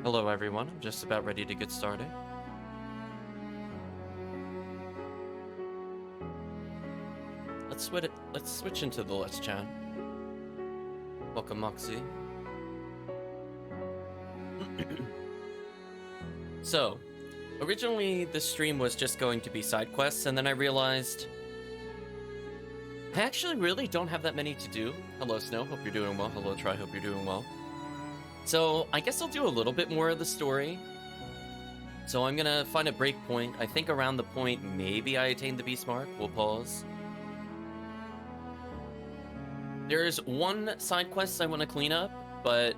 Hello everyone, I'm just about ready to get started. Let's switch into the Let's Chat. Welcome Moxie. So, originally this stream was just going to be side quests, and then I realized I actually really don't have that many to do. Hello Snow, hope you're doing well. Hello Try, hope you're doing well. So, I guess I'll do a little bit more of the story. So I'm gonna find a break point. I think around the point maybe I attain the beast mark. We'll pause. There's one side quest I want to clean up, but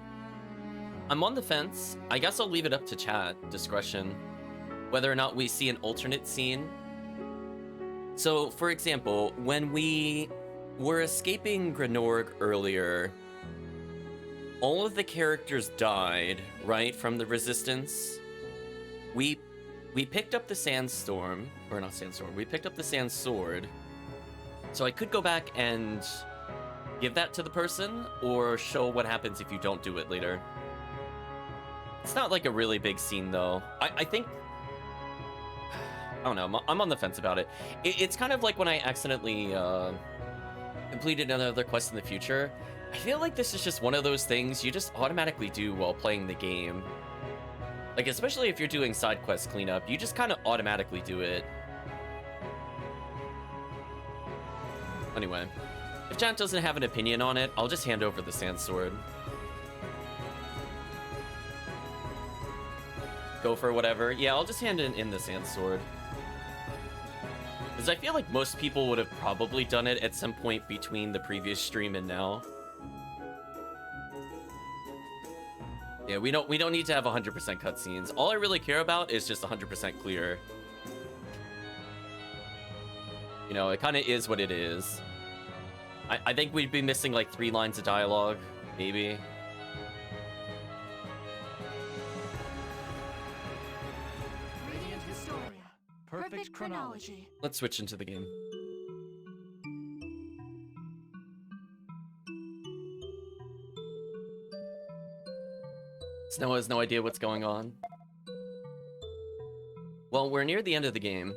I'm on the fence. I guess I'll leave it up to chat discretion whether or not we see an alternate scene. So, for example, when we were escaping Grenorg earlier, all of the characters died, right, from the resistance. We picked up the sandstorm, or not sandstorm, we picked up the sand sword. So I could go back and give that to the person, or show what happens if you don't do it later. It's not like a really big scene though. I think, I don't know, I'm on the fence about it. It's kind of like when I accidentally completed another quest in the future. I feel like this is just one of those things you just automatically do while playing the game. Like, especially if you're doing side quest cleanup, you just kind of automatically do it. Anyway, if chat doesn't have an opinion on it, I'll just hand over the sand sword. Go for whatever. Yeah, I'll just hand in the sand sword. Because I feel like most people would have probably done it at some point between the previous stream and now. Yeah, we don't need to have 100% cutscenes. All I really care about is just 100% clear. You know, it kind of is what it is. I think we'd be missing like 3 lines of dialogue, maybe. Radiant Historia. Perfect chronology. Let's switch into the game. Snow has no idea what's going on. Well, we're near the end of the game.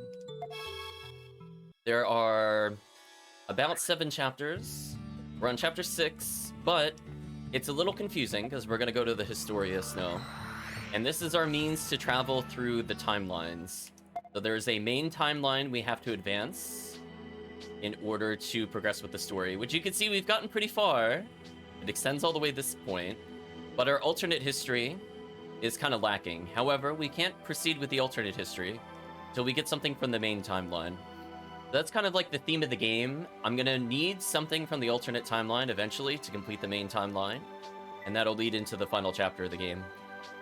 There are about 7 chapters. We're on chapter 6, but it's a little confusing because we're going to go to the Historia Snow. And this is our means to travel through the timelines. So there's a main timeline we have to advance in order to progress with the story, which you can see we've gotten pretty far. It extends all the way to this point. But our alternate history is kind of lacking. However, we can't proceed with the alternate history till we get something from the main timeline. That's kind of like the theme of the game. I'm gonna need something from the alternate timeline eventually to complete the main timeline, and that'll lead into the final chapter of the game.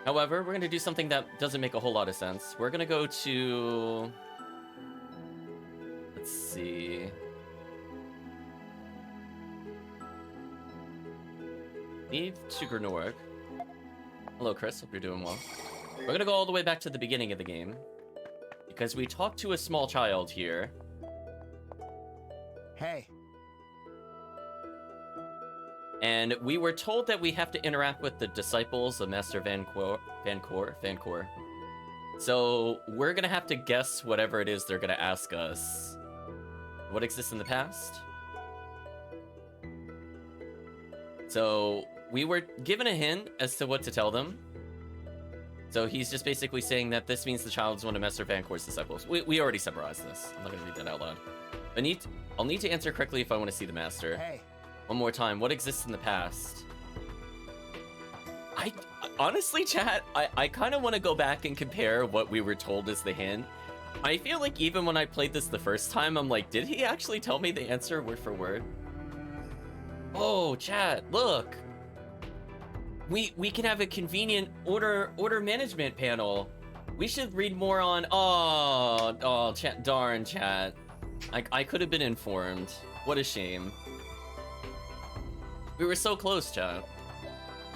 However, we're gonna do something that doesn't make a whole lot of sense. We're gonna go to... Let's see... Leave to Grenorg. Hello, Chris. Hope you're doing well. We're gonna go all the way back to the beginning of the game, because we talked to a small child here. Hey. And we were told that we have to interact with the disciples of Master Vancor. So we're gonna have to guess whatever it is they're gonna ask us. What exists in the past? So we were given a hint as to what to tell them. So he's just basically saying that this means the child is one of Master Vancor's disciples. We already summarized this. I'm not gonna read that out loud. I'll need to answer correctly if I want to see the master. Hey. One more time. What exists in the past? Honestly, chat, I kind of want to go back and compare what we were told as the hint. I feel like even when I played this the first time, I'm like, did he actually tell me the answer word for word? Oh, chat, look. We can have a convenient order management panel. We should read more on... Oh, chat, darn, chat. I could have been informed. What a shame. We were so close, chat.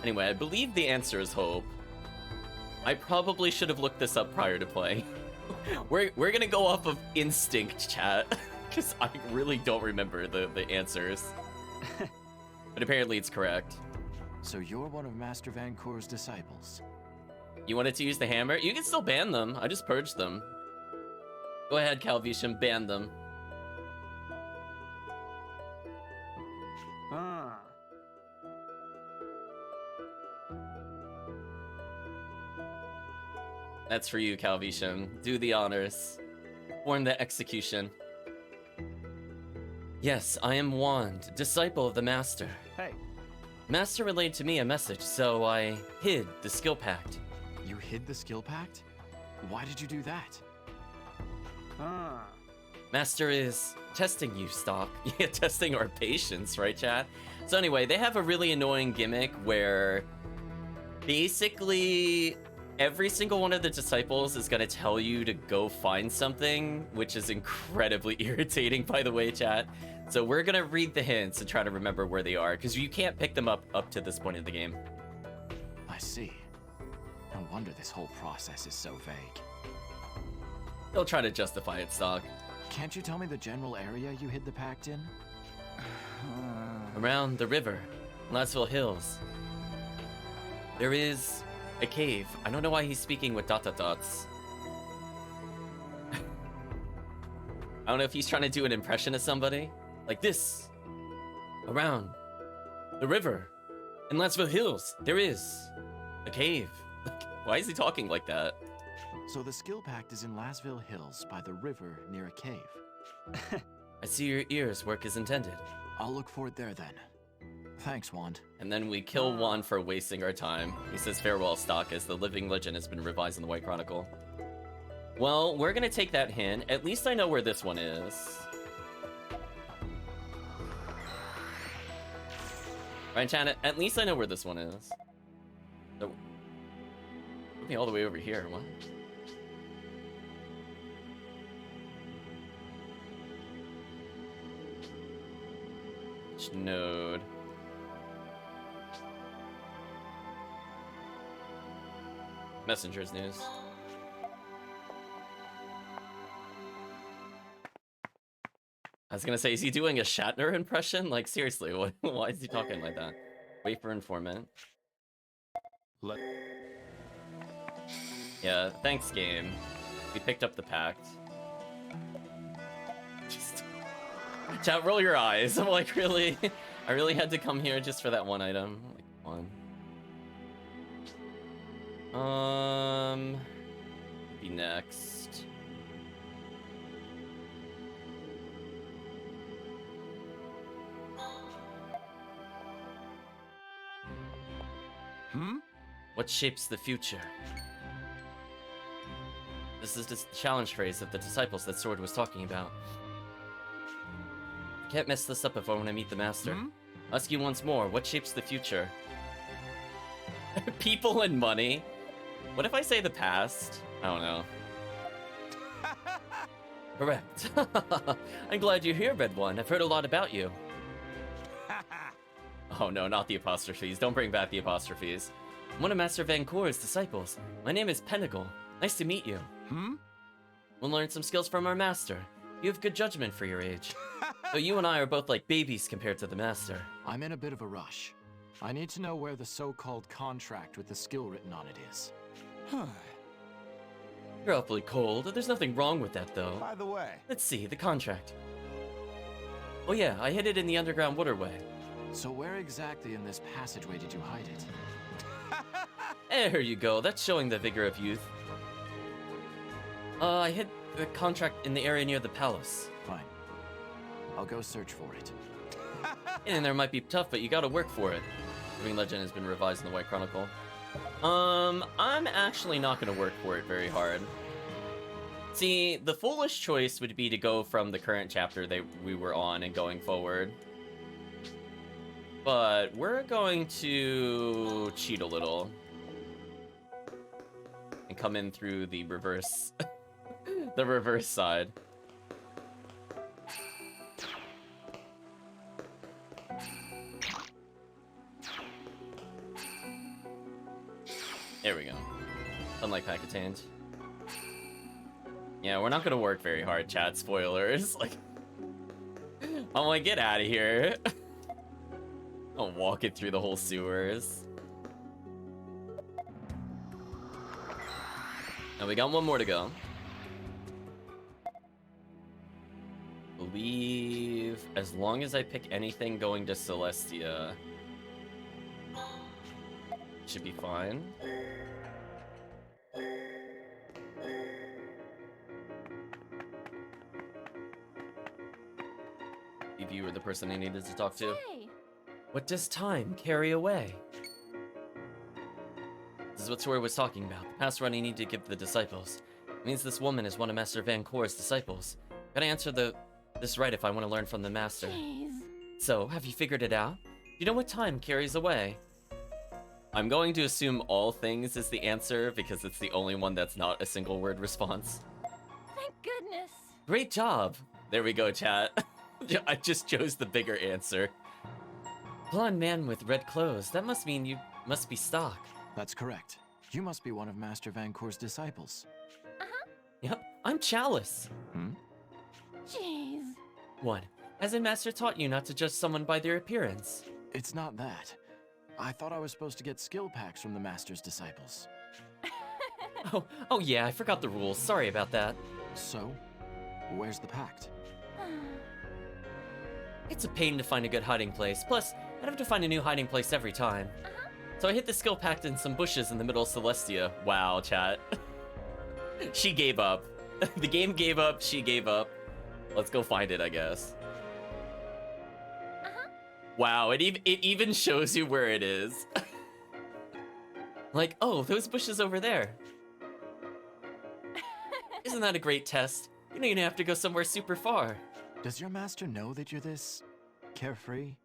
Anyway, I believe the answer is hope. I probably should have looked this up prior to play. We're gonna go off of instinct, chat, because I really don't remember the answers. But apparently it's correct. So you're one of Master Vancor's disciples. You wanted to use the hammer? You can still ban them. I just purged them. Go ahead, Calvisham, ban them. That's for you, Calvisham. Do the honors. Form the execution. Yes, I am Wand, disciple of the Master. Hey. Master relayed to me a message, so I hid the skill pact. You hid the skill pact? Why did you do that? Master is testing you, Stock. Yeah, testing our patience, right, chat? So anyway, they have a really annoying gimmick where basically every single one of the disciples is gonna tell you to go find something, which is incredibly irritating, by the way, chat. So we're gonna read the hints and try to remember where they are, because you can't pick them up to this point in the game. I see. No wonder this whole process is so vague. They'll try to justify it, Stock. Can't you tell me the general area you hid the pact in? Around the river, Lasville Hills, there is a cave. I don't know why he's speaking with dot dot dots. I don't know if he's trying to do an impression of somebody. Like this. Around the river in Lasville Hills, there is a cave. Why is he talking like that? So the skill pact is in Lasville Hills by the river near a cave. I see your ears work as intended. I'll look for it there then. Thanks, Wand. And then we kill Wand for wasting our time. He says farewell, Stock, as the living legend has been revised in the White Chronicle. Well, we're gonna take that hint. At least I know where this one is. Right, Janet? At least I know where this one is. So, put me all the way over here. What? Which node? Messenger's news. I was gonna say, is he doing a Shatner impression? Like, seriously, why is he talking like that? Wait for informant. Yeah, thanks, game. We picked up the pact. Just... Chat, roll your eyes. I'm like, really? I really had to come here just for that one item? Like, one. Be next. What shapes the future? This is the challenge phrase of the disciples that Sword was talking about. Can't mess this up if I want to meet the Master. Ask you once more, what shapes the future? People and money? What if I say the past? I don't know. Correct. I'm glad you're here, Red One. I've heard a lot about you. Oh no, not the apostrophes. Don't bring back the apostrophes. I'm one of Master Van Kor's disciples. My name is Pentacle. Nice to meet you. We'll learn some skills from our master. You have good judgment for your age. Though you and I are both like babies compared to the master. I'm in a bit of a rush. I need to know where the so-called contract with the skill written on it is. You're awfully cold. There's nothing wrong with that, though. By the way, Let's see, the contract. Oh yeah, I hid it in the underground waterway. So where exactly in this passageway did you hide it? There you go. That's showing the vigor of youth. I hid the contract in the area near the palace. Fine. I'll go search for it. And there might be tough, but you gotta work for it. Living Legend has been revised in the White Chronicle. I'm actually not gonna work for it very hard. See, the foolish choice would be to go from the current chapter that we were on and going forward. But we're going to cheat a little. And come in through the reverse... the reverse side. There we go. Unlike pack attained. Yeah, we're not gonna work very hard, chat. Spoilers. Like, I'm like, get out of here. I'll walk it through the whole sewers. Now we got one more to go. Believe as long as I pick anything going to Celestia, should be fine. If you were the person I needed to talk to. Hey. What does time carry away? This is what Sora was talking about. The past run I need to give the disciples. It means this woman is one of Master Van Kor's disciples. Gotta answer this right if I want to learn from the Master. Jeez. So, have you figured it out? You know what time carries away? I'm going to assume all things is the answer because it's the only one that's not a single word response. Thank goodness. Great job! There we go, chat. I just chose the bigger answer. Blonde man with red clothes. That must mean you must be Stock. That's correct. You must be one of Master Van Kor's disciples. Yep, I'm Chalice. Jeez. What? Hasn't Master taught you not to judge someone by their appearance? It's not that. I thought I was supposed to get skill packs from the Master's disciples. Oh yeah, I forgot the rules. Sorry about that. So, where's the pact? It's a pain to find a good hiding place. Plus, I'd have to find a new hiding place every time. So I hit the skill pact in some bushes in the middle of Celestia. Wow, chat. She gave up. The game gave up, she gave up. Let's go find it, I guess. Wow, it even shows you where it is. Like, oh, those bushes over there. Isn't that a great test? You don't even have to go somewhere super far. Does your master know that you're this carefree?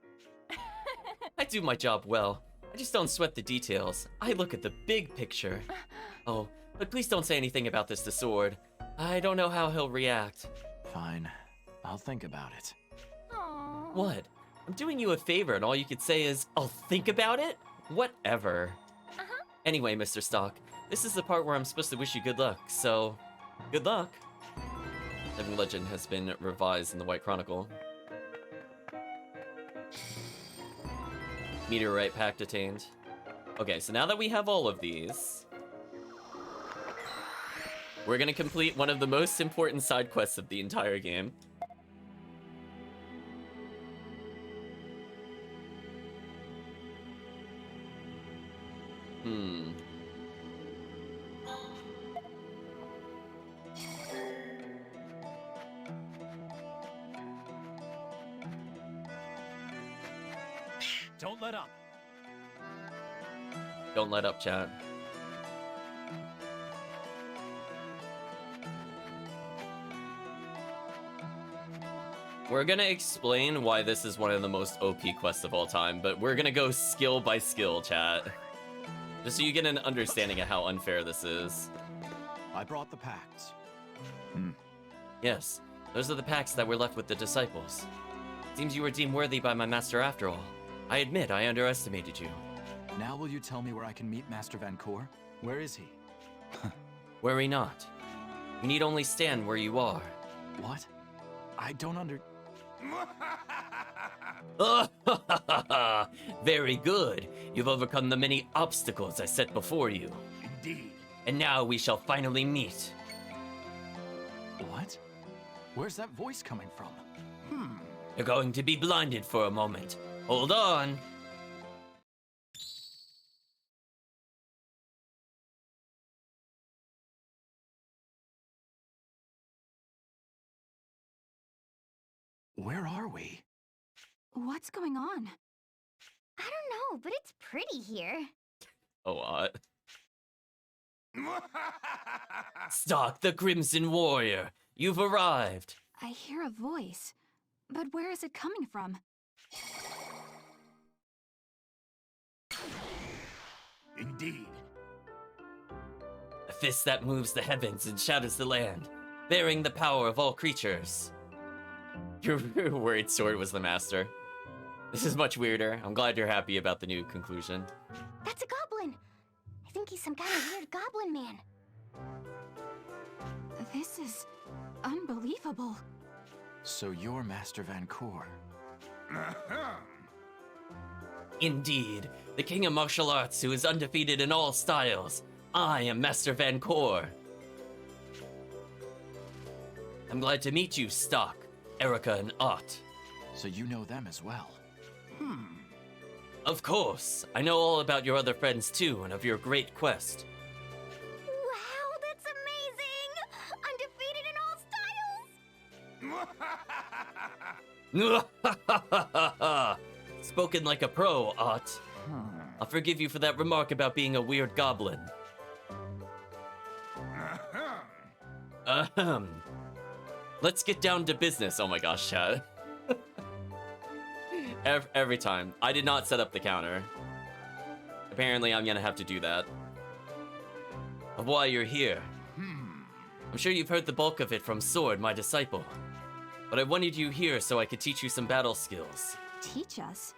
I do my job well. I just don't sweat the details. I look at the big picture. Oh, but please don't say anything about this to Sword. I don't know how he'll react. Fine. I'll think about it. Aww. What? I'm doing you a favor and all you could say is, I'll think about it? Whatever. Anyway, Mr. Stock, this is the part where I'm supposed to wish you good luck, so good luck. Heaven Legend has been revised in the White Chronicle. Meteorite Pact attained. Okay, so now that we have all of these, we're gonna complete one of the most important side quests of the entire game. Don't let up. Don't let up, chat. We're gonna explain why this is one of the most OP quests of all time, but we're gonna go skill by skill, chat. Just so you get an understanding of how unfair this is. I brought the pacts. Yes, those are the pacts that were left with the disciples. Seems you were deemed worthy by my master after all. I admit I underestimated you. Now will you tell me where I can meet Master Van Kor? Where is he? Worry not. You need only stand where you are. What? I don't under... Very good. You've overcome the many obstacles I set before you. Indeed. And now we shall finally meet. What? Where's that voice coming from? You're going to be blinded for a moment. Hold on. Where are we? What's going on? I don't know, but it's pretty here. A lot. Stalk the Crimson Warrior. You've arrived. I hear a voice, but where is it coming from? Indeed. A fist that moves the heavens and shatters the land, bearing the power of all creatures. Your worried Sword was the master. This is much weirder. I'm glad you're happy about the new conclusion. That's a goblin. I think he's some kind of weird goblin man. This is unbelievable. So you're Master Van Kor. Indeed, the king of martial arts who is undefeated in all styles. I am Master Van Kor. I'm glad to meet you, Stock, Erica, and Art. So you know them as well. Of course, I know all about your other friends too, and of your great quest. Wow, that's amazing! Undefeated in all styles! Spoken like a pro, Art. I'll forgive you for that remark about being a weird goblin. Ahem. Let's get down to business. Oh my gosh, chat. Every time. I did not set up the counter. Apparently, I'm gonna have to do that. Of why you're here. I'm sure you've heard the bulk of it from Sword, my disciple. But I wanted you here so I could teach you some battle skills. Teach us?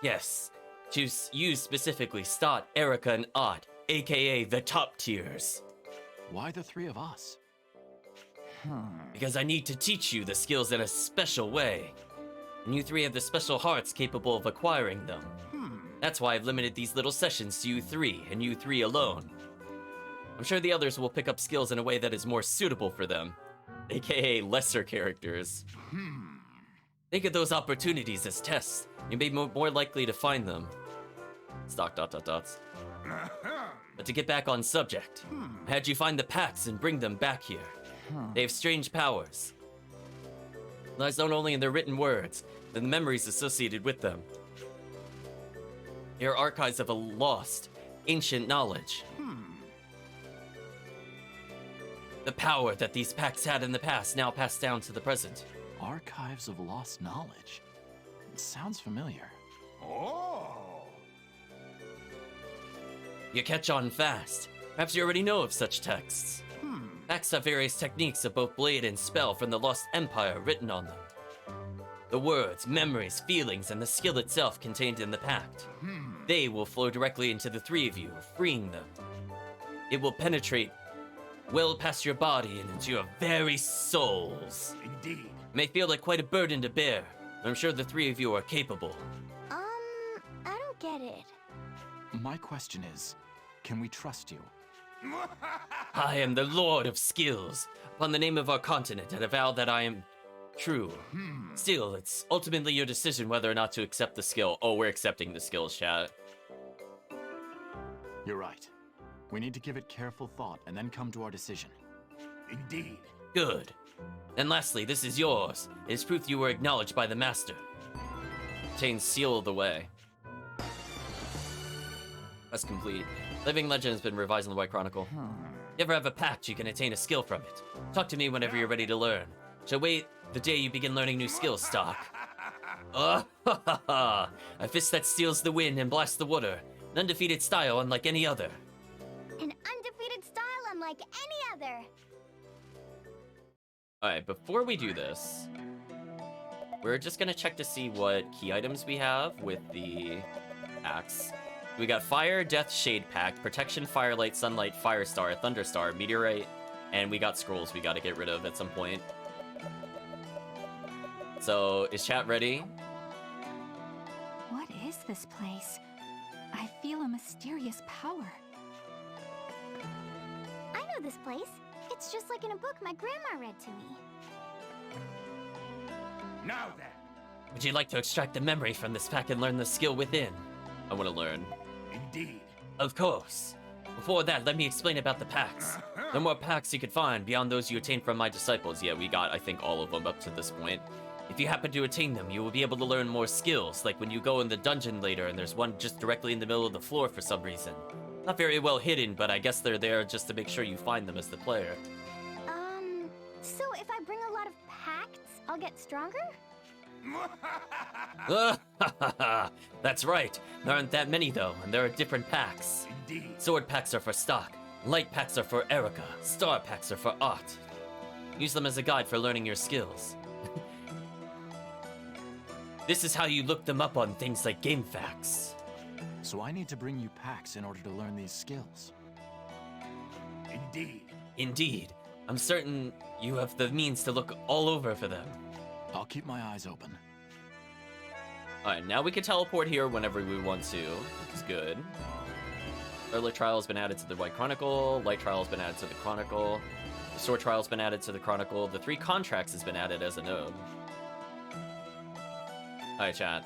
Yes, to you specifically, Stott, Erica, and Odd, aka the top tiers. Why the three of us? Because I need to teach you the skills in a special way. And you three have the special hearts capable of acquiring them. That's why I've limited these little sessions to you three, and you three alone. I'm sure the others will pick up skills in a way that is more suitable for them, aka lesser characters. Think of those opportunities as tests. You may be more likely to find them. Stock ... But to get back on subject, I had you find the packs and bring them back here. They have strange powers. Lies not only in their written words, but in the memories associated with them. They are archives of a lost, ancient knowledge. The power that these packs had in the past now passed down to the present. Archives of lost knowledge. It sounds familiar. Oh! You catch on fast. Perhaps you already know of such texts. Packs have various techniques of both blade and spell from the Lost Empire written on them. The words, memories, feelings, and the skill itself contained in the pact. They will flow directly into the three of you, freeing them. It will penetrate well past your body and into your very souls. Indeed. It may feel like quite a burden to bear, but I'm sure the three of you are capable. I don't get it. My question is, can we trust you? I am the Lord of Skills. Upon the name of our continent, and avow that I am true. Still, it's ultimately your decision whether or not to accept the skill. Oh, we're accepting the skills, chat. You're right. We need to give it careful thought and then come to our decision. Indeed. Good. And lastly, this is yours. It is proof you were acknowledged by the Master. Obtain Seal of the Way. That's complete. Living Legend has been revised in the White Chronicle. You ever have a pact, you can attain a skill from it. Talk to me whenever you're ready to learn. Shall wait the day you begin learning new skills, Stock. Ha ha ha! A fist that steals the wind and blasts the water. An undefeated style unlike any other. An undefeated style unlike any other. Alright, before we do this, we're just gonna check to see what key items we have with the packs. We got Fire, Death, Shade Pact, Protection, Firelight, Sunlight, Firestar, Thunderstar, Meteorite, and we got Scrolls we gotta get rid of at some point. So, is chat ready? What is this place? I feel a mysterious power. I know this place. It's just like in a book my grandma read to me. Now then. Would you like to extract the memory from this pack and learn the skill within? I want to learn. Indeed. Of course. Before that, let me explain about the packs. There are more packs you could find beyond those you attained from my disciples. Yeah, we got, I think, all of them up to this point. If you happen to attain them, you will be able to learn more skills, like when you go in the dungeon later and there's one just directly in the middle of the floor for some reason. Not very well hidden, but I guess they're there just to make sure you find them as the player. So if I bring a lot of pacts, I'll get stronger? That's right. There aren't that many though, and there are different packs. Indeed. Sword packs are for Stock, light packs are for Erica, star packs are for Art. Use them as a guide for learning your skills. This is how you look them up on things like game facts. So I need to bring you packs in order to learn these skills. Indeed. Indeed. I'm certain you have the means to look all over for them. I'll keep my eyes open. Alright, now we can teleport here whenever we want to, which is good. Early Trial has been added to the White Chronicle, Light Trial has been added to the Chronicle. The Sword Trial's been added to the Chronicle. The 3 contracts has been added as a node. Alright, chat.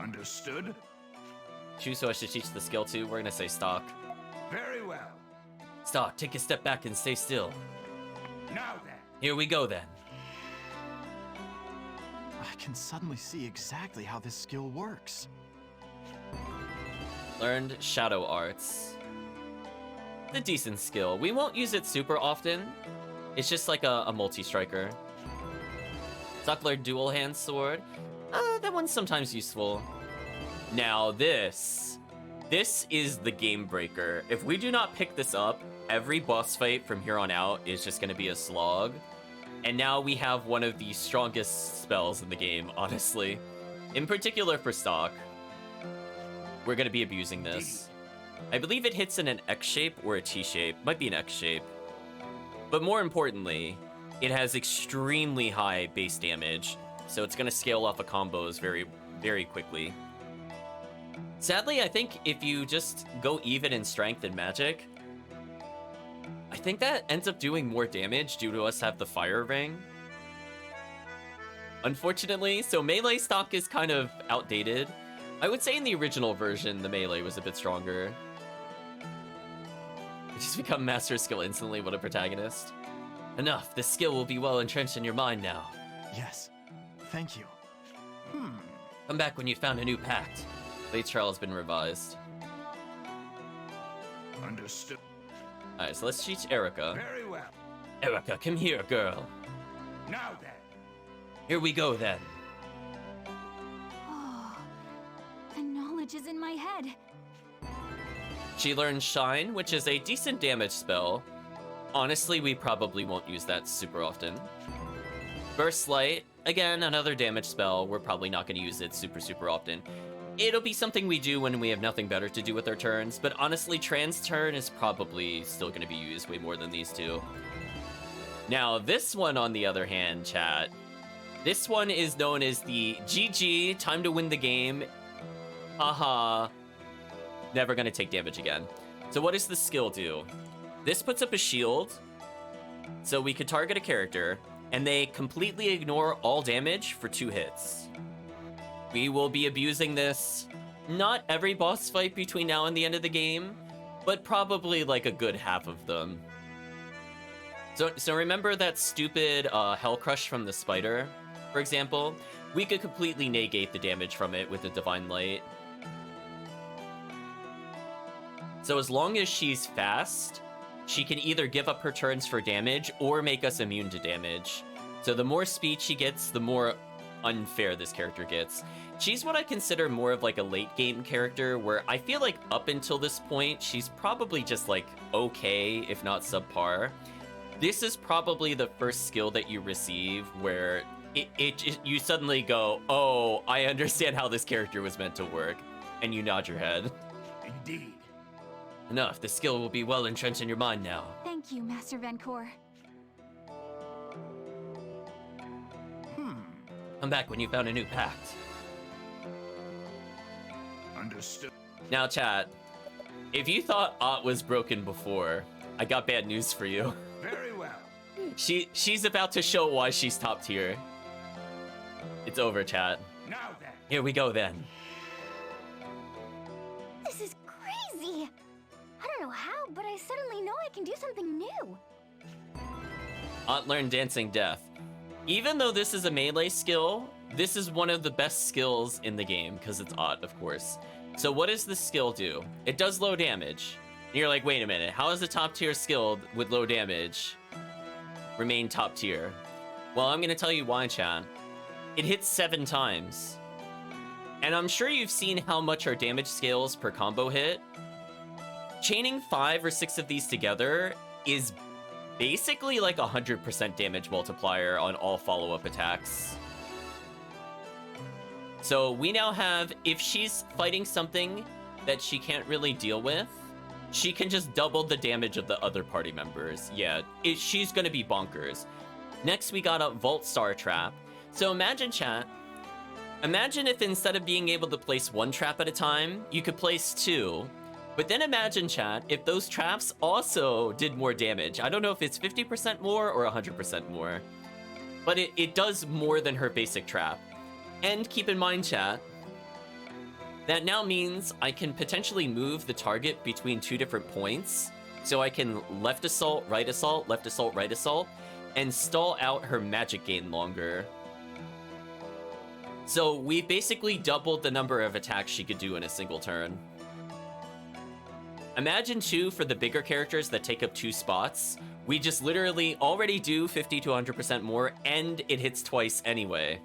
Understood? Choose who I should teach the skill to. We're gonna say Stock. Very well. Stock, take a step back and stay still. Now then. Here we go then. I can suddenly see exactly how this skill works. Learned Shadow Arts. It's a decent skill. We won't use it super often. It's just like a multi-striker. Stock learned Dual Hand Sword. That one's sometimes useful. Now this is the game breaker. If we do not pick this up, every boss fight from here on out is just gonna be a slog. And now we have one of the strongest spells in the game, honestly. In particular for Stock. We're gonna be abusing this. I believe it hits in an X shape or a T shape. Might be an X shape. But more importantly, it has extremely high base damage. So it's gonna scale off of combos very, very quickly. Sadly, I think if you just go even in strength and magic, I think that ends up doing more damage due to us have the fire ring. Unfortunately, so melee Stock is kind of outdated. I would say in the original version, the melee was a bit stronger. You just become master skill instantly, what a protagonist. Enough, this skill will be well entrenched in your mind now. Yes. Thank you. Come back when you found a new pact. Late trial has been revised. Understood. Alright, so let's teach Erica. Very well. Erica, come here, girl. Now then. Here we go then. Oh, the knowledge is in my head. She learned Shine, which is a decent damage spell. Honestly, we probably won't use that super often. Burst Light, again, another damage spell. We're probably not going to use it super often. It'll be something we do when we have nothing better to do with our turns, but honestly, Trans Turn is probably still going to be used way more than these two. Now, this one, on the other hand, chat, this one is known as the GG, time to win the game. Haha. Never going to take damage again. So what does the skill do? This puts up a shield, so we could target a character, and they completely ignore all damage for 2 hits. We will be abusing this, not every boss fight between now and the end of the game, but probably like a good half of them. So remember that stupid Hell Crush from the spider, for example? We could completely negate the damage from it with the Divine Light. So as long as she's fast, she can either give up her turns for damage or make us immune to damage. So the more speed she gets, the more unfair this character gets. She's what I consider more of like a late game character, where I feel like up until this point, she's probably just like okay, if not subpar. This is probably the first skill that you receive where you suddenly go, oh, I understand how this character was meant to work, and you nod your head. Indeed. Enough, the skill will be well entrenched in your mind now. Thank you, Master Vancor. Come back when you found a new pact. Understood. Now, chat, if you thought Ott was broken before, I got bad news for you. Very well. She's about to show why she's top tier. It's over, chat. Now then. Here we go then. This is crazy. I don't know how, but I suddenly know I can do something new. Ott learned Dancing Death. Even though this is a melee skill, this is one of the best skills in the game, because it's Ott, of course. So what does this skill do? It does low damage. And you're like, wait a minute, how is a top tier skill with low damage remain top tier? Well, I'm gonna tell you why, chat. It hits 7 times. And I'm sure you've seen how much our damage scales per combo hit. Chaining 5 or 6 of these together is basically like 100% damage multiplier on all follow-up attacks. So we now have, if she's fighting something that she can't really deal with, she can just double the damage of the other party members. Yeah, she's gonna be bonkers. Next, we got a Vault Star Trap. So imagine, chat, imagine if instead of being able to place 1 trap at a time, you could place 2. But then imagine, chat, if those traps also did more damage. I don't know if it's 50% more or 100% more. But it does more than her basic trap. And keep in mind, chat, that now means I can potentially move the target between 2 different points. So I can left assault, right assault, left assault, right assault, and stall out her magic gain longer. So we basically doubled the number of attacks she could do in a single turn. Imagine, too, for the bigger characters that take up 2 spots, we just literally already do 50 to 100% more, and it hits twice anyway.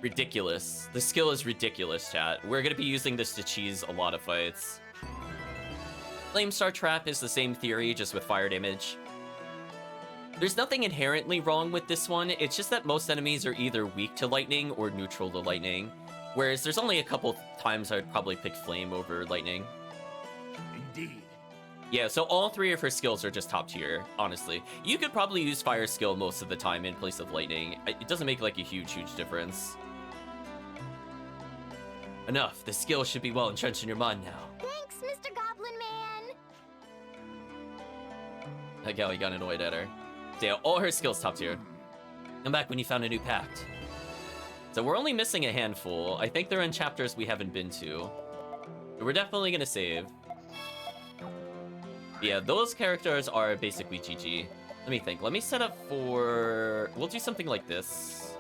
Ridiculous. The skill is ridiculous, chat. We're gonna be using this to cheese a lot of fights. Flamestar Trap is the same theory, just with fire damage. There's nothing inherently wrong with this one, it's just that most enemies are either weak to lightning or neutral to lightning. Whereas there's only a couple times I'd probably pick Flame over Lightning. Indeed. Yeah, so all 3 of her skills are just top tier, honestly. You could probably use Fire skill most of the time in place of Lightning. It doesn't make like a huge difference. Enough. The skill should be well entrenched in your mind now. Thanks, Mr. Goblin Man. That gal, he got annoyed at her. So yeah, all her skills top tier. Come back when you found a new pact. So we're only missing a handful. I think they're in chapters we haven't been to. So we're definitely gonna save. Yeah, those characters are basically GG. Let me think. Let me set up for... We'll do something like this.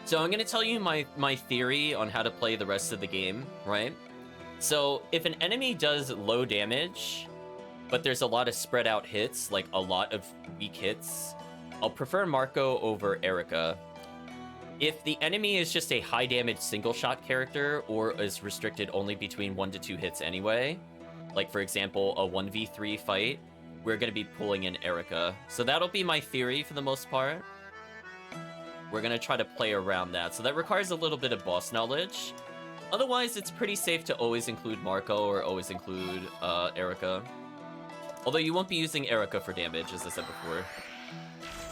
So I'm gonna tell you my theory on how to play the rest of the game, right? So if an enemy does low damage, but there's a lot of spread out hits, like a lot of weak hits, I'll prefer Marco over Erica. If the enemy is just a high damage single shot character or is restricted only between 1 to 2 hits anyway, like for example, a 1v3 fight, we're gonna be pulling in Erica. So that'll be my theory for the most part. We're gonna try to play around that. So that requires a little bit of boss knowledge. Otherwise, it's pretty safe to always include Marco or always include Erica. Although you won't be using Erica for damage, as I said before.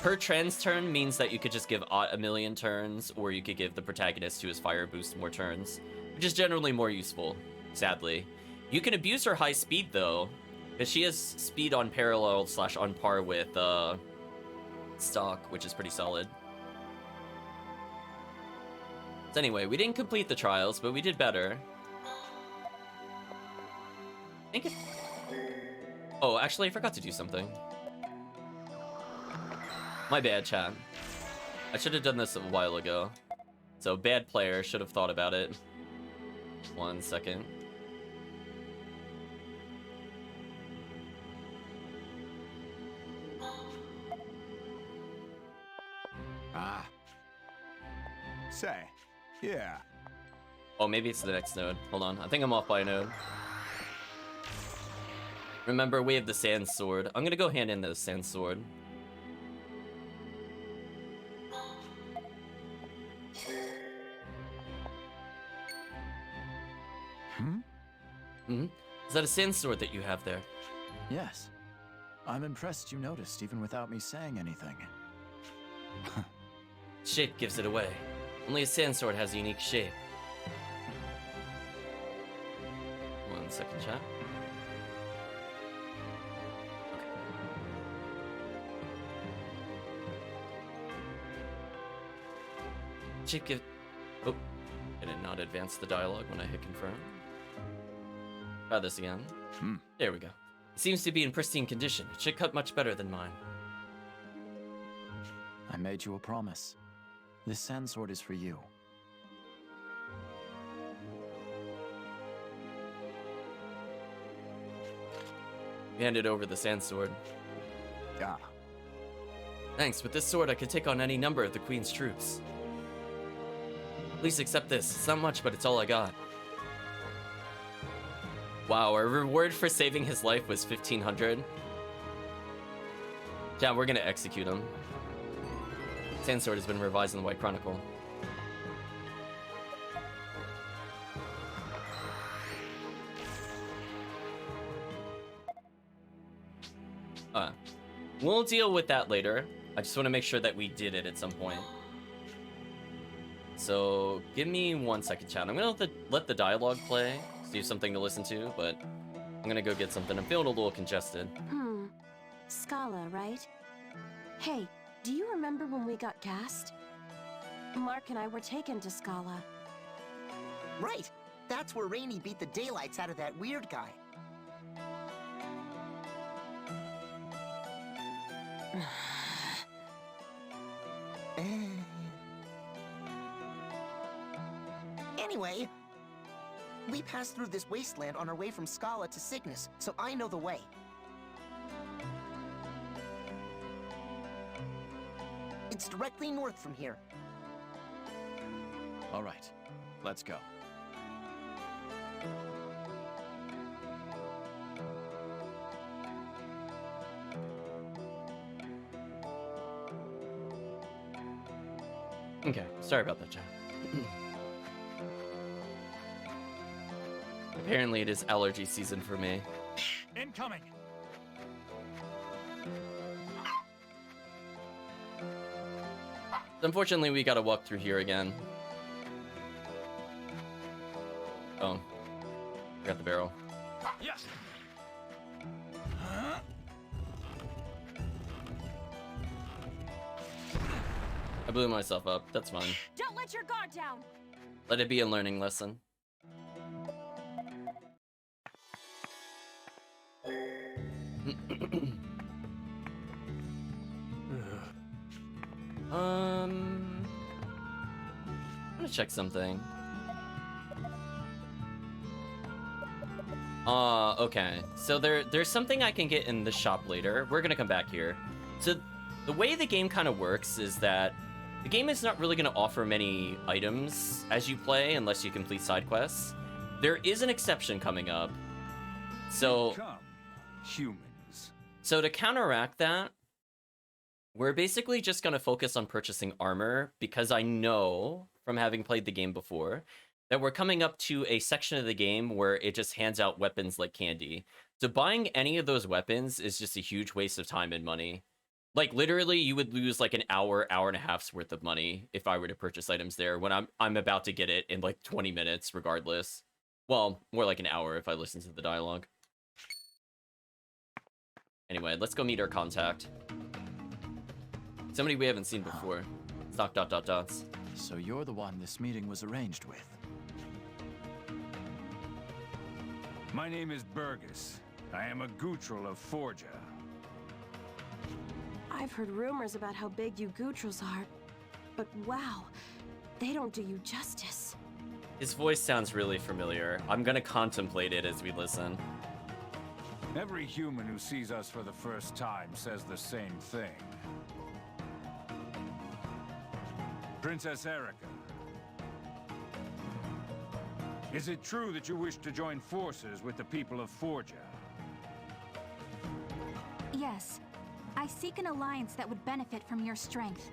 Her trans turn means that you could just give Ott a million turns, or you could give the protagonist to his fire boost more turns, which is generally more useful, sadly. You can abuse her high speed, though, because she has speed on parallel / on par with stock, which is pretty solid. So anyway, we didn't complete the trials, but we did better. I think it... Oh, actually, I forgot to do something. My bad, chat. I should have done this a while ago. So, bad player, should have thought about it. 1 second. Ah. Say, yeah. Oh, maybe it's the next node. Hold on, I think I'm off by a node. Remember, we have the sand sword. I'm gonna go hand in the sand sword. Is that a sand sword that you have there? Yes. I'm impressed you noticed, even without me saying anything. Shape gives it away. Only a sand sword has a unique shape. 1 second, chat. Shape give... Oh, I did not advance the dialogue when I hit confirm. Try this again. There we go. It seems to be in pristine condition. It should cut much better than mine. I made you a promise. This sand sword is for you. You handed over the sand sword. Yeah. Thanks, with this sword I could take on any number of the Queen's troops. Please accept this. It's not much, but it's all I got. Wow, our reward for saving his life was 1,500. Yeah, we're gonna execute him. Sandsword has been revised in the White Chronicle. We'll deal with that later. I just want to make sure that we did it at some point. So give me 1 second, chat. I'm gonna let the dialogue play, see if something to listen to, but I'm gonna go get something. I'm feeling a little congested. Scala, right? Hey, do you remember when we got gassed? Mark and I were taken to Scala. Right! That's where Rainey beat the daylights out of that weird guy. Anyway, we passed through this wasteland on our way from Scala to Cygnus, so I know the way. It's directly north from here. All right, let's go. Okay, sorry about that, chat. Apparently it is allergy season for me. Incoming. Unfortunately, we gotta walk through here again. Oh. Forgot the barrel. Yes. I blew myself up. That's fine. Don't let your guard down! Let it be a learning lesson. I'm gonna check something. Okay. So there's something I can get in the shop later. We're gonna come back here. So the way the game kind of works is that the game is not really gonna offer many items as you play unless you complete side quests. There is an exception coming up. So Come, humans. So to counteract that, we're basically just going to focus on purchasing armor because I know from having played the game before that we're coming up to a section of the game where it just hands out weapons like candy. So buying any of those weapons is just a huge waste of time and money. Like literally you would lose like an hour and a half's worth of money if I were to purchase items there when I'm about to get it in like 20 minutes regardless. Well, more like an hour if I listen to the dialogue. Anyway, let's go meet our contact. Somebody we haven't seen before. Stock ... So you're the one this meeting was arranged with. My name is Burgess. I am a Gutril of Forja. I've heard rumors about how big you Gutrils are, but wow, they don't do you justice. His voice sounds really familiar. I'm gonna contemplate it as we listen. Every human who sees us for the first time says the same thing. Princess Erica, is it true that you wish to join forces with the people of Forja? Yes. I seek an alliance that would benefit from your strength.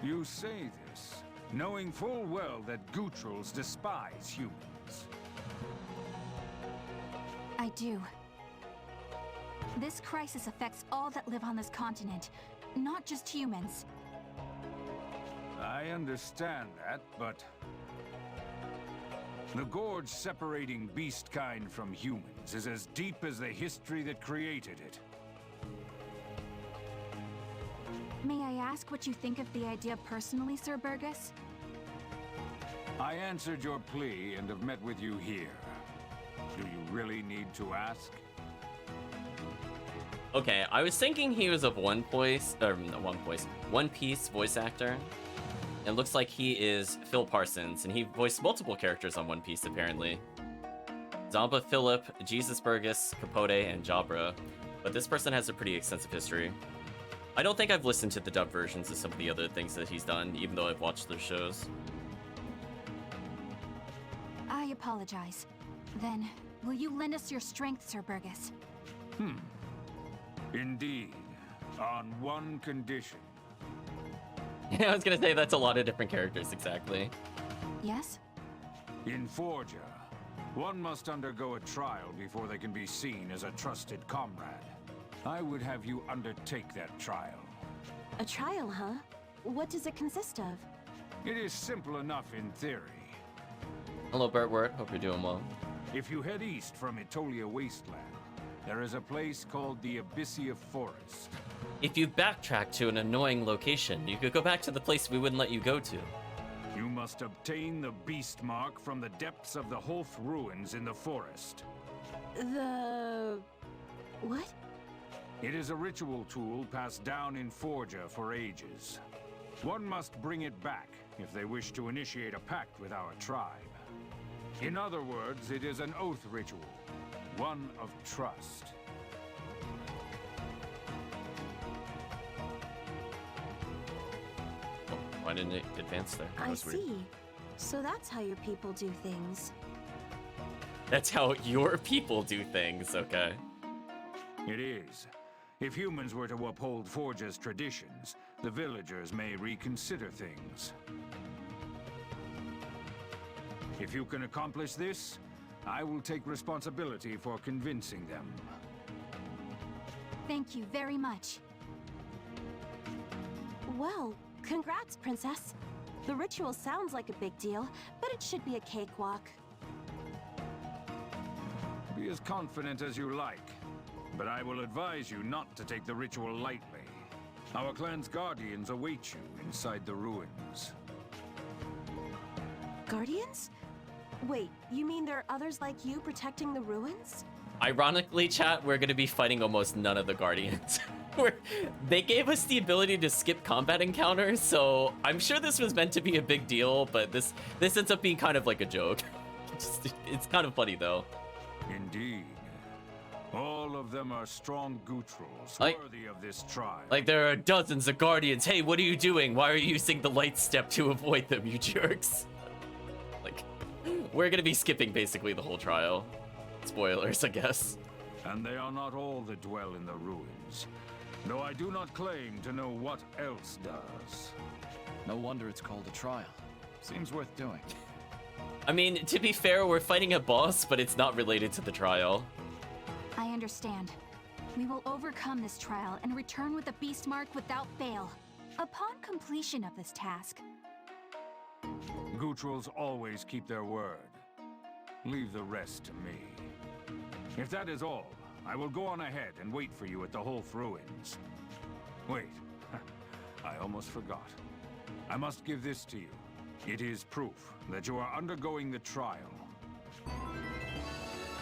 You say this, knowing full well that Gutrils despise humans. I do. This crisis affects all that live on this continent, not just humans. I understand that, but the gorge separating beast kind from humans is as deep as the history that created it. May I ask what you think of the idea personally, Sir Burgess? I answered your plea and have met with you here. Do you really need to ask? Okay, I was thinking he was of One Piece voice actor. It looks like he is Phil Parsons, and he voiced multiple characters on One Piece, apparently. Zamba Philip, Jesus Burgess, Capote, and Jabra. But this person has a pretty extensive history. I don't think I've listened to the dub versions of some of the other things that he's done, even though I've watched their shows. I apologize. Then, will you lend us your strength, Sir Burgess? Indeed. On one condition. I was gonna say that's a lot of different characters, exactly. Yes? In Forja, one must undergo a trial before they can be seen as a trusted comrade. I would have you undertake that trial. A trial, huh? What does it consist of? It is simple enough in theory. Hello, Bertwort. Hope you're doing well. If you head east from Etolia Wasteland, there is a place called the Abyssia Forest. If you backtrack to an annoying location, you could go back to the place we wouldn't let you go to. You must obtain the beast mark from the depths of the Hoth ruins in the forest. The... what? It is a ritual tool passed down in Forgia for ages. One must bring it back if they wish to initiate a pact with our tribe. In other words, it is an oath ritual, one of trust. Oh, why didn't it advance there? That I was weird. see. So that's how your people do things. That's how your people do things, okay. It is. If humans were to uphold Forgia's traditions, the villagers may reconsider things. If you can accomplish this, I will take responsibility for convincing them. Thank you very much. Well, congrats, Princess. The ritual sounds like a big deal, but it should be a cakewalk. Be as confident as you like, but I will advise you not to take the ritual lightly. Our clan's guardians await you inside the ruins. Guardians? Wait, you mean there are others like you protecting the ruins? Ironically, chat, we're gonna be fighting almost none of the Guardians. They gave us the ability to skip combat encounters, so I'm sure this was meant to be a big deal, but this ends up being kind of like a joke. It's kind of funny, though. Indeed. All of them are strong Gootrals, Like- worthy of this trial. Like, there are dozens of Guardians. Hey, what are you doing? Why are you using the light step to avoid them, you jerks? Like, we're gonna be skipping basically the whole trial. Spoilers, I guess. And they are not all that dwell in the ruins, though I do not claim to know what else does. No wonder it's called a trial. Seems worth doing. I mean, to be fair, we're fighting a boss, but it's not related to the trial. I understand. We will overcome this trial and return with the beast mark without fail. Upon completion of this task, Gootrals always keep their word. Leave the rest to me. If that is all, I will go on ahead and wait for you at the Hoth ruins. Wait, I almost forgot. I must give this to you. It is proof that you are undergoing the trial.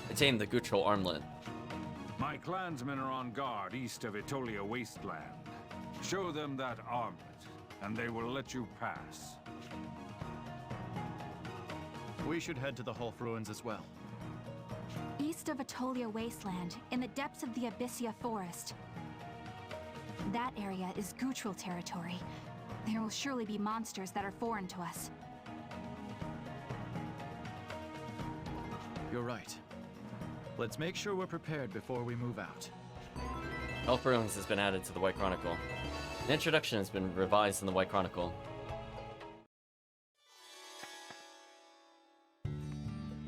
Attain the Gutral armlet. My clansmen are on guard east of Etolia Wasteland. Show them that armlet, and they will let you pass. We should head to the Hoth ruins as well. east of Etolia Wasteland, in the depths of the Abyssia Forest. That area is Gutral territory. There will surely be monsters that are foreign to us. You're right. Let's make sure we're prepared before we move out. Elf Ruins has been added to the White Chronicle. An introduction has been revised in the White Chronicle.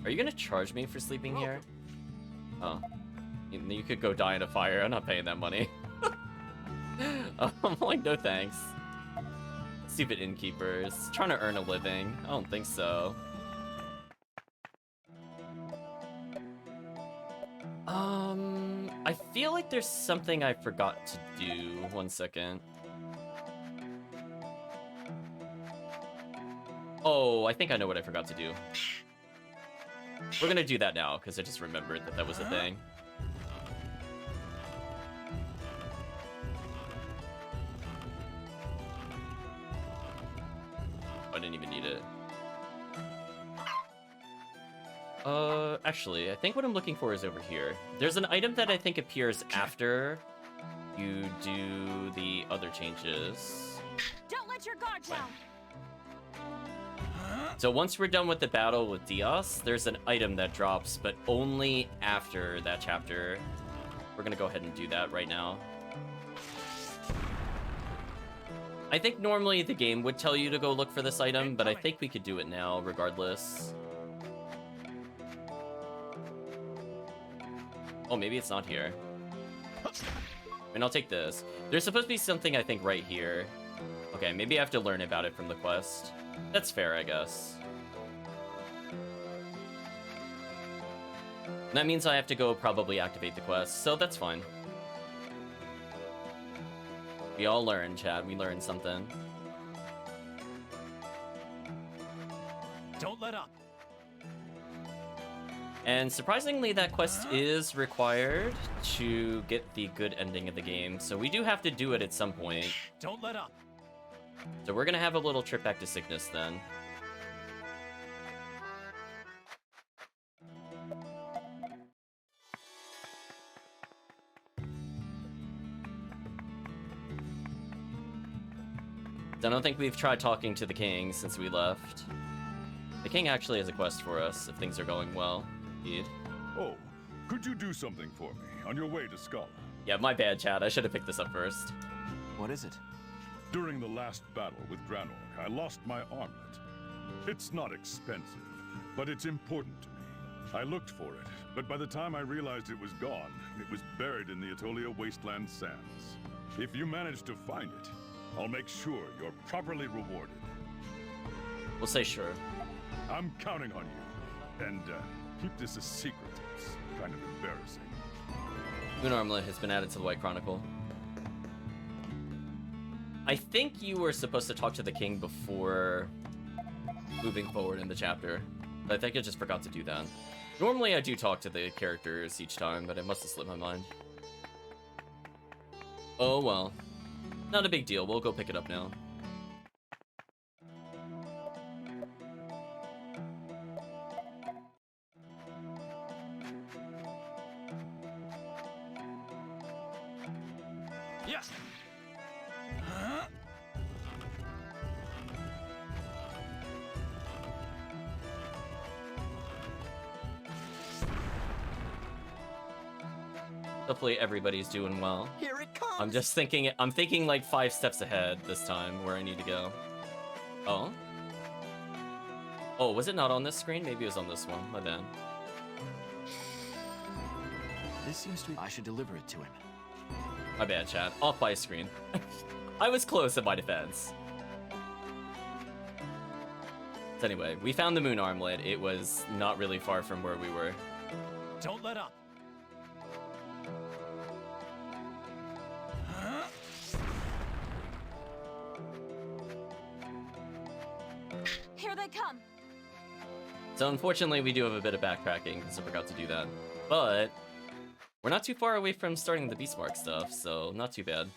Are you gonna charge me for sleeping here? Oh. You could go die in a fire. I'm not paying that money. I'm like, no thanks. Stupid innkeepers. Trying to earn a living. I don't think so. I feel like there's something I forgot to do. 1 second. Oh, I think I know what I forgot to do. We're gonna do that now, because I just remembered that that was a thing. I didn't even need it. Actually, I think what I'm looking for is over here. There's an item that I think appears after you do the other changes. Don't let your guard down! So once we're done with the battle with Dios, there's an item that drops, but only after that chapter. We're gonna go ahead and do that right now. I think normally the game would tell you to go look for this item, but I think we could do it now regardless. Oh, maybe it's not here. And I'll take this. There's supposed to be something, I think, right here. Okay, maybe I have to learn about it from the quest. That's fair, I guess. That means I have to go probably activate the quest, so that's fine. We all learn, Chad. We learned something. Don't let up. And surprisingly, that quest is required to get the good ending of the game, so we do have to do it at some point. Don't let up. So we're gonna have a little trip back to Cygnus then. I don't think we've tried talking to the king since we left. The king actually has a quest for us if things are going well. Indeed. Oh, could you do something for me on your way to Scala? Yeah, my bad, Chad. I should have picked this up first. What is it? During the last battle with Granorg, I lost my armlet. It's not expensive, but it's important to me. I looked for it, but by the time I realized it was gone, it was buried in the Atolia Wasteland sands. If you manage to find it, I'll make sure you're properly rewarded. We'll say sure. I'm counting on you. And keep this a secret. It's kind of embarrassing. Moon Armlet has been added to the White Chronicle. I think you were supposed to talk to the king before moving forward in the chapter. But I think I just forgot to do that. Normally I do talk to the characters each time, but it must have slipped my mind. Oh well. Not a big deal. We'll go pick it up now. Yes. Hopefully everybody's doing well. Here it comes! I'm thinking like 5 steps ahead this time where I need to go. Oh? Oh, was it not on this screen? Maybe it was on this one. My bad. This seems to be... I should deliver it to him. My bad, chat. Off by screen. I was close in my defense. So anyway, we found the Moon Armlet. It was not really far from where we were. Don't let up. Here they come. So unfortunately, we do have a bit of backtracking because I forgot to do that. But we're not too far away from starting the Beastmark stuff, so not too bad.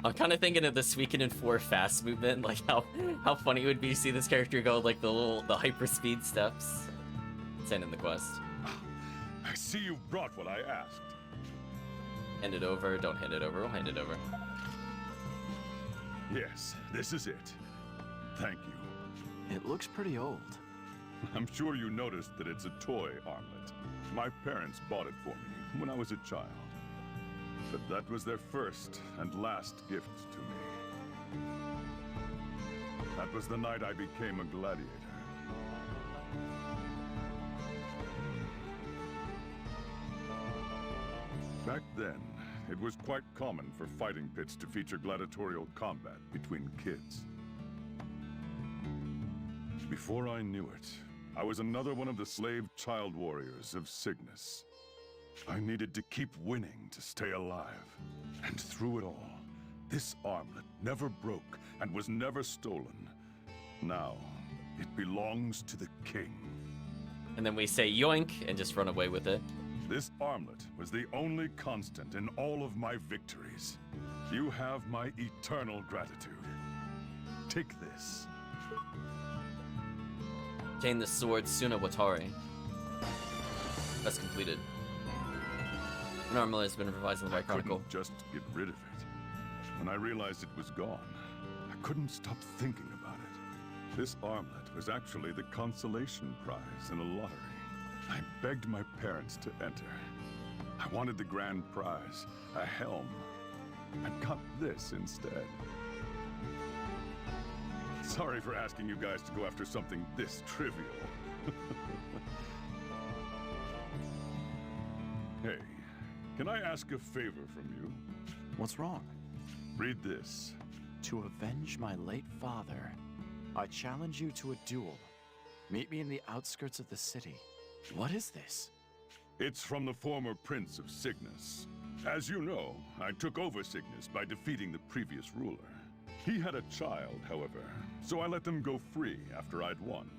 I'm kind of thinking of the Suikoden 4 fast movement, like how funny it would be to see this character go like the hyper speed steps. Send in the quest. I see you brought what I asked. Hand it over. Don't hand it over. We'll hand it over. Yes, this is it. Thank you. It looks pretty old. I'm sure you noticed that it's a toy armlet. My parents bought it for me when I was a child. But that was their first and last gift to me. That was the night I became a gladiator. Back then, it was quite common for fighting pits to feature gladiatorial combat between kids. Before I knew it, I was another one of the slave child warriors of Cygnus. I needed to keep winning to stay alive. And through it all, this armlet never broke and was never stolen. Now, it belongs to the king. And then we say yoink and just run away with it. This armlet was the only constant in all of my victories. You have my eternal gratitude. Take this. Obtain the sword Suna Watari. That's completed. An armlet has been revised in the White Chronicle. Couldn't just get rid of it. When I realized it was gone, I couldn't stop thinking about it. This armlet was actually the consolation prize in a lottery. I begged my parents to enter. I wanted the grand prize, a helm. I got this instead. Sorry for asking you guys to go after something this trivial. Hey, can I ask a favor from you? What's wrong? Read this. To avenge my late father, I challenge you to a duel. Meet me in the outskirts of the city. What is this? It's from the former Prince of Cygnus. As you know, I took over Cygnus by defeating the previous ruler. He had a child, however, so I let them go free after I'd won.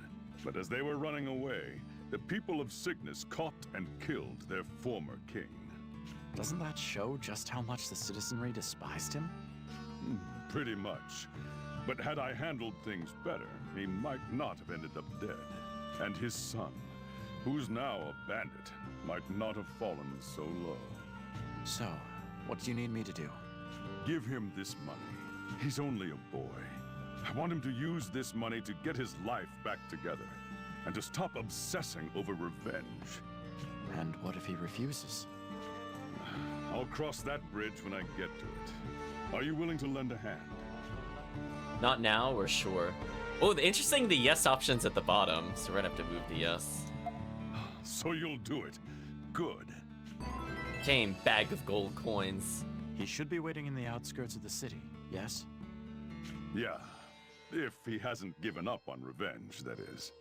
But as they were running away, the people of Cygnus caught and killed their former king. Doesn't that show just how much the citizenry despised him? Pretty much. But had I handled things better, he might not have ended up dead. And his son, who's now a bandit, might not have fallen so low. So, what do you need me to do? Give him this money. He's only a boy. I want him to use this money to get his life back together, and to stop obsessing over revenge. And what if he refuses? I'll cross that bridge when I get to it. Are you willing to lend a hand? Not now, or sure. Oh, interesting, the yes option's at the bottom, so we're gonna have to move the yes. So you'll do it. Good. Came, bag of gold coins. He should be waiting in the outskirts of the city, yes? Yeah. If he hasn't given up on revenge, that is.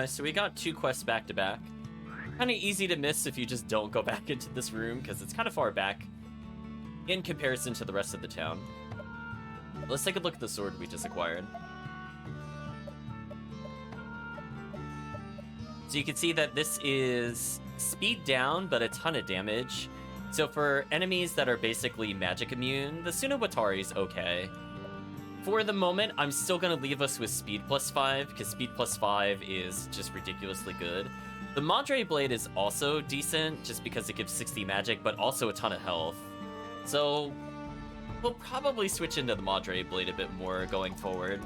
So we got 2 quests back to back. Kind of easy to miss if you just don't go back into this room, because it's kind of far back in comparison to the rest of the town. Let's take a look at the sword we just acquired. So you can see that this is speed down, but a ton of damage. So for enemies that are basically magic immune, the Sunowatari is okay. For the moment, I'm still going to leave us with speed +5, because speed +5 is just ridiculously good. The Madre Blade is also decent, just because it gives 60 magic, but also a ton of health. So we'll probably switch into the Madre Blade a bit more going forward,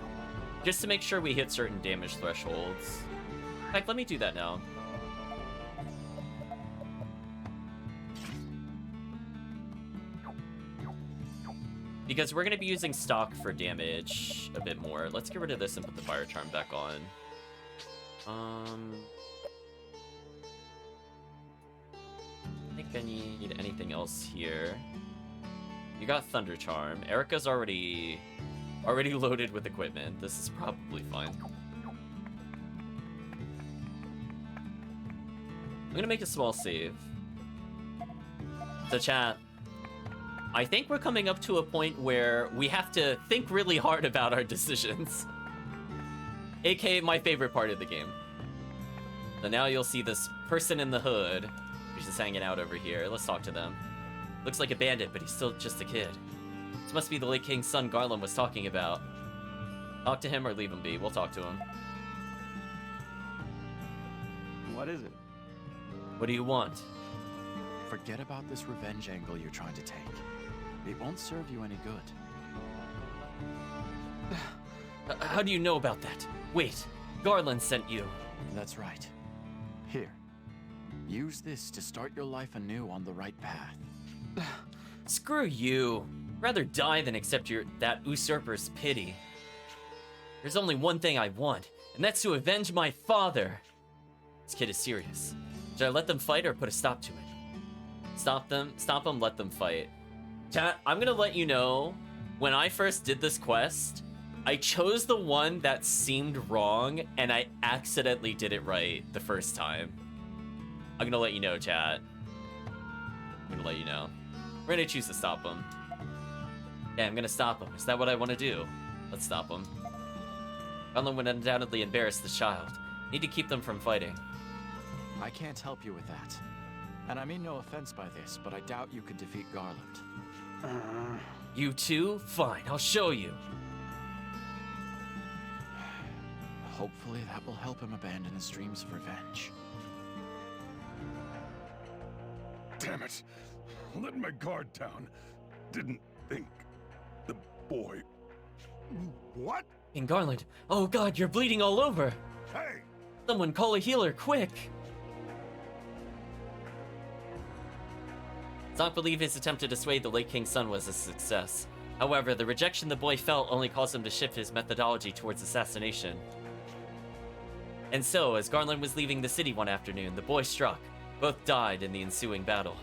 just to make sure we hit certain damage thresholds. In fact, let me do that now. Because we're going to be using stock for damage a bit more. Let's get rid of this and put the Fire Charm back on. I think I need anything else here. You got Thunder Charm. Erica's already loaded with equipment. This is probably fine. I'm going to make a small save. So chat, I think we're coming up to a point where we have to think really hard about our decisions. AKA my favorite part of the game. So now you'll see this person in the hood who's just hanging out over here. Let's talk to them. Looks like a bandit, but he's still just a kid. This must be the late king's son Garland was talking about. Talk to him or leave him be. We'll talk to him. What is it? What do you want? Forget about this revenge angle you're trying to take. It won't serve you any good. How do you know about that? Wait, Garland sent you. That's right. Here. Use this to start your life anew on the right path. Screw you. Rather die than accept that usurper's pity. There's only one thing I want, and that's to avenge my father. This kid is serious. Should I let them fight or put a stop to it? Stop them, let them fight. Chat, I'm gonna let you know, when I first did this quest, I chose the one that seemed wrong, and I accidentally did it right the first time. I'm gonna let you know, chat. I'm gonna let you know. We're gonna choose to stop him. Yeah, I'm gonna stop him. Is that what I want to do? Let's stop him. Garland would undoubtedly embarrass the child. Need to keep them from fighting. I can't help you with that. And I mean no offense by this, but I doubt you could defeat Garland. You too? Fine, I'll show you. Hopefully that will help him abandon his dreams of revenge. Damn it! Let my guard down. Didn't think the boy. What? King Garland, oh god, you're bleeding all over. Hey! Someone call a healer, quick. Zonk believed his attempt to dissuade the late king's son was a success. However, the rejection the boy felt only caused him to shift his methodology towards assassination. And so, as Garland was leaving the city one afternoon, the boy struck. Both died in the ensuing battle.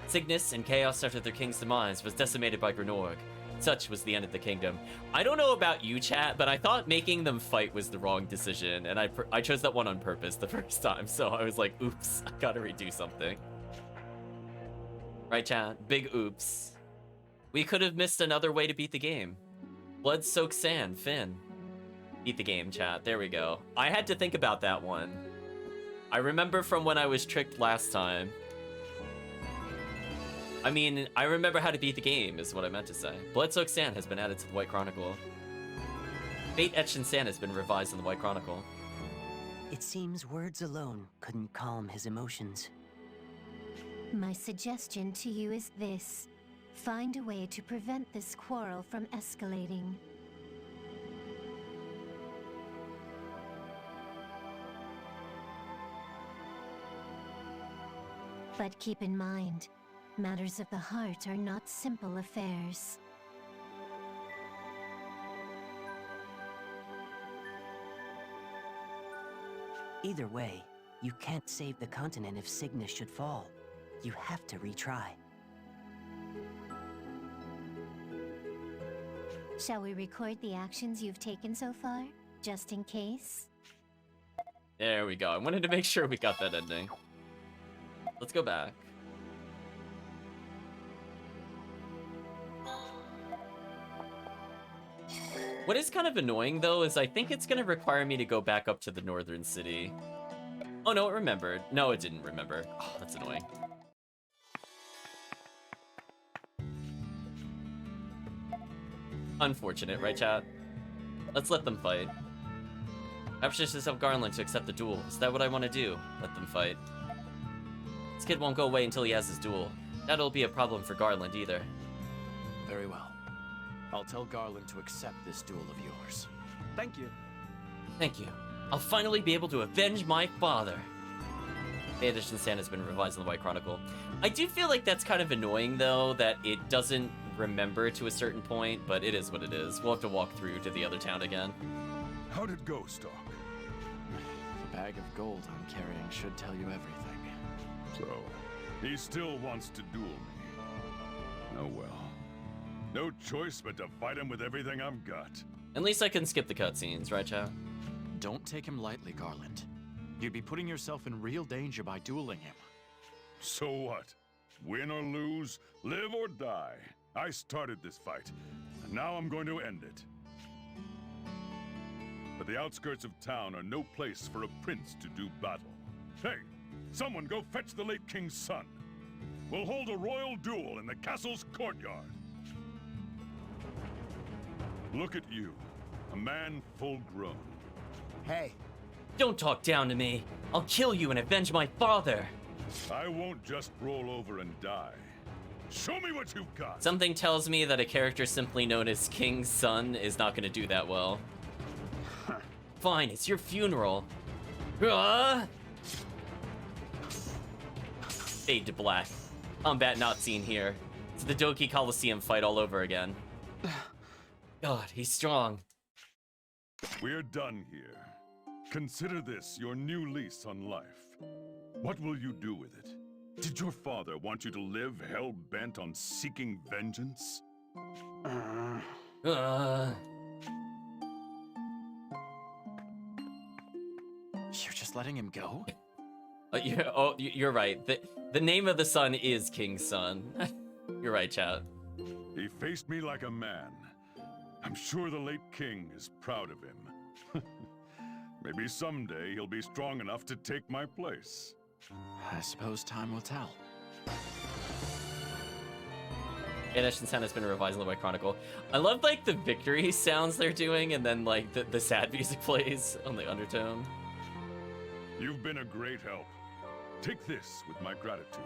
Sickness and chaos after their king's demise was decimated by Grenorg. Such was the end of the kingdom. I don't know about you, chat, but I thought making them fight was the wrong decision, and I chose that one on purpose the first time, so I was like, oops, I gotta redo something. Right, chat? Big oops. We could have missed another way to beat the game. Blood-soaked sand, Finn. Beat the game, chat. There we go. I had to think about that one. I remember from when I was tricked last time. I mean, I remember how to beat the game, is what I meant to say. Blood-soaked sand has been added to the White Chronicle. Fate etched in sand has been revised in the White Chronicle. It seems words alone couldn't calm his emotions. My suggestion to you is this. Find a way to prevent this quarrel from escalating. But keep in mind, matters of the heart are not simple affairs. Either way, you can't save the continent if Cygnus should fall. You have to retry. Shall we record the actions you've taken so far, just in case? There we go. I wanted to make sure we got that ending. Let's go back. What is kind of annoying, though, is I think it's going to require me to go back up to the northern city. Oh, no, it remembered. No, it didn't remember. Oh, that's annoying. Unfortunate, right, chat? Let's let them fight. Perhaps just have Garland to accept the duel. Is that what I want to do? Let them fight. This kid won't go away until he has his duel. That'll be a problem for Garland either. Very well. I'll tell Garland to accept this duel of yours. Thank you. Thank you. I'll finally be able to avenge my father. The edition stand has been revised in the White Chronicle. I do feel like that's kind of annoying, though, that it doesn't remember to a certain point, but it is what it is. We'll have to walk through to the other town again. How did it go, Stark? The bag of gold I'm carrying should tell you everything. So, he still wants to duel me. Oh well. No choice but to fight him with everything I've got. At least I can skip the cutscenes, right, chat? Don't take him lightly, Garland. You'd be putting yourself in real danger by dueling him. So what? Win or lose, live or die. I started this fight, and now I'm going to end it. But the outskirts of town are no place for a prince to do battle. Hey, someone go fetch the late king's son. We'll hold a royal duel in the castle's courtyard. Look at you, a man full grown. Hey. Don't talk down to me. I'll kill you and avenge my father. I won't just roll over and die. Show me what you've got. Something tells me that a character simply known as King's Son is not going to do that well. Fine, it's your funeral. Fade to black. Combat not seen here. It's the Doki Coliseum fight all over again. God, he's strong. We're done here. Consider this your new lease on life. What will you do with it? Did your father want you to live hell-bent on seeking vengeance? You're just letting him go? You're right. The name of the son is King's Son. You're right, chat. He faced me like a man. I'm sure the late king is proud of him. Maybe someday he'll be strong enough to take my place. I suppose time will tell. Edition sound has been revised in the White Chronicle. I love like the victory sounds they're doing, and then like the sad music plays on the undertone. You've been a great help. Take this with my gratitude.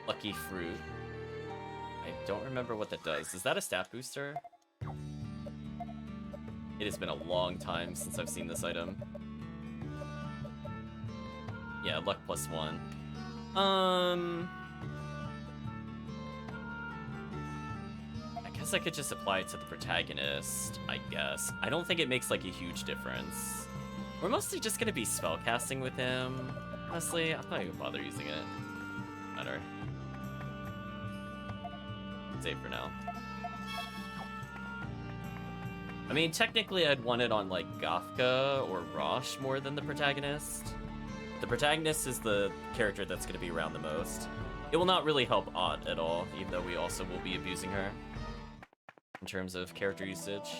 Lucky fruit. I don't remember what that does. Is that a stat booster? It has been a long time since I've seen this item. Yeah, luck +1. I guess I could just apply it to the protagonist, I guess. I don't think it makes like a huge difference. We're mostly just gonna be spellcasting with him. Honestly, I'm not even bother using it. Matter. Save for now. I mean, technically I'd want it on like Gafka or Rosh more than the protagonist. The protagonist is the character that's gonna be around the most. It will not really help Ott at all, even though we also will be abusing her in terms of character usage.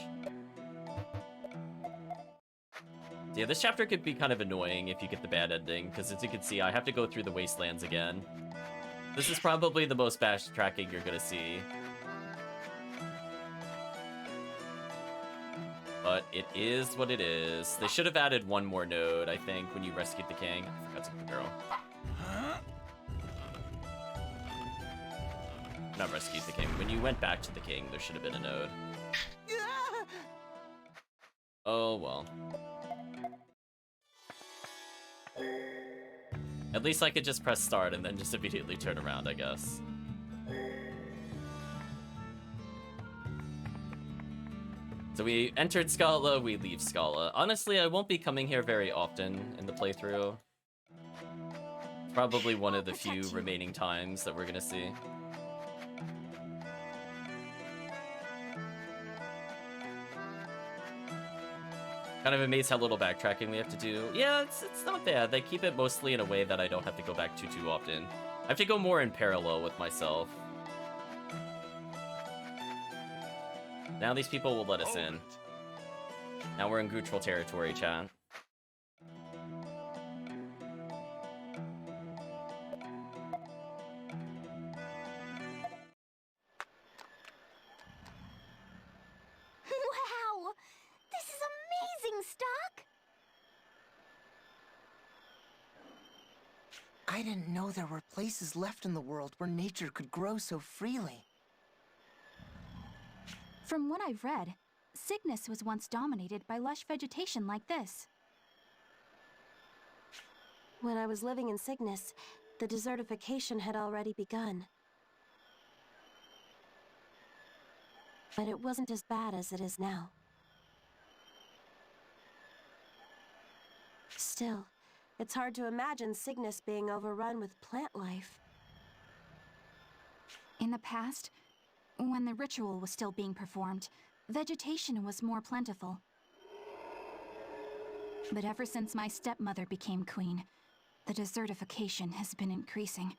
Yeah, this chapter could be kind of annoying if you get the bad ending, because as you can see, I have to go through the wastelands again. This is probably the most backtracking you're gonna see. But it is what it is. They should have added one more node, I think, when you rescued the king. I forgot to get the girl. Not rescued the king. When you went back to the king, there should have been a node. Oh, well. At least I could just press start and then just immediately turn around, I guess. So we entered Scala, we leave Scala. Honestly, I won't be coming here very often in the playthrough. Probably one of the few remaining times that we're gonna see. Kind of amazed how little backtracking we have to do. Yeah, it's not bad. They keep it mostly in a way that I don't have to go back too often. I have to go more in parallel with myself. Now these people will let us in. Now we're in neutral territory, chat. Wow! This is amazing, Stock! I didn't know there were places left in the world where nature could grow so freely. From what I've read, Cygnus was once dominated by lush vegetation like this. When I was living in Cygnus, the desertification had already begun. But it wasn't as bad as it is now. Still, it's hard to imagine Cygnus being overrun with plant life. In the past, when the ritual was still being performed, vegetation was more plentiful. But ever since my stepmother became queen, the desertification has been increasing.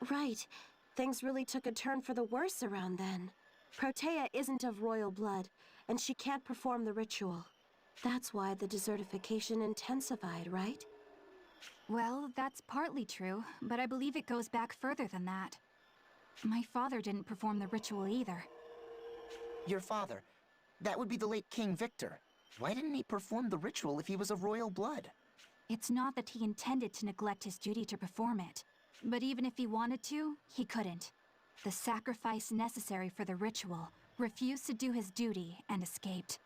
Right. Things really took a turn for the worse around then. Protea isn't of royal blood, and she can't perform the ritual. That's why the desertification intensified, right? Well, that's partly true, but I believe it goes back further than that. My father didn't perform the ritual either. Your father, that would be the late King Victor. Why didn't he perform the ritual if he was of royal blood? It's not that he intended to neglect his duty to perform it, but even if he wanted to, he couldn't. The sacrifice necessary for the ritual refused to do his duty and escaped.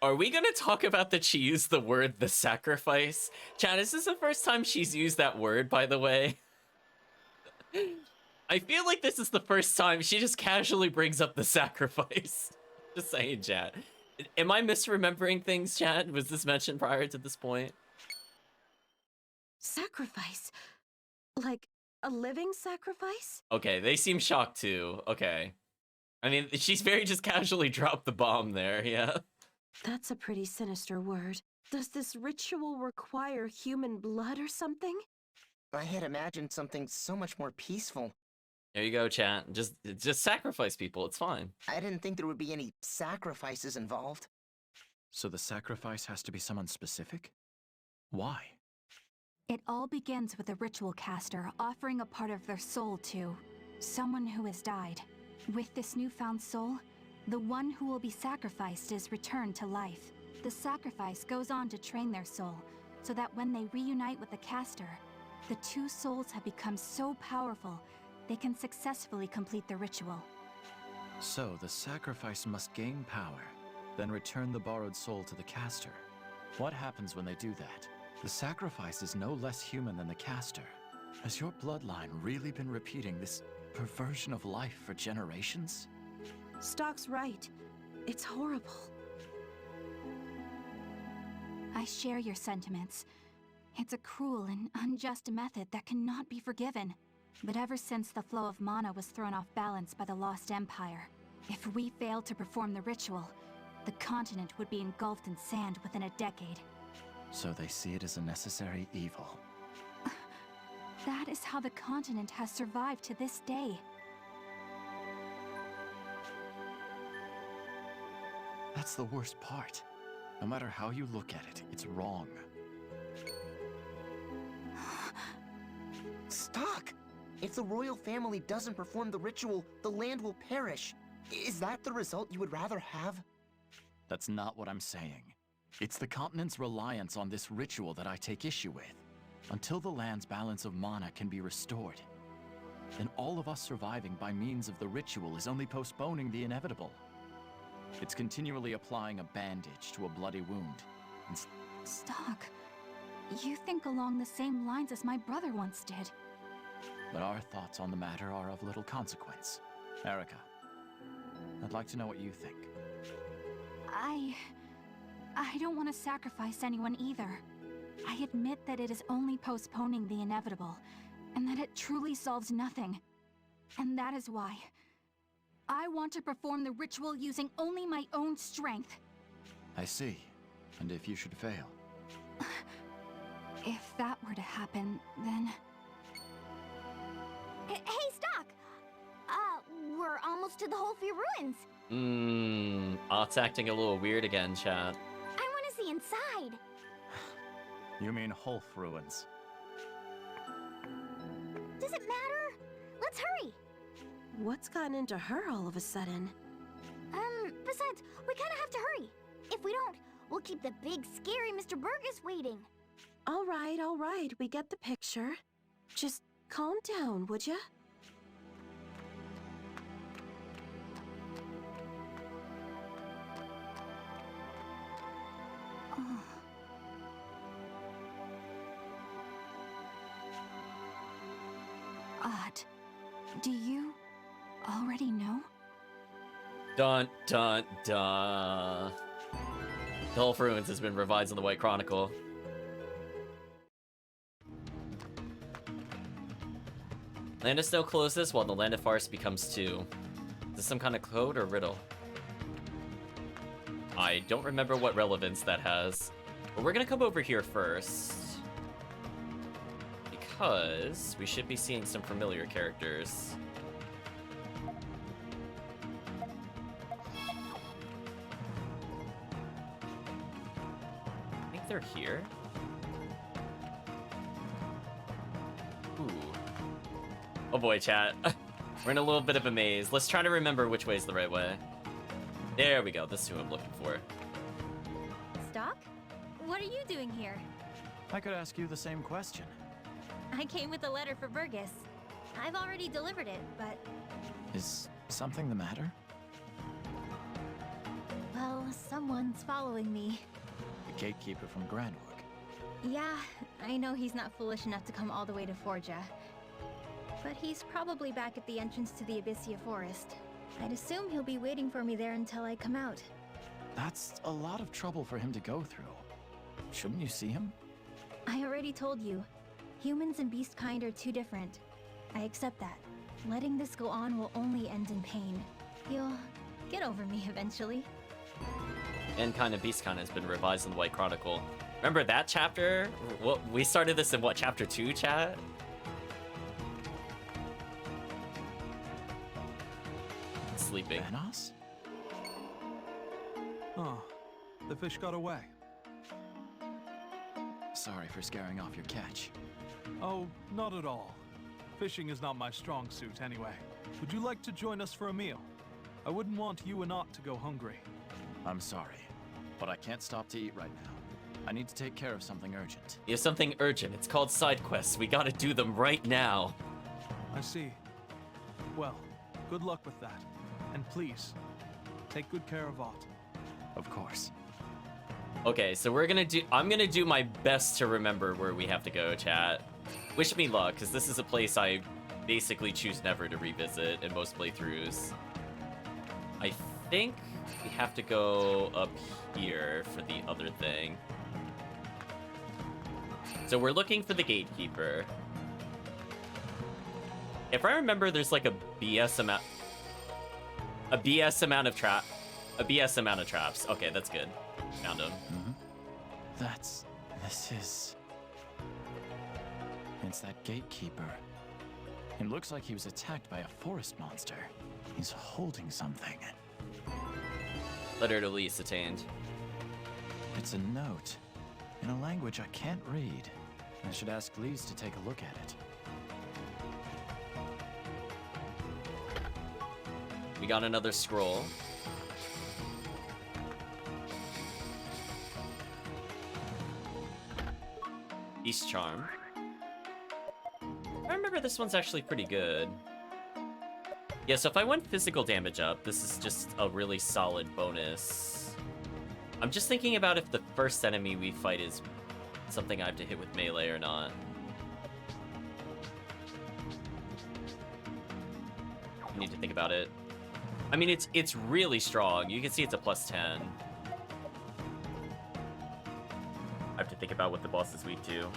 Are we gonna talk about that she used the word "the sacrifice"? Chat, is this the first time she's used that word, by the way? I feel like this is the first time she just casually brings up the sacrifice. Just saying, chat. Am I misremembering things, chat? Was this mentioned prior to this point? Sacrifice? Like a living sacrifice? Okay, they seem shocked too. Okay. I mean, she's very just casually dropped the bomb there, yeah. That's a pretty sinister word. Does this ritual require human blood or something? I had imagined something so much more peaceful. There you go, chat. Just sacrifice people. It's fine. I didn't think there would be any sacrifices involved. So the sacrifice has to be someone specific? Why? It all begins with a ritual caster offering a part of their soul to someone who has died. With this newfound soul, the one who will be sacrificed is returned to life. The sacrifice goes on to train their soul, so that when they reunite with the caster, the two souls have become so powerful, they can successfully complete the ritual. So the sacrifice must gain power, then return the borrowed soul to the caster. What happens when they do that? The sacrifice is no less human than the caster. Has your bloodline really been repeating this perversion of life for generations? Stock's right. It's horrible. I share your sentiments. It's a cruel and unjust method that cannot be forgiven. But ever since the flow of mana was thrown off balance by the Lost Empire, if we failed to perform the ritual, the continent would be engulfed in sand within a decade. So they see it as a necessary evil. That is how the continent has survived to this day. That's the worst part. No matter how you look at it, it's wrong. Stock! If the royal family doesn't perform the ritual, the land will perish. Is that the result you would rather have? That's not what I'm saying. It's the continent's reliance on this ritual that I take issue with. Until the land's balance of mana can be restored, then all of us surviving by means of the ritual is only postponing the inevitable. It's continually applying a bandage to a bloody wound. Stock, you think along the same lines as my brother once did. But our thoughts on the matter are of little consequence. Erica, I'd like to know what you think. I don't want to sacrifice anyone either. I admit that it is only postponing the inevitable, and that it truly solves nothing. And that is why I want to perform the ritual using only my own strength. I see. And if you should fail? If that were to happen, then... Hey, Stock! We're almost to the Holfy ruins. Ott's acting a little weird again, chat. I want to see inside. You mean Holf ruins? Does it matter? Let's hurry. What's gotten into her all of a sudden? Besides, we kind of have to hurry. If we don't, we'll keep the big, scary Mr. Burgess waiting. All right, we get the picture. Just calm down, would ya? Odd. Do you already know? Dun dun dun. The Holf Ruins has been revised in the White Chronicle. Land of Snow closes while the Land of Farce becomes 2. Is this some kind of code or riddle? I don't remember what relevance that has. But we're gonna come over here first. Because we should be seeing some familiar characters. I think they're here. Ooh. Oh boy, chat. We're in a little bit of a maze. Let's try to remember which way is the right way. There we go. This is who I'm looking for. Stock? What are you doing here? I could ask you the same question. I came with a letter for Burgess. I've already delivered it, but... Is something the matter? Well, someone's following me. The gatekeeper from Grandwood. Yeah, I know he's not foolish enough to come all the way to Forja. But he's probably back at the entrance to the Abyssia Forest. I'd assume he'll be waiting for me there until I come out. That's a lot of trouble for him to go through. Shouldn't you see him? I already told you. Humans and beast kind are too different. I accept that. Letting this go on will only end in pain. He'll get over me eventually. Mankind and Beastkind has been revised in the White Chronicle. Remember that chapter? What, we started this in what, chapter 2, chat? Sleeping. Thanos? Oh, the fish got away. Sorry for scaring off your catch. Oh, not at all. Fishing is not my strong suit anyway. Would you like to join us for a meal? I wouldn't want you and Ott to go hungry. I'm sorry, but I can't stop to eat right now. I need to take care of something urgent. You have something urgent. It's called side quests. We gotta do them right now. I see. Well, good luck with that. And please, take good care of Ott. Of course. Okay, so I'm gonna do my best to remember where we have to go, chat. Wish me luck, because this is a place I basically choose never to revisit in most playthroughs. I think we have to go up here for the other thing. So we're looking for the gatekeeper. If I remember, there's like a BS amount of traps. Okay, that's good. Found him. It's that gatekeeper. It looks like he was attacked by a forest monster. He's holding something. Letter to Lise attained. It's a note in a language I can't read. I should ask Lise to take a look at it. We got another scroll. East Charm. I remember this one's actually pretty good. Yeah, so if I went physical damage up, this is just a really solid bonus. I'm just thinking about if the first enemy we fight is something I have to hit with melee or not. I need to think about it. I mean, it's really strong. You can see it's a +10. I have to think about what the boss is weak to.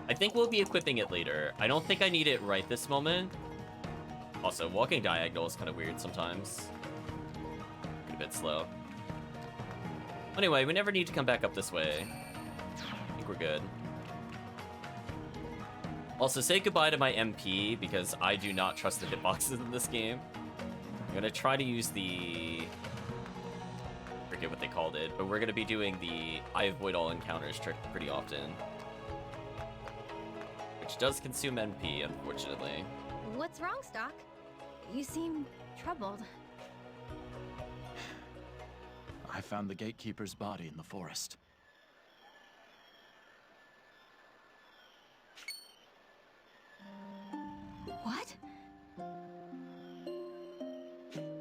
I think we'll be equipping it later. I don't think I need it right this moment. Also, walking diagonal is kind of weird sometimes. A bit slow. Anyway, we never need to come back up this way. I think we're good. Also, say goodbye to my MP, because I do not trust the hitboxes in this game. I'm gonna try to use the... I forget what they called it, but we're gonna be doing the I avoid all encounters trick pretty often. Which does consume MP, unfortunately. What's wrong, Stock? You seem troubled. I found the gatekeeper's body in the forest. What?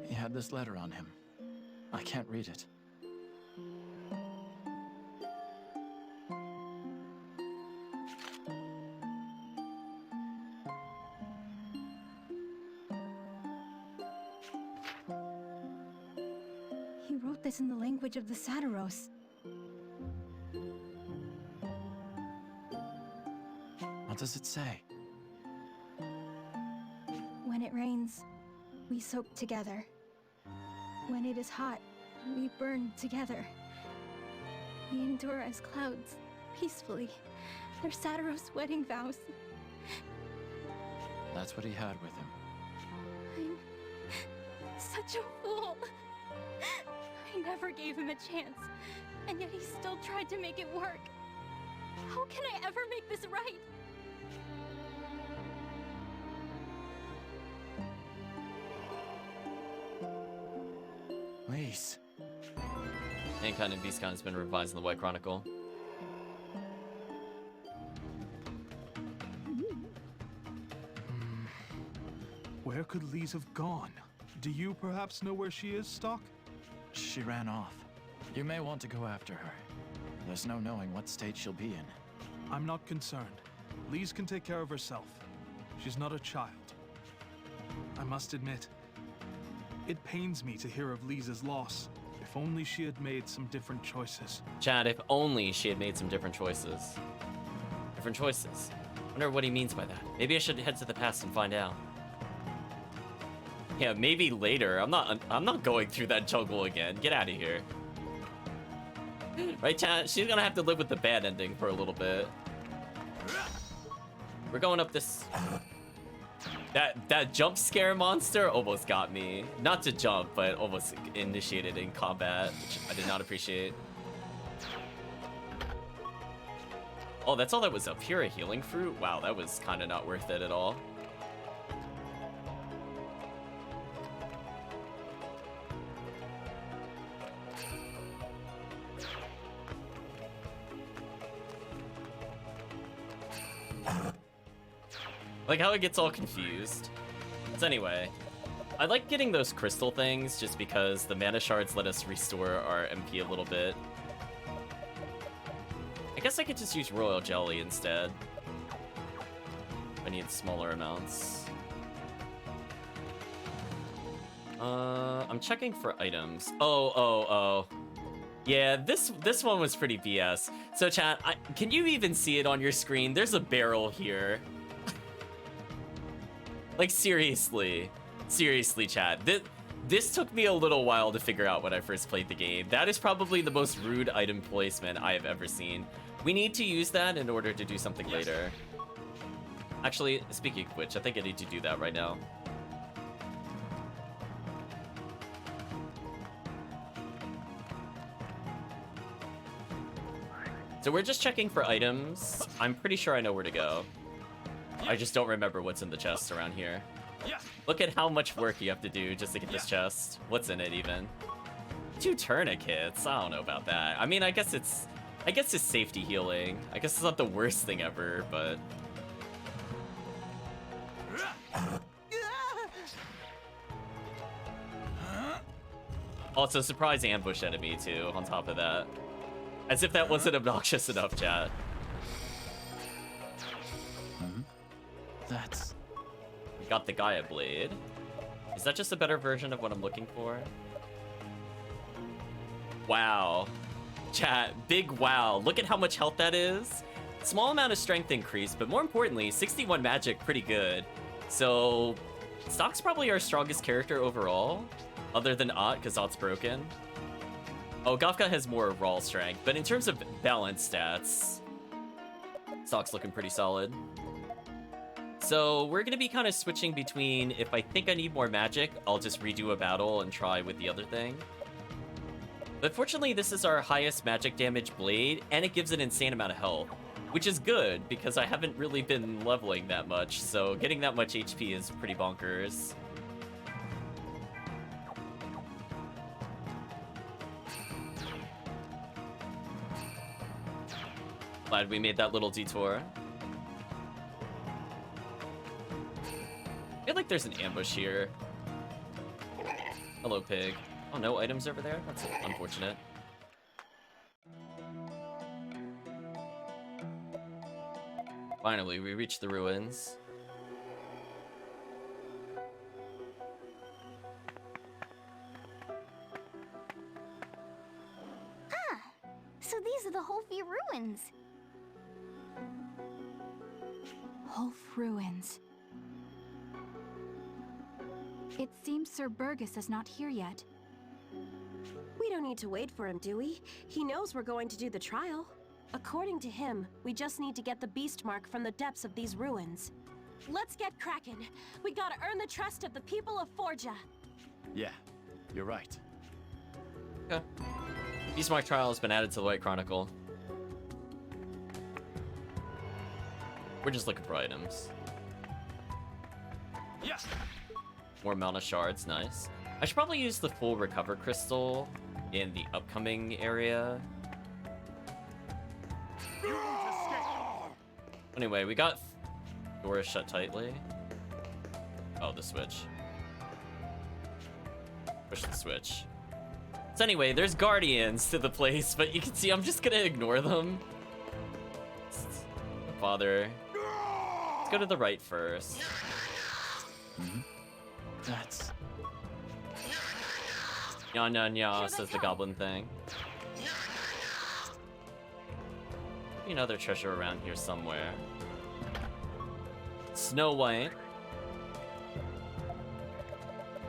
He had this letter on him. I can't read it. He wrote this in the language of the Satiros. What does it say? When it rains, we soak together. When it is hot, we burn together. We endure as clouds, peacefully. They're Satiros' wedding vows. That's what he had with him. I'm such a fool. I never gave him a chance, and yet he still tried to make it work. How can I ever make this right? Lise. Mankind and Beastkind has been revised in the White Chronicle. Where could Lise have gone? Do you perhaps know where she is, Stock? She ran off. You may want to go after her. There's no knowing what state she'll be in. I'm not concerned. Lise can take care of herself. She's not a child. I must admit, it pains me to hear of Lisa's loss. If only she had made some different choices. Chad, if only she had made some different choices. Different choices. I wonder what he means by that. Maybe I should head to the past and find out. Yeah, maybe later. I'm not going through that jungle again. Get out of here. Right, Chad? She's gonna have to live with the bad ending for a little bit. We're going up this... That jump scare monster almost got me. Not to jump, but almost initiated in combat, which I did not appreciate. Oh, that's all that was up here, a healing fruit? Wow, that was kind of not worth it at all. Like how it gets all confused. So anyway, I like getting those crystal things just because the mana shards let us restore our MP a little bit. I guess I could just use royal jelly instead. I need smaller amounts. I'm checking for items. Oh. Yeah, this one was pretty BS. So chat, can you even see it on your screen? There's a barrel here. Like seriously, chat. This took me a little while to figure out when I first played the game. That is probably the most rude item placement I have ever seen. We need to use that in order to do something later. Actually, speaking of which, I think I need to do that right now. So we're just checking for items. I'm pretty sure I know where to go. I just don't remember what's in the chest around here. Look at how much work you have to do just to get this chest. What's in it even? 2 tourniquets. I don't know about that. I mean, I guess it's safety healing. I guess it's not the worst thing ever, but also surprise ambush enemy too on top of that. As if that wasn't obnoxious enough, chat. That's... We got the Gaia Blade. Is that just a better version of what I'm looking for? Wow. Chat, big wow. Look at how much health that is. Small amount of strength increase, but more importantly, 61 magic, pretty good. So, Stock's probably our strongest character overall, other than Ott, because Ott's broken. Oh, Gafka has more raw strength, but in terms of balance stats, Stock's looking pretty solid. So we're gonna be kind of switching between, if I think I need more magic, I'll just redo a battle and try with the other thing. But fortunately, this is our highest magic damage blade, and it gives an insane amount of health, which is good because I haven't really been leveling that much, so getting that much HP is pretty bonkers. Glad we made that little detour. I feel like there's an ambush here. Hello, pig. Oh, no items over there? That's unfortunate. Finally, we reached the ruins. Ah, so these are the Holfi ruins. Holf ruins. It seems Sir Burgess is not here yet. We don't need to wait for him, do we? He knows we're going to do the trial. According to him, we just need to get the beast mark from the depths of these ruins. Let's get cracking. We gotta earn the trust of the people of Forja. Yeah, you're right. Okay. Beast Mark trial has been added to the White Chronicle. We're just looking for items. Yes. More mana shards, nice. I should probably use the full recover crystal in the upcoming area. Anyway, we got doors shut tightly. Oh, the switch. Push the switch. So anyway, there's guardians to the place, but you can see I'm just gonna ignore them. Don't bother. Let's go to the right first. That's... Nya nya nya, says the goblin thing. Another treasure around here somewhere. Snow White.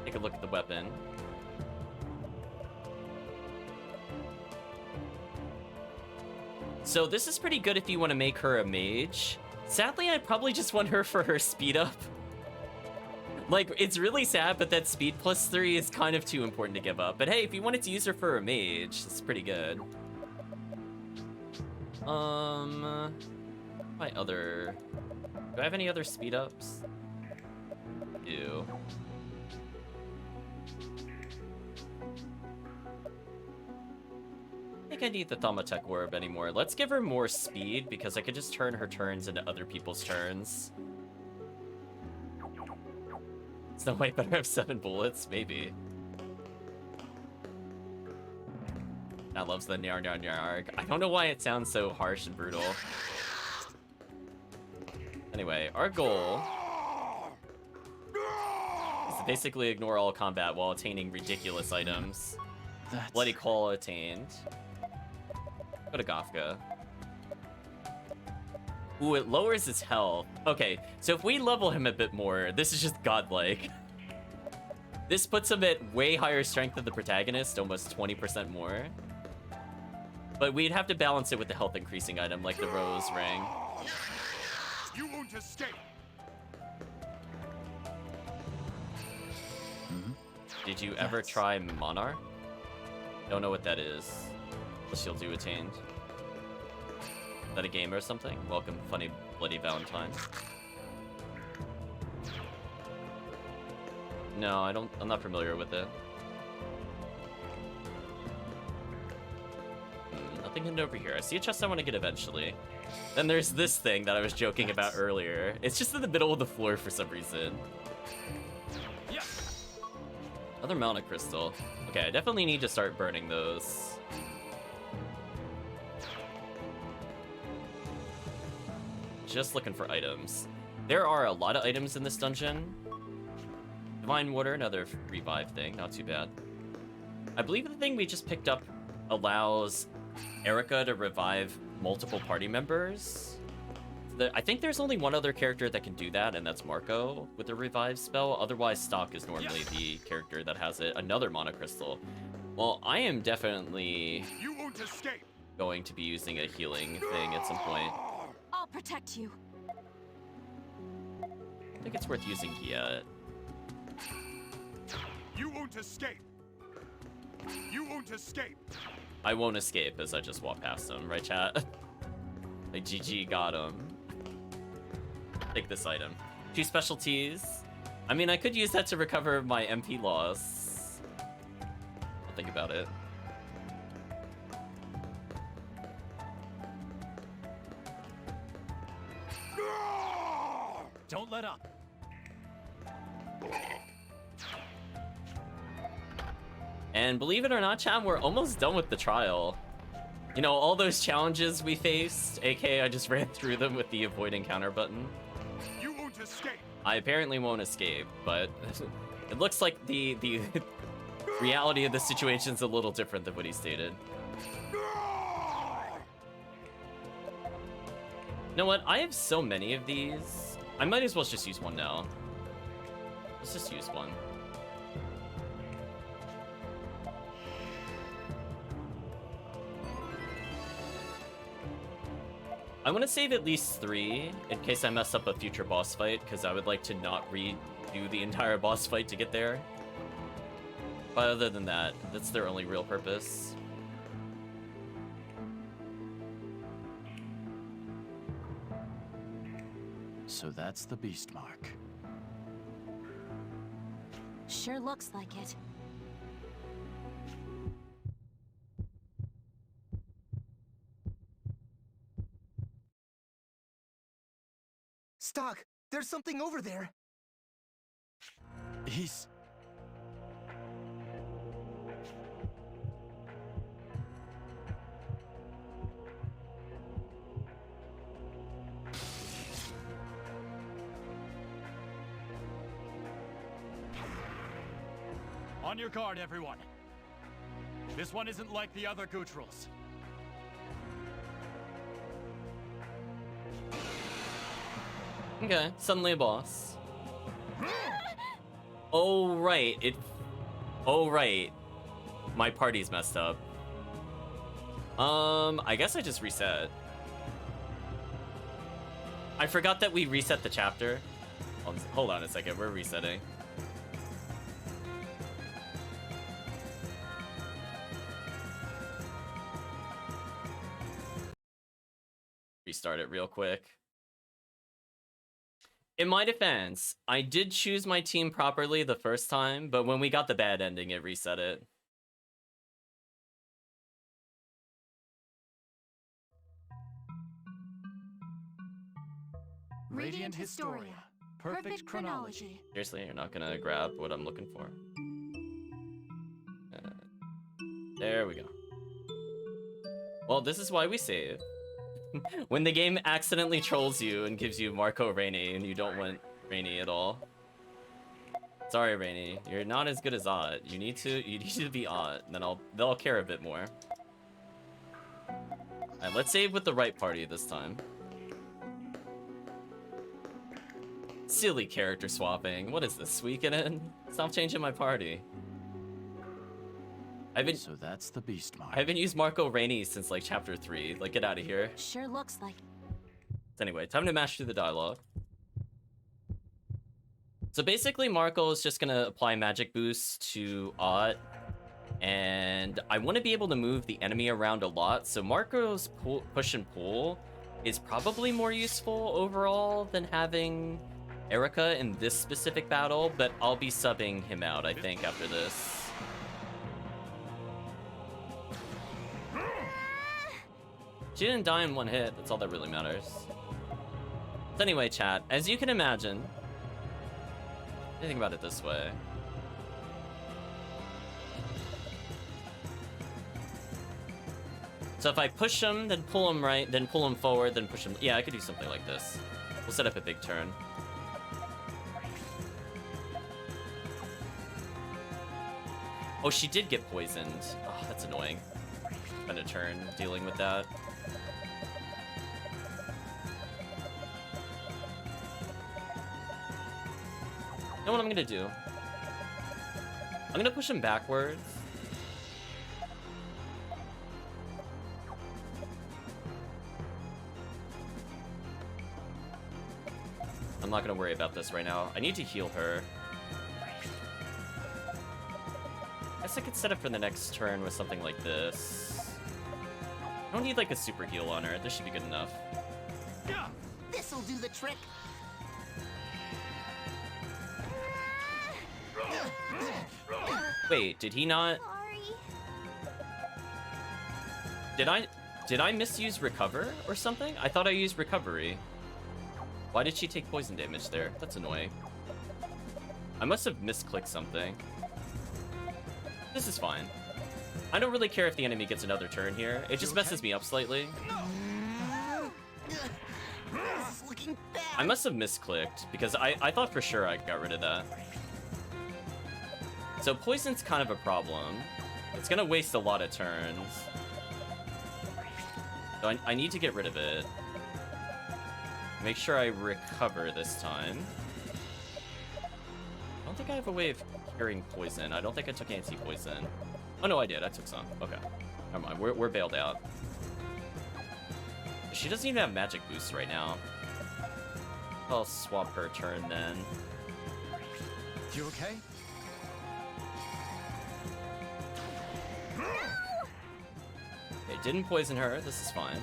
Take a look at the weapon. So this is pretty good if you want to make her a mage. Sadly, I probably just want her for her speed up. Like, it's really sad, but that speed +3 is kind of too important to give up. But hey, if you wanted to use her for a mage, it's pretty good. My other... Do I have any other speed ups? I do. I think I need the Thaumatek Orb anymore. Let's give her more speed, because I could just turn her turns into other people's turns. Snow White better have 7 bullets? Maybe. That loves the nyar nyar nyar. I don't know why it sounds so harsh and brutal. Anyway, our goal is to basically ignore all combat while attaining ridiculous items. That's... Bloody Call attained. Go to Gafka. Ooh, it lowers his health. Okay, so if we level him a bit more, this is just godlike. This puts him at way higher strength than the protagonist, almost 20% more. But we'd have to balance it with the health increasing item like the Rose Ring. You won't escape. Did you ever try Monarch? Don't know what that is. The Shield You attained. Is that a game or something? Welcome, Funny Bloody Valentine. No, I'm not familiar with it. Nothing hidden over here. I see a chest I want to get eventually. Then there's this thing that I was joking about earlier. It's just in the middle of the floor for some reason. Another Mana Crystal. Okay, I definitely need to start burning those. Just looking for items. There are a lot of items in this dungeon. Divine Water, another revive thing, not too bad. I believe the thing we just picked up allows Erica to revive multiple party members. I think there's only one other character that can do that, and that's Marco with the revive spell. Otherwise, Stock is normally the character that has it. Another Mana Crystal. Well, I am definitely going to be using a healing thing at some point. I'll protect you. I think it's worth using yet. You won't escape. You won't escape. I won't escape as I just walk past him, right, chat? Like, GG got him. Take this item. 2 specialties. I mean, I could use that to recover my MP loss. I'll think about it. Don't let up. And believe it or not, chat, we're almost done with the trial. You know, all those challenges we faced, aka I just ran through them with the avoid encounter button. You won't escape. I apparently won't escape, but it looks like the reality of the situation is a little different than what he stated. You know what? I have so many of these. I might as well just use one now. Let's just use one. I want to save at least 3 in case I mess up a future boss fight, because I would like to not redo the entire boss fight to get there. But other than that, that's their only real purpose. So that's the beast mark. Sure looks like it. Stock, there's something over there. He's... On your guard, everyone. This one isn't like the other Gootrals. Okay, suddenly a boss. Oh, right. Oh, right. My party's messed up. I guess I just reset. I forgot that we reset the chapter. Hold on a second, we're resetting. Restart it real quick. In my defense, I did choose my team properly the first time, but when we got the bad ending, it reset it. Radiant Historia. Perfect chronology. Seriously, you're not gonna grab what I'm looking for? There we go. Well, this is why we save. When the game accidentally trolls you and gives you Marco Rainey and you don't want Rainey at all. Sorry, Rainey, you're not as good as Odd. You need to be Odd, then they'll care a bit more. let's save with the right party this time. Silly character swapping. What is this, Suikoden? Stop changing my party. So that's the beast mark. I haven't used Marco Rainey since like chapter 3. Like, get out of here. Sure looks like. Anyway, time to mash through the dialogue. So basically, Marco is just gonna apply magic boost to Ott, and I want to be able to move the enemy around a lot. So Marco's push and pull is probably more useful overall than having Erica in this specific battle, but I'll be subbing him out, I think, after this. She didn't die in one hit, that's all that really matters. So anyway, chat, as you can imagine, think about it this way. So if I push him, then pull him right, then pull him forward, then push him... Yeah, I could do something like this. We'll set up a big turn. Oh, she did get poisoned. Oh, that's annoying. Spend a turn dealing with that. You know what I'm gonna do? I'm gonna push him backwards. I'm not gonna worry about this right now. I need to heal her. I guess I could set up for the next turn with something like this. I don't need like a super heal on her. This should be good enough. This'll do the trick. Wait, did he not? Sorry. Did I misuse recover or something? I thought I used recovery. Why did she take poison damage there? That's annoying. I must have misclicked something. This is fine. I don't really care if the enemy gets another turn here. It just messes me up slightly. I must have misclicked because I thought for sure I got rid of that. So poison's kind of a problem. It's gonna waste a lot of turns. So I need to get rid of it. Make sure I recover this time. I don't think I have a way of curing poison. I don't think I took anti-poison. Oh no, I did. I took some. Okay. Never mind. We're bailed out. She doesn't even have magic boost right now. I'll swap her turn then. You okay? Okay, didn't poison her. This is fine.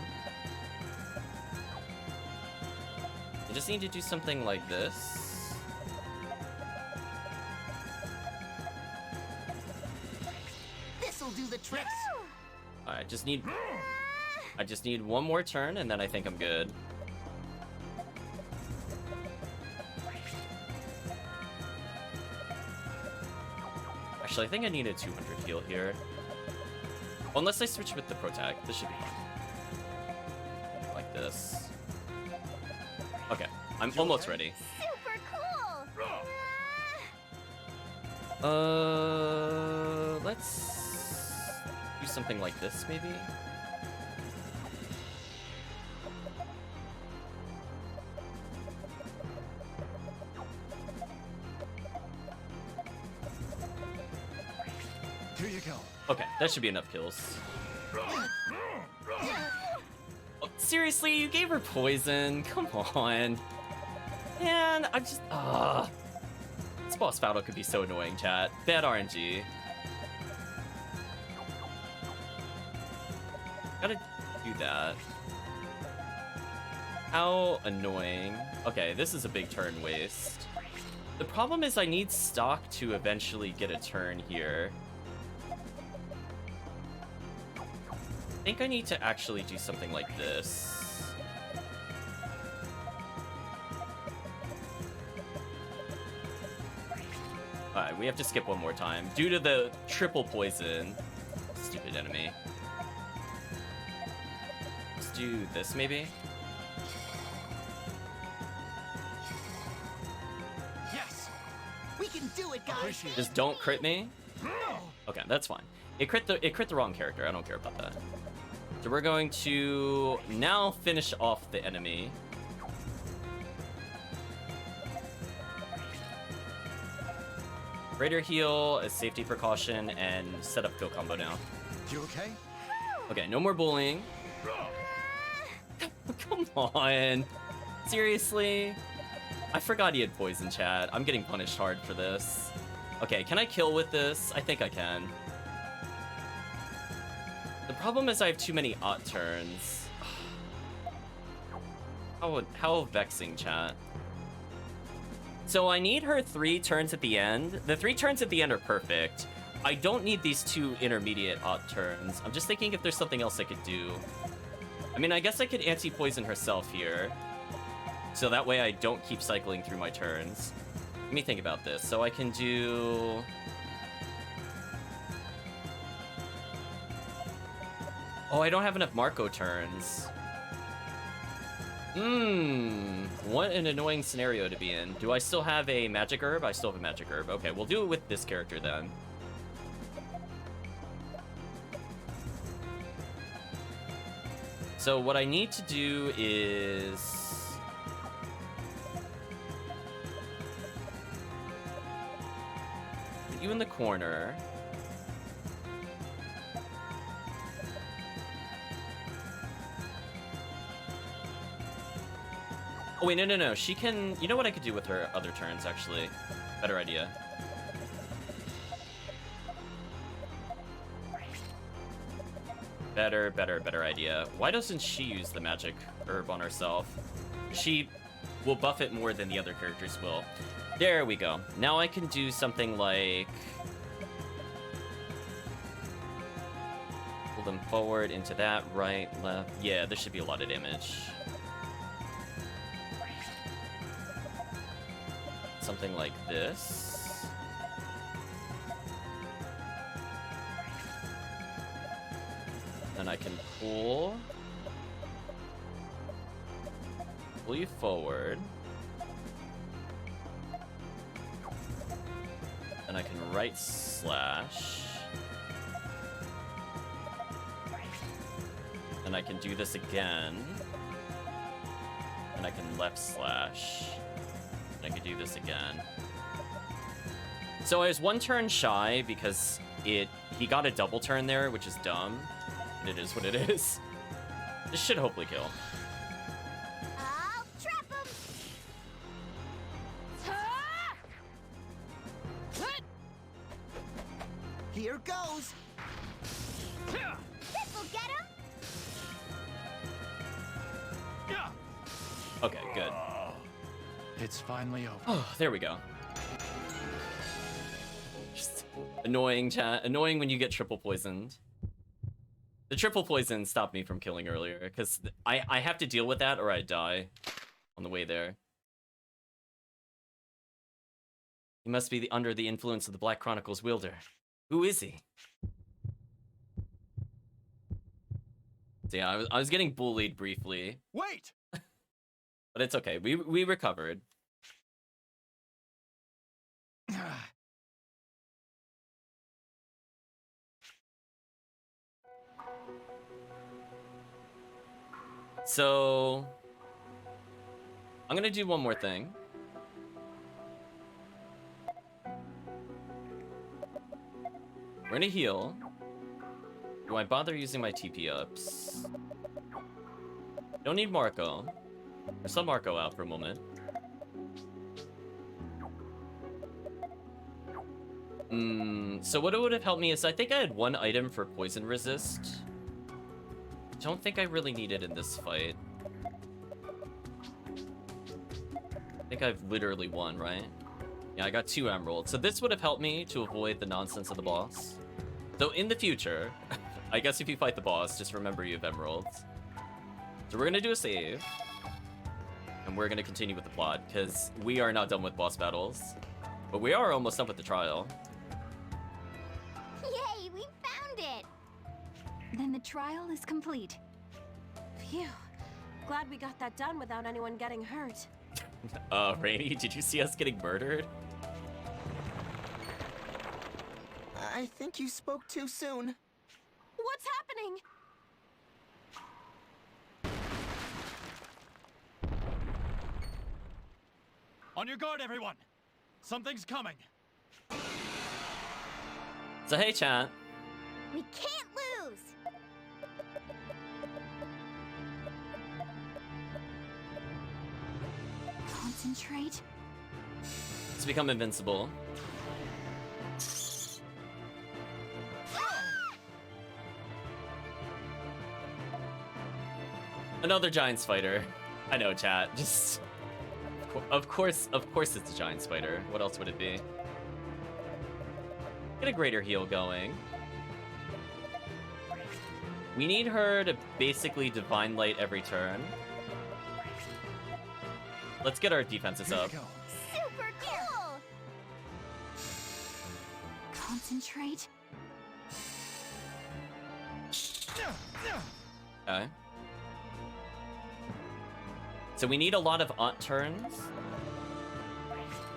I just need to do something like this. This'll do the trick. I just need one more turn and then I think I'm good. Actually, I think I need a 200 heal here. Unless I switch with the protag, this should be fine. Like this. Okay, I'm almost ready. Super cool. Let's do something like this, maybe? Here you go. Okay, that should be enough kills. Oh, seriously, you gave her poison? Come on. Man, I'm just... This boss battle could be so annoying, chat. Bad RNG. Gotta do that. How annoying. Okay, this is a big turn waste. The problem is I need stock to eventually get a turn here. I think I need to actually do something like this. Alright, we have to skip one more time. Due to the triple poison. Stupid enemy. Let's do this, maybe? Yes, we can do it, guys. Just don't crit me? Okay, that's fine. It crit the wrong character. I don't care about that. So we're going to now finish off the enemy. Greater heal, a safety precaution, and set up kill combo now. You okay? Okay, no more bullying. Come on. Seriously? I forgot he had poison, chat. I'm getting punished hard for this. Okay, can I kill with this? I think I can. The problem is I have too many Ott turns. How vexing, chat. So I need her 3 turns at the end. The 3 turns at the end are perfect. I don't need these 2 intermediate Ott turns. I'm just thinking if there's something else I could do. I mean, I guess I could anti-poison herself here. So that way I don't keep cycling through my turns. Let me think about this. So I can do... Oh, I don't have enough Marco turns. What an annoying scenario to be in. Do I still have a magic herb? I still have a magic herb. Okay, we'll do it with this character then. So what I need to do is... put you in the corner. Oh, wait, no. She can... You know what I could do with her other turns, actually? Better idea. Better idea. Why doesn't she use the magic herb on herself? She will buff it more than the other characters will. There we go. Now I can do something like... pull them forward into that, right, left. Yeah, there should be a lot of damage. Something like this. Then I can pull you forward. Then I can right slash. And I can do this again. And I can left slash. I could do this again. So I was 1 turn shy because he got a double turn there, which is dumb. And it is what it is. This should hopefully kill. I'll trap him. Here goes. This'll get him. Okay, good. It's finally over. Oh, there we go. Just annoying, chat. Annoying when you get triple poisoned. The triple poison stopped me from killing earlier, because I have to deal with that or I die on the way there. He must be under the influence of the Black Chronicles wielder. Who is he? So yeah, I was getting bullied briefly. Wait! But it's okay. We recovered. So I'm gonna do one more thing. We're gonna heal. Do I bother using my TP ups? Don't need Marco. I saw Marco out for a moment. So what it would have helped me is I think I had 1 item for poison resist. Don't think I really need it in this fight. I think I've literally 1, right? Yeah, I got 2 emeralds. So this would have helped me to avoid the nonsense of the boss. So in the future, I guess if you fight the boss, just remember you have emeralds. So we're gonna do a save. And we're gonna continue with the plot, because we are not done with boss battles. But we are almost done with the trial. Yay, we found it. Then the trial is complete. Phew. Glad we got that done without anyone getting hurt. Rainy, did you see us getting murdered? I think you spoke too soon. What's happening? On your guard, everyone! Something's coming! So hey, chat. We can't lose! Concentrate. Let's become invincible. Another giant spider. I know, chat. Just of course it's a giant spider. What else would it be? Get a greater heal going. We need her to basically divine light every turn. Let's get our defenses up. Super cool! Concentrate. Okay. So we need a lot of aunt turns.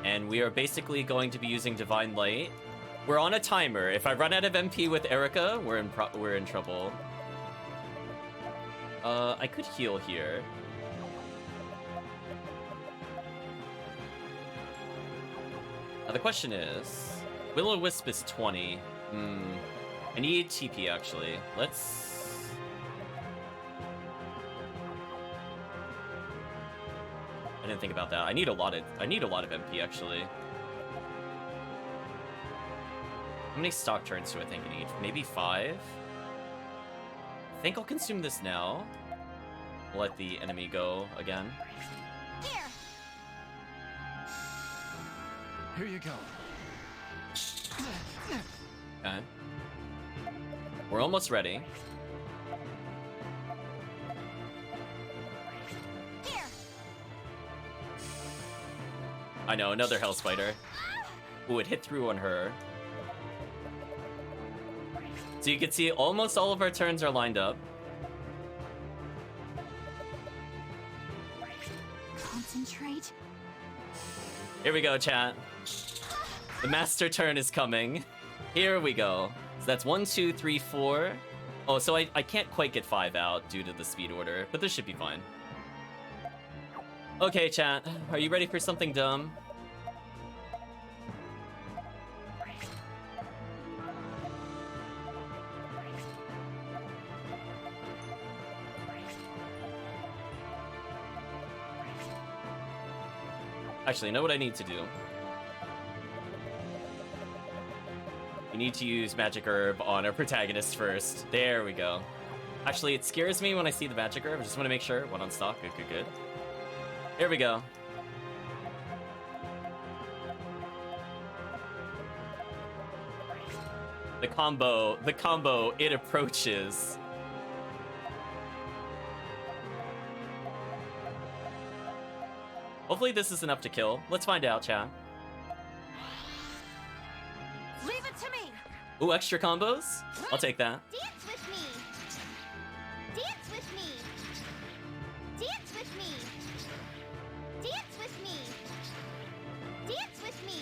And we are basically going to be using Divine Light. We're on a timer. If I run out of MP with Erica, we're in trouble. I could heal here. The question is, Will-O-Wisp is 20. I need TP actually. Let's. I didn't think about that. I need a lot of MP actually. How many stock turns do I think I need? Maybe 5? I think I'll consume this now. Let the enemy go again. Here you go. Okay. We're almost ready. Here. I know, another Hell Spider. Ooh, it hit through on her. So you can see almost all of our turns are lined up. Concentrate. Here we go, chat. The master turn is coming. Here we go. So that's 1, 2, 3, 4. Oh, so I can't quite get 5 out due to the speed order, but this should be fine. Okay, chat. Are you ready for something dumb? Actually, you know what I need to do? You need to use Magic Herb on our protagonist first. There we go. Actually, it scares me when I see the Magic Herb. I just want to make sure. One on stock. Good, good, good. Here we go. The combo, it approaches. Hopefully this is enough to kill. Let's find out, chat. Leave it to me. Ooh, extra combos? I'll take that. Dance with me! Dance with me! Dance with me! Dance with me! Dance with me!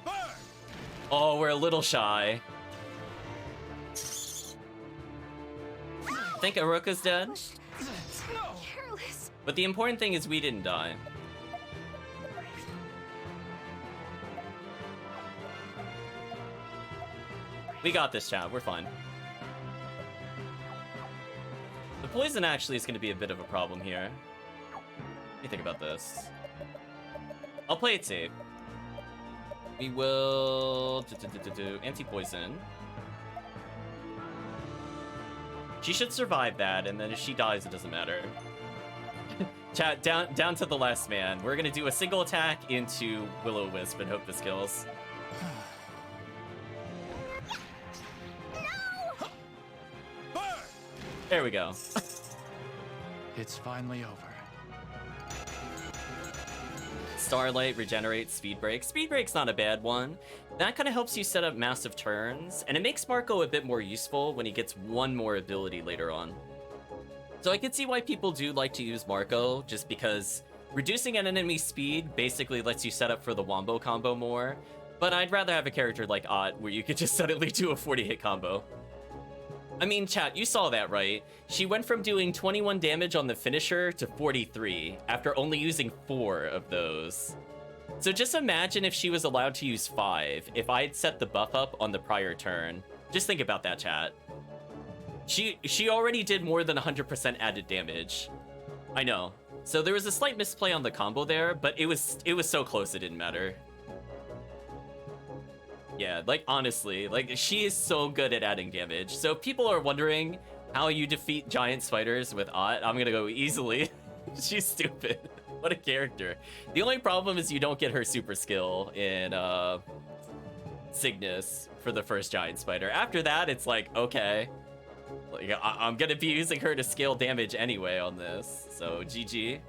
Burn! Oh, we're a little shy. I think Aruka's dead. Careless. But the important thing is we didn't die. We got this, chat. We're fine. The poison actually is going to be a bit of a problem here. What do you think about this? I'll play it safe. We will do anti-poison. She should survive that, and then if she dies, it doesn't matter. Chat, down to the last man. We're gonna do a single attack into Will-O-Wisp and hope this kills. There we go. It's finally over. Starlight regenerates Speed Break. Speed Break's not a bad one. That kind of helps you set up massive turns, and it makes Marco a bit more useful when he gets one more ability later on. So I can see why people do like to use Marco, just because reducing an enemy's speed basically lets you set up for the Wombo combo more, but I'd rather have a character like Ott, where you could just suddenly do a 40-hit combo. I mean, chat, you saw that, right? She went from doing 21 damage on the finisher to 43 after only using 4 of those. So just imagine if she was allowed to use 5 if I had set the buff up on the prior turn. Just think about that, chat. She already did more than 100% added damage. I know. So there was a slight misplay on the combo there, but it was so close it didn't matter. Yeah, like, honestly, like, she is so good at adding damage. So if people are wondering how you defeat giant spiders with Ott, I'm gonna go easily. She's stupid. What a character. The only problem is you don't get her super skill in Cygnus for the first giant spider. After that, it's like, okay. Like, I'm gonna be using her to scale damage anyway on this. So, GG.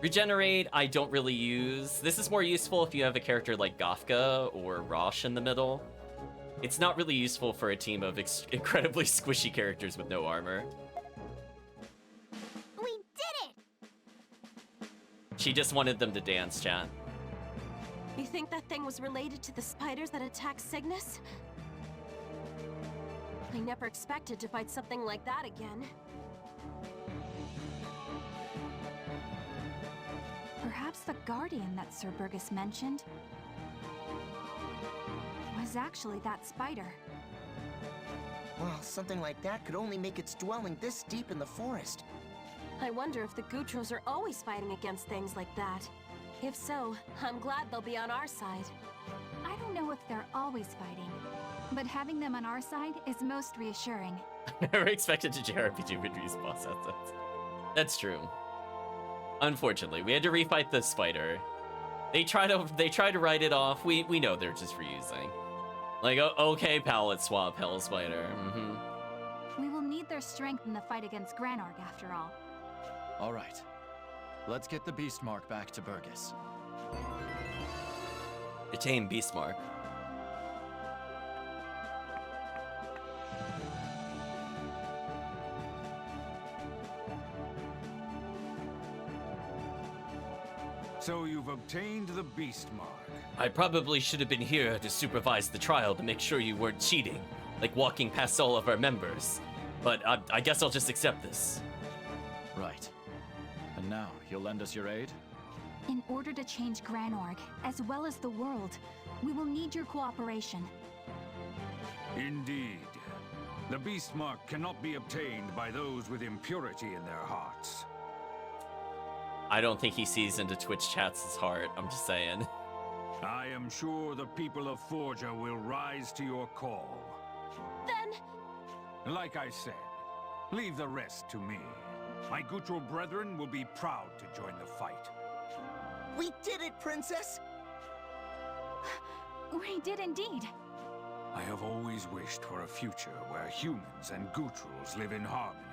Regenerate, I don't really use. This is more useful if you have a character like Gafka or Rosh in the middle. It's not really useful for a team of incredibly squishy characters with no armor. We did it! She just wanted them to dance, chat. You think that thing was related to the spiders that attacked Cygnus? I never expected to fight something like that again. Perhaps the guardian that Sir Burgess mentioned was actually that spider. Well, something like that could only make its dwelling this deep in the forest. I wonder if the Gutros are always fighting against things like that. If so, I'm glad they'll be on our side. I don't know if they're always fighting, but having them on our side is most reassuring. I never expected to JRPG would use boss assets. That's true. Unfortunately, we had to refight the spider. They try to write it off. We know they're just reusing. Like, okay, palette swap, Hell Spider. We will need their strength in the fight against Granorg after all. All right. Let's get the beast mark back to Burgess. Retain beast mark. So you've obtained the beast mark. I probably should have been here to supervise the trial to make sure you weren't cheating, like walking past all of our members. But I guess I'll just accept this. Right. And now, you'll lend us your aid? In order to change Granorg, as well as the world, we will need your cooperation. Indeed. The beast mark cannot be obtained by those with impurity in their hearts. I don't think he sees into Twitch chats' heart, I'm just saying. I am sure the people of Forja will rise to your call. Then... Like I said, leave the rest to me. My Gutral brethren will be proud to join the fight. We did it, Princess! We did indeed. I have always wished for a future where humans and Gutrals live in harmony.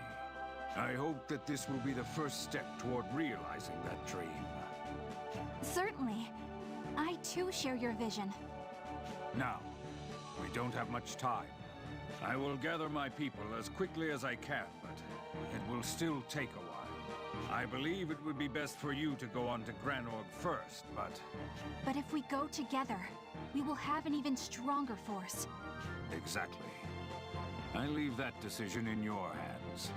I hope that this will be the first step toward realizing that dream. Certainly. I too share your vision. Now, we don't have much time. I will gather my people as quickly as I can, but it will still take a while. I believe it would be best for you to go on to Granorg first, but... But if we go together, we will have an even stronger force. Exactly. I leave that decision in your hands.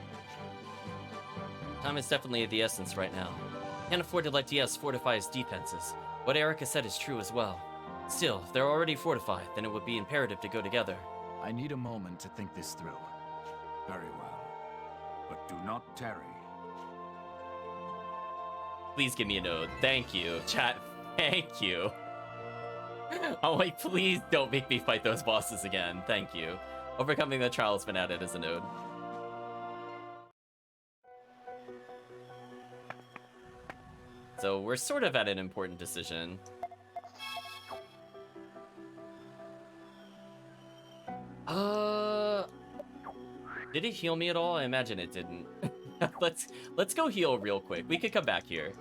Time is definitely of the essence right now. Can't afford to let DS fortify his defenses. What Erica said is true as well. Still, if they're already fortified, then it would be imperative to go together. I need a moment to think this through. Very well. But do not tarry. Please give me a node. Thank you. Chat, thank you. I'm like, please don't make me fight those bosses again. Thank you. Overcoming the trial has been added as a node. So we're sort of at an important decision. Did it heal me at all? I imagine it didn't. Let's go heal real quick. We could come back here.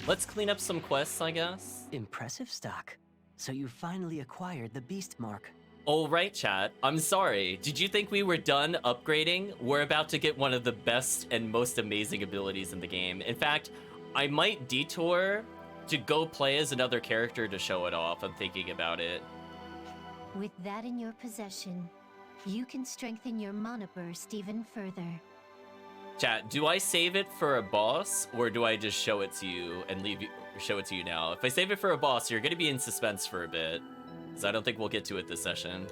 Let's clean up some quests, I guess. Impressive stock. So you finally acquired the beast mark. Oh, right, chat. I'm sorry. Did you think we were done upgrading? We're about to get one of the best and most amazing abilities in the game. In fact, I might detour to go play as another character to show it off. I'm thinking about it. With that in your possession, You can strengthen your mana burst even further. Chat, do I save it for a boss, or do I just show it to you and show it to you now? If I save it for a boss, you're gonna be in suspense for a bit, because I don't think we'll get to it this session.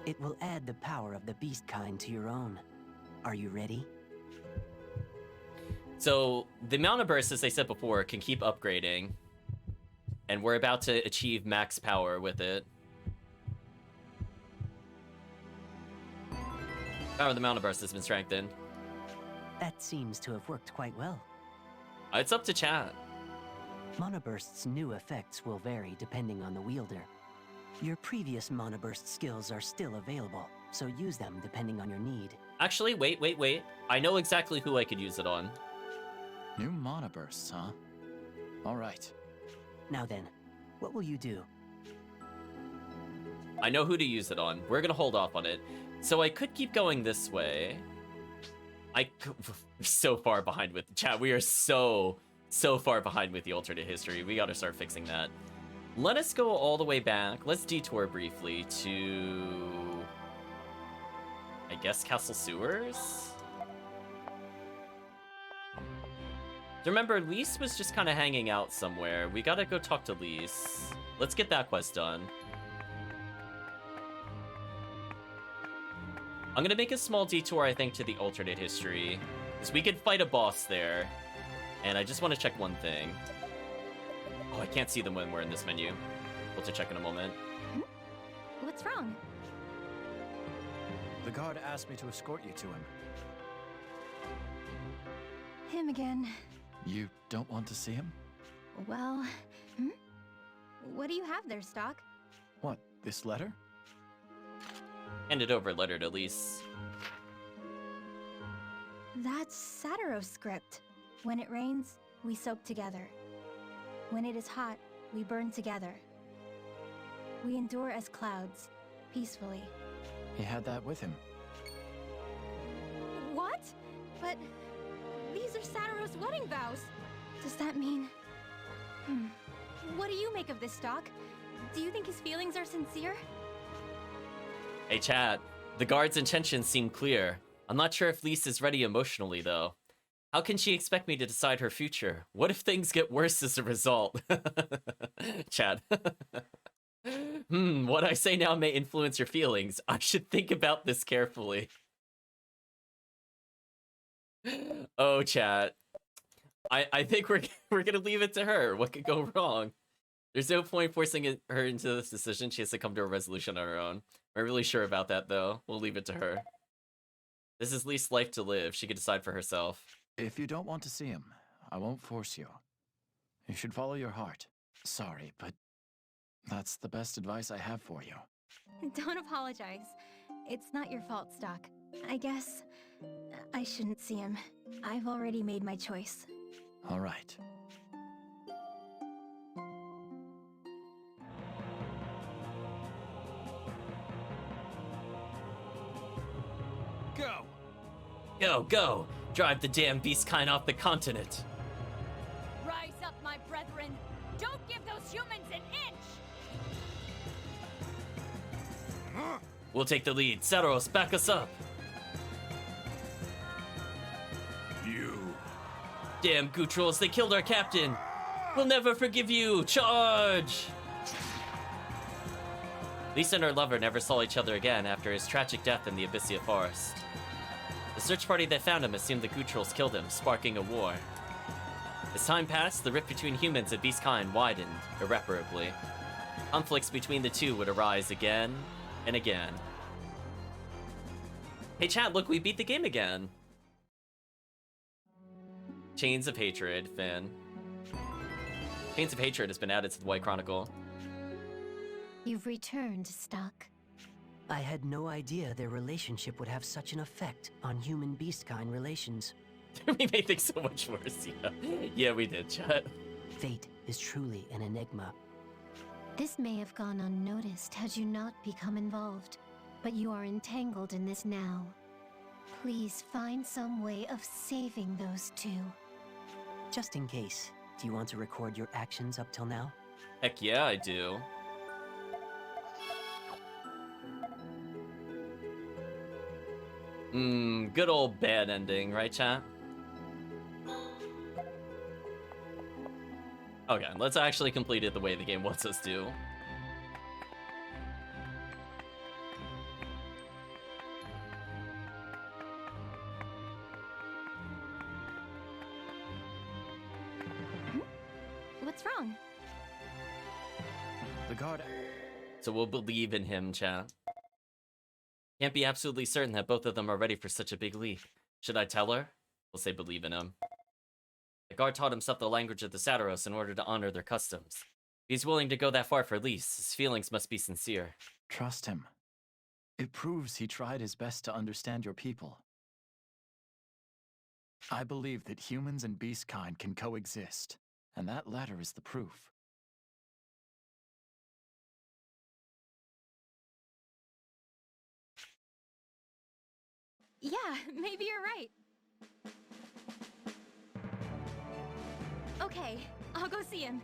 It will add the power of the beast kind to your own. Are you ready? So, the mana burst, as I said before, can keep upgrading, and we're about to achieve max power with it. Power of the mana burst has been strengthened. That seems to have worked quite well. It's up to chat. Mana Burst's new effects will vary depending on the wielder. Your previous Mana Burst skills are still available, so use them depending on your need. Actually, wait. I know exactly who I could use it on. New mana bursts, huh? Alright. Now then, what will you do? I know who to use it on. We're gonna hold off on it. So I could keep going this way. So far behind with chat. We are so far behind with the alternate history. We gotta start fixing that. Let us go all the way back. Let's detour briefly to, I guess, Castle Sewers? Remember, Lise was just kind of hanging out somewhere. We gotta go talk to Lise. Let's get that quest done. I'm gonna make a small detour, I think, to the alternate history, because we could fight a boss there, and I just want to check one thing. Oh, I can't see them when we're in this menu. We'll have to check in a moment. What's wrong? The guard asked me to escort you to him. Him again. You don't want to see him? Well, what do you have there, Stock? What, this letter? Handed over a letter to Lise. That's Satiros script. When it rains, we soak together. When it is hot, we burn together. We endure as clouds, peacefully. He had that with him. What? But these are Satiros' wedding vows. Does that mean... What do you make of this, Stock? Do you think his feelings are sincere? Hey, chat. The guard's intentions seem clear. I'm not sure if Lise is ready emotionally, though. How can she expect me to decide her future? What if things get worse as a result? Chat. What I say now may influence your feelings. I should think about this carefully. Oh, chat. I think we're gonna leave it to her. What could go wrong? There's no point forcing her into this decision. She has to come to a resolution on her own. I'm really sure about that, though. We'll leave it to her. This is Lise's life to live. She can decide for herself. If you don't want to see him, I won't force you. You should follow your heart. Sorry, but that's the best advice I have for you. Don't apologize. It's not your fault, Stock. I guess I shouldn't see him. I've already made my choice. All right. Go! Go! Drive the damn beast kind off the continent! Rise up, my brethren! Don't give those humans an inch! We'll take the lead. Satiros, back us up! You. Damn Gutrals, they killed our captain! We'll never forgive you! Charge! Lisa and her lover never saw each other again after his tragic death in the Abyssia Forest. The search party that found him assumed the Gutrals killed him, sparking a war. As time passed, the rift between humans and beastkind widened irreparably. Conflicts between the two would arise again and again. Hey chat, look, we beat the game again! Chains of Hatred, Finn. Chains of Hatred has been added to the White Chronicle. You've returned, Stock. I had no idea their relationship would have such an effect on human-beast-kind relations. We made things so much worse, yeah. Yeah, we did, chat. Fate is truly an enigma. This may have gone unnoticed had you not become involved, but you are entangled in this now. Please find some way of saving those two. Just in case, do you want to record your actions up till now? Heck yeah, I do. Good old bad ending, right, chat? Okay, let's actually complete it the way the game wants us to. What's wrong? The guard... So we'll believe in him, chat. Can't be absolutely certain that both of them are ready for such a big leap. Should I tell her? We'll say believe in him. The guard taught himself the language of the Satyros in order to honor their customs. If he's willing to go that far for Lise, his feelings must be sincere. Trust him. It proves he tried his best to understand your people. I believe that humans and beast kind can coexist, and that letter is the proof. Yeah, maybe you're right. Okay, I'll go see him.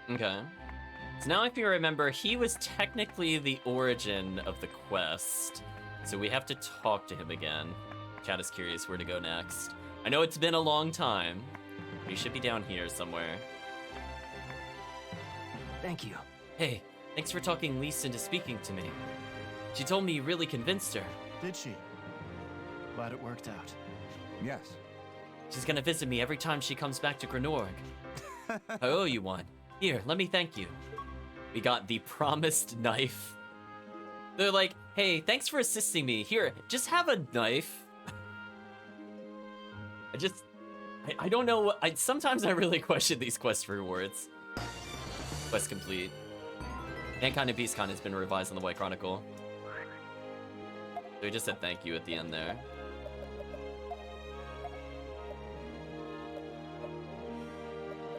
Okay. So now if you remember, he was technically the origin of the quest. So we have to talk to him again. Chat is curious where to go next. I know it's been a long time. He should be down here somewhere. Thank you. Hey, thanks for talking Lise into speaking to me. She told me you really convinced her. Did she? Glad it worked out. Yes. She's gonna visit me every time she comes back to Granorg. I owe you one. Here, let me thank you. We got the promised knife. They're like, hey, thanks for assisting me. Here, just have a knife. I don't know. Sometimes I really question these quest rewards. Quest complete. Mankind and Beastkind has been revised on the White Chronicle. They just said thank you at the end there.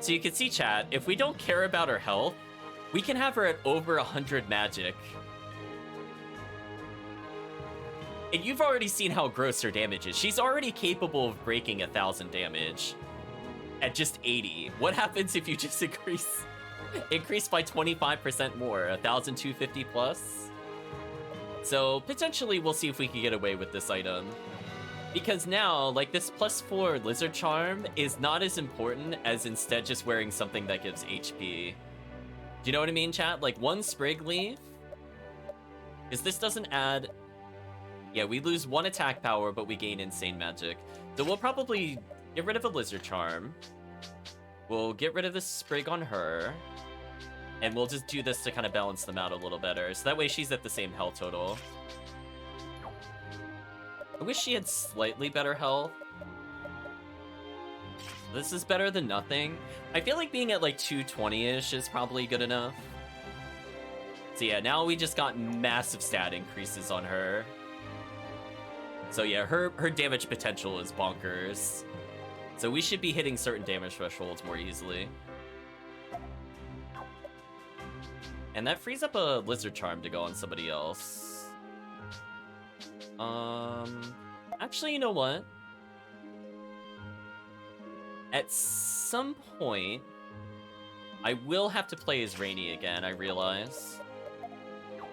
So you can see, chat, if we don't care about her health, we can have her at over 100 magic. And you've already seen how gross her damage is. She's already capable of breaking 1,000 damage at just 80. What happens if you just increase by 25% more, 1,250 plus? So potentially we'll see if we can get away with this item. Because now, like, this +4 Lizard Charm is not as important as instead just wearing something that gives HP. Do you know what I mean, chat? Like, one Sprig Leaf? Because this doesn't add... Yeah, we lose 1 attack power, but we gain insane magic. So we'll probably get rid of a Lizard Charm. We'll get rid of this Sprig on her. And we'll just do this to kind of balance them out a little better. So that way she's at the same health total. I wish she had slightly better health. This is better than nothing. I feel like being at like 220-ish is probably good enough. So yeah, now we just got massive stat increases on her. So yeah, her damage potential is bonkers. So we should be hitting certain damage thresholds more easily. And that frees up a Lizard Charm to go on somebody else. Actually, you know what? At some point, I will have to play as Rainy again, I realize.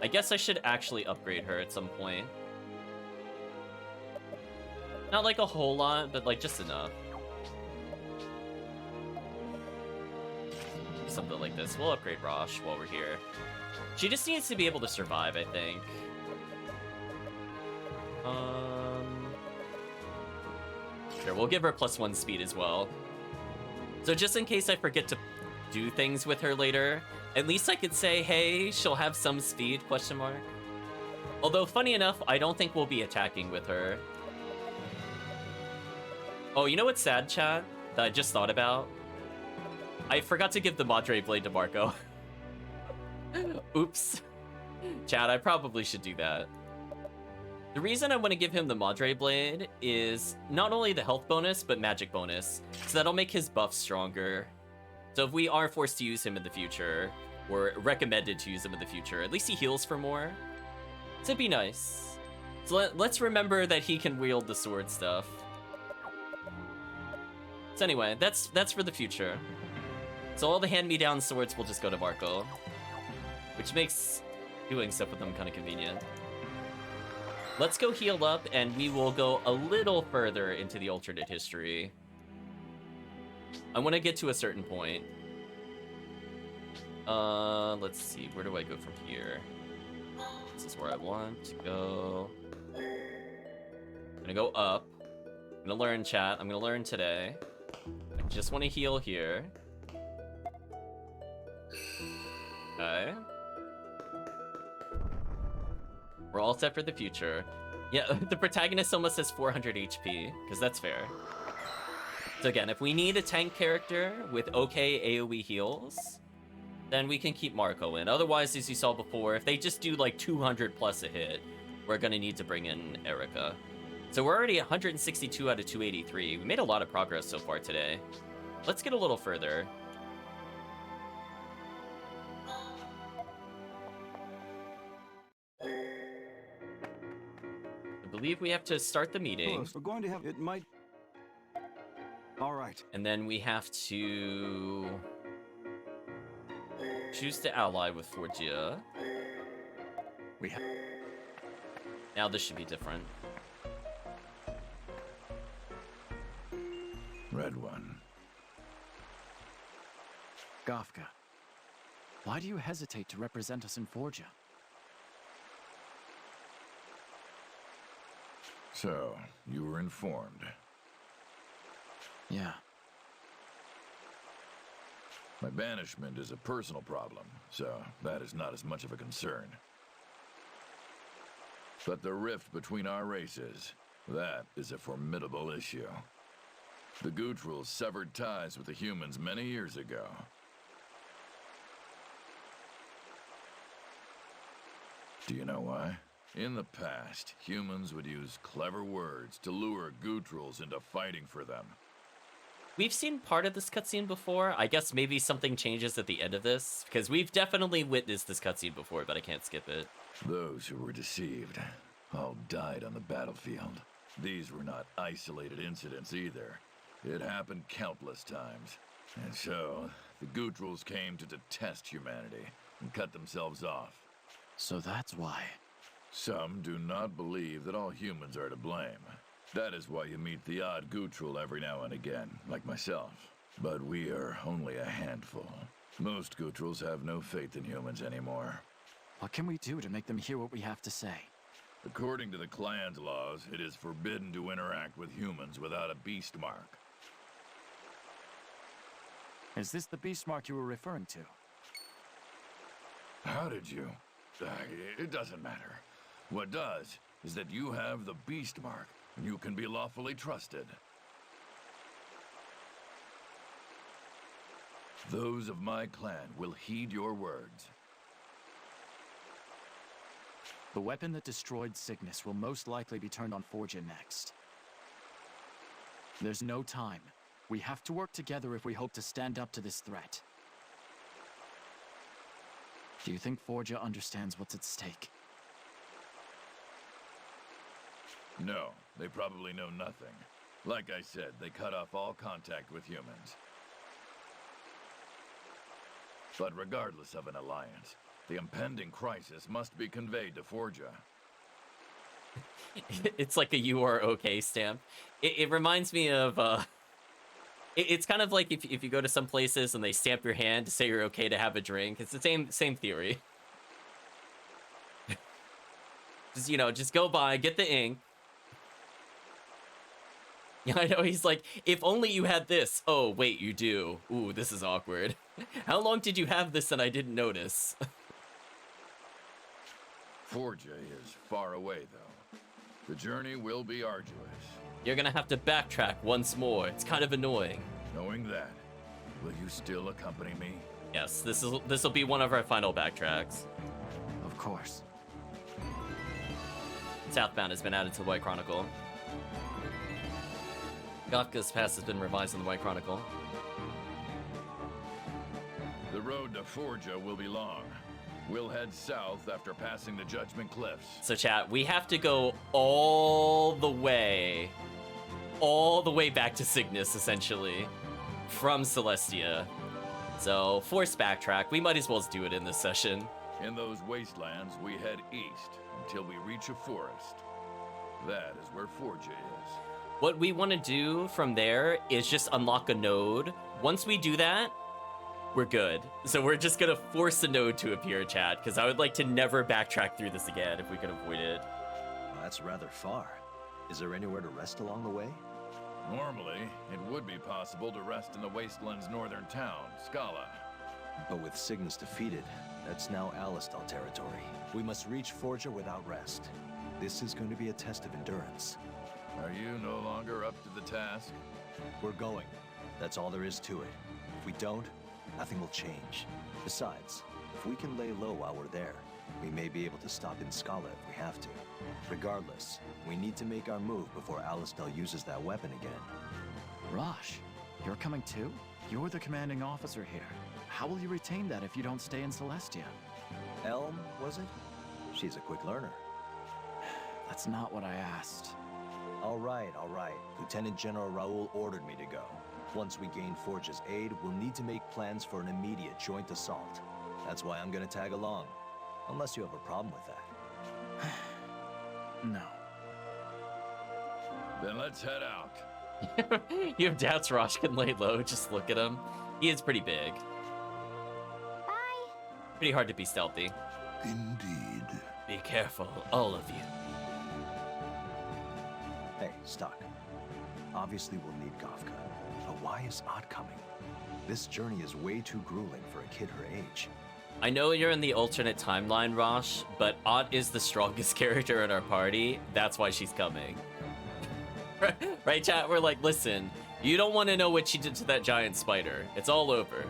I guess I should actually upgrade her at some point. Not like a whole lot, but like just enough. Something like this. We'll upgrade Rosh while we're here. She just needs to be able to survive, I think. Sure, we'll give her +1 speed as well. So just in case I forget to do things with her later, at least I could say, hey, she'll have some speed, question mark. Although, funny enough, I don't think we'll be attacking with her. Oh, you know what's sad, chat? That I just thought about? I forgot to give the Madre Blade to Marco. Oops. Chat, I probably should do that. The reason I want to give him the Madre Blade is not only the health bonus, but magic bonus. So that'll make his buff stronger. So if we are forced to use him in the future, or recommended to use him in the future, at least he heals for more. So it'd be nice. So let's remember that he can wield the sword stuff. So anyway, that's for the future. So all the hand-me-down swords will just go to Marco, which makes doing stuff with them kind of convenient. Let's go heal up, and we will go a little further into the alternate history. I want to get to a certain point. Let's see, where do I go from here? This is where I want to go. I'm gonna go up. I'm gonna learn, chat. I'm gonna learn today. I just want to heal here. Okay. We're all set for the future. Yeah, the protagonist almost has 400 HP, because that's fair. So again, if we need a tank character with okay AoE heals, then we can keep Marco in. Otherwise, as you saw before, if they just do like 200 plus a hit, we're gonna need to bring in Erica. So we're already 162 out of 283. We made a lot of progress so far today. Let's get a little further. I believe we have to start the meeting. Close. We're going to have... It might... All right. And then we have to... choose to ally with Forgia. Now this should be different. Red one. Gafka, why do you hesitate to represent us in Forgia? So, you were informed. Yeah. My banishment is a personal problem, so that is not as much of a concern. But the rift between our races, that is a formidable issue. The Gootrals severed ties with the humans many years ago. Do you know why? In the past, humans would use clever words to lure Gootrals into fighting for them. We've seen part of this cutscene before. I guess maybe something changes at the end of this, because we've definitely witnessed this cutscene before, but I can't skip it. Those who were deceived all died on the battlefield. These were not isolated incidents either. It happened countless times. And so, the Gootrals came to detest humanity and cut themselves off. So that's why. Some do not believe that all humans are to blame. That is why you meet the odd Gootral every now and again, like myself. But we are only a handful. Most Gootrals have no faith in humans anymore. What can we do to make them hear what we have to say? According to the clan's laws, it is forbidden to interact with humans without a beast mark. Is this the beast mark you were referring to? How did you? It doesn't matter. What does is that you have the beast mark, and you can be lawfully trusted. Those of my clan will heed your words. The weapon that destroyed Cygnus will most likely be turned on Forgia next. There's no time. We have to work together if we hope to stand up to this threat. Do you think Forgia understands what's at stake? No, they probably know nothing. Like I said, they cut off all contact with humans. But regardless of an alliance, the impending crisis must be conveyed to Forgia. It's like a "you are okay" stamp. It reminds me of it's kind of like if you go to some places and they stamp your hand to say you're okay to have a drink. It's the same theory. just go by, get the ink. Yeah, I know, he's like, if only you had this. Oh, wait, you do. Ooh, this is awkward. How long did you have this and I didn't notice? Forgia is far away, though. The journey will be arduous. You're gonna have to backtrack once more. It's kind of annoying. Knowing that, will you still accompany me? Yes, this will be one of our final backtracks. Of course. Southbound has been added to the White Chronicle. Gafka's Pass has been revised in the White Chronicle. The road to Forgia will be long. We'll head south after passing the Judgment Cliffs. So chat, we have to go all the way all the way back to Cygnus, essentially, from Celestia. So, forced backtrack. We might as well do it in this session. In those wastelands, we head east until we reach a forest. That is where Forja is. What we want to do from there is just unlock a node. Once we do that, we're good. So we're just going to force a node to appear, chat, because I would like to never backtrack through this again if we could avoid it. Well, that's rather far. Is there anywhere to rest along the way? Normally, it would be possible to rest in the Wasteland's northern town, Scala. But with Cygnus defeated, that's now Alistal territory. We must reach Forja without rest. This is going to be a test of endurance. Are you no longer up to the task? We're going. That's all there is to it. If we don't, nothing will change. Besides, if we can lay low while we're there, we may be able to stop in Scala if we have to. Regardless, we need to make our move before Alistal uses that weapon again. Rosh, you're coming too? You're the commanding officer here. How will you retain that if you don't stay in Celestia? Elm, was it? She's a quick learner. That's not what I asked. All right. Lieutenant General Raoul ordered me to go. Once we gain Forja's aid, we'll need to make plans for an immediate joint assault. That's why I'm gonna tag along. Unless you have a problem with that. No. Then let's head out. You have doubts Rosh can lay low, just look at him. He is pretty big. Bye. Pretty hard to be stealthy. Indeed. Be careful, all of you. Hey, Stock. Obviously we'll need Gofka. But why is Odd coming? This journey is way too grueling for a kid her age. I know you're in the alternate timeline, Rosh, but Ott is the strongest character in our party. That's why she's coming. Right, chat? We're like, listen, you don't want to know what she did to that giant spider. It's all over.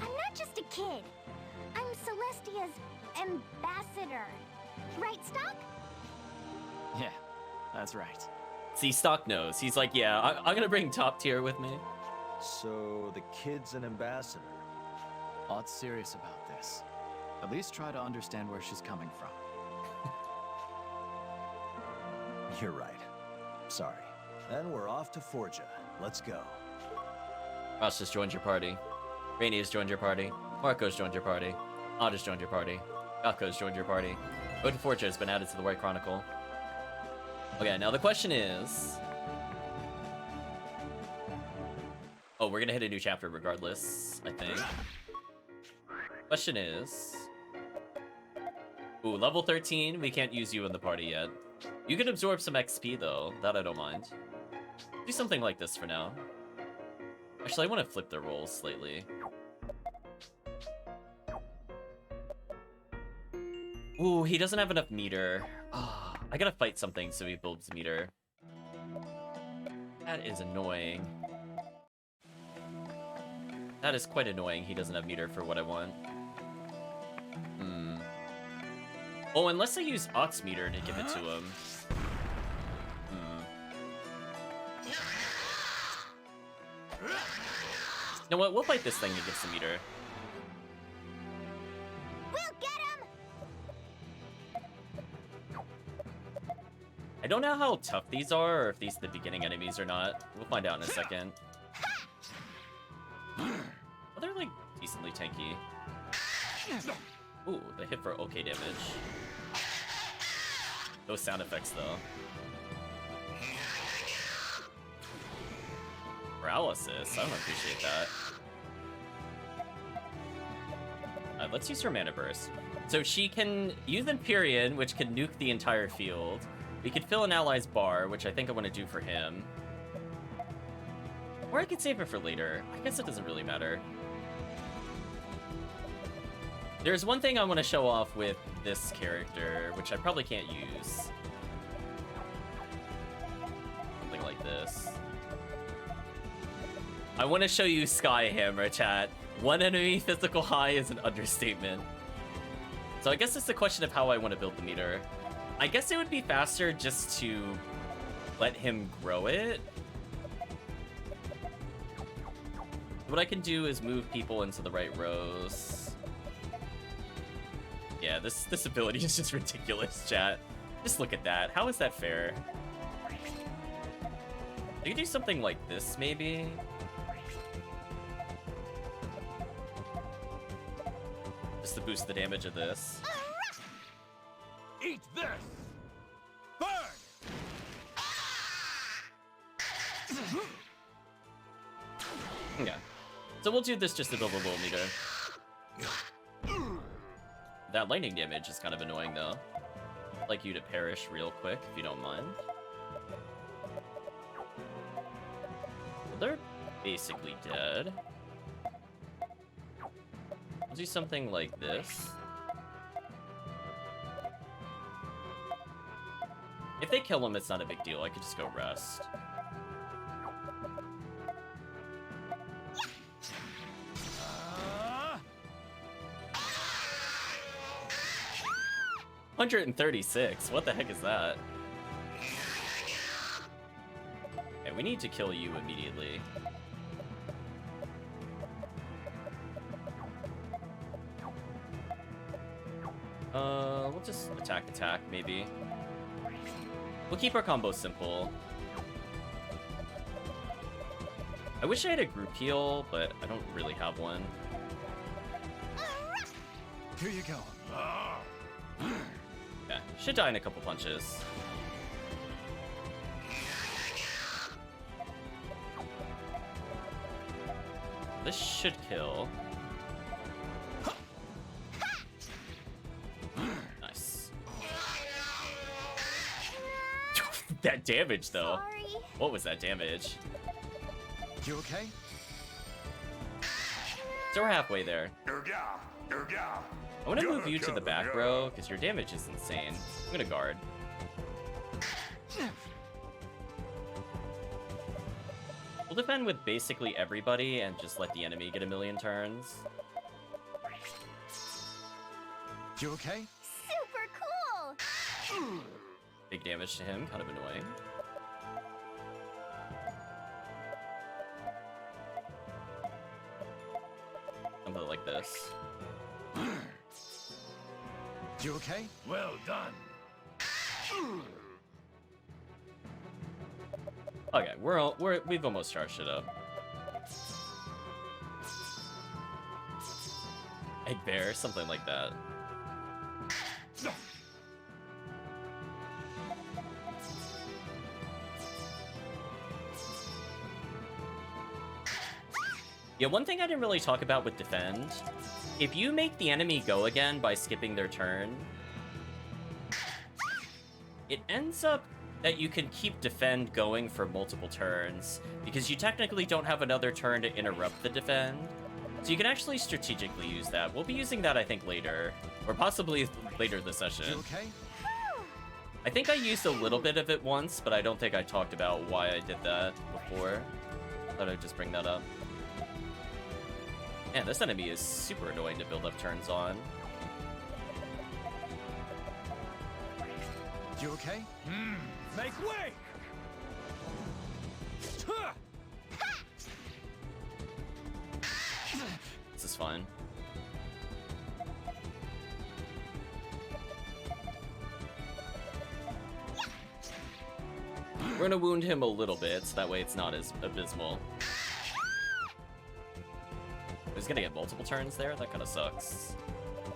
I'm not just a kid. I'm Celestia's ambassador. Right, Stock? Yeah, that's right. See, Stock knows. He's like, yeah, I'm gonna bring top tier with me. So the kid's an ambassador. Odd's serious about this. At least try to understand where she's coming from. You're right. Sorry. Then we're off to Forja. Let's go. Ross just joined your party. Rainy has joined your party. Marco's joined your party. Odd has joined your party. Gakko's joined your party. Road to Forja has been added to the White Chronicle. Okay, now the question is... Oh, we're gonna hit a new chapter regardless, I think. Question is... Ooh, level 13, we can't use you in the party yet. You can absorb some XP though, that I don't mind. Do something like this for now. Actually, I want to flip the roles slightly. Ooh, he doesn't have enough meter. Oh, I gotta fight something so he builds meter. That is annoying. That is quite annoying he doesn't have meter for what I want. Oh, unless I use Ott's meter to give it to him. You know what? We'll fight this thing to get some meter. We'll get him! I don't know how tough these are, or if these are the beginning enemies or not. We'll find out in a second. Oh, they're like decently tanky. Ooh, they hit for okay damage. Those sound effects, though. Paralysis. I don't appreciate that. Let's use her Mana Burst. So she can use Empyrean, which can nuke the entire field. We could fill an ally's bar, which I think I want to do for him. Or I could save it for later. I guess it doesn't really matter. There's one thing I want to show off with this character, which I probably can't use. Something like this. I want to show you Skyhammer, chat. One enemy physical high is an understatement. So I guess it's the question of how I want to build the meter. I guess it would be faster just to let him grow it. What I can do is move people into the right rows. Yeah, this ability is just ridiculous, chat. Just look at that. How is that fair? You could do something like this, maybe? Just to boost the damage of this. Eat this! Burn! Okay. So we'll do this just to build a little meter. That lightning damage is kind of annoying, though. I'd like you to perish real quick, if you don't mind. They're basically dead. We'll do something like this. If they kill him, it's not a big deal. I could just go rest. $136. What the heck is that? Okay, we need to kill you immediately. We'll just attack, maybe. We'll keep our combo simple. I wish I had a group heal, but I don't really have one. Here you go. Yeah, should die in a couple punches. This should kill. Nice. That damage, though. Sorry. What was that damage? You okay? So we're halfway there. I want to move you to the back row, because your damage is insane. I'm going to guard. We'll defend with basically everybody and just let the enemy get a million turns. You okay? Super cool! Big damage to him, kind of annoying. Something like this. You okay? Well done. Okay, we've almost charged it up. Egg bear, something like that. Yeah, one thing I didn't really talk about with defend, if you make the enemy go again by skipping their turn, it ends up that you can keep defend going for multiple turns, because you technically don't have another turn to interrupt the defend. So you can actually strategically use that. We'll be using that, I think, later, or possibly later this session. You okay? I think I used a little bit of it once, but I don't think I talked about why I did that before. Thought I'd just bring that up. Man, this enemy is super annoying to build up turns on. You okay? Make way! This is fine. We're gonna wound him a little bit, so that way it's not as abysmal. He's gonna get multiple turns there? That kind of sucks.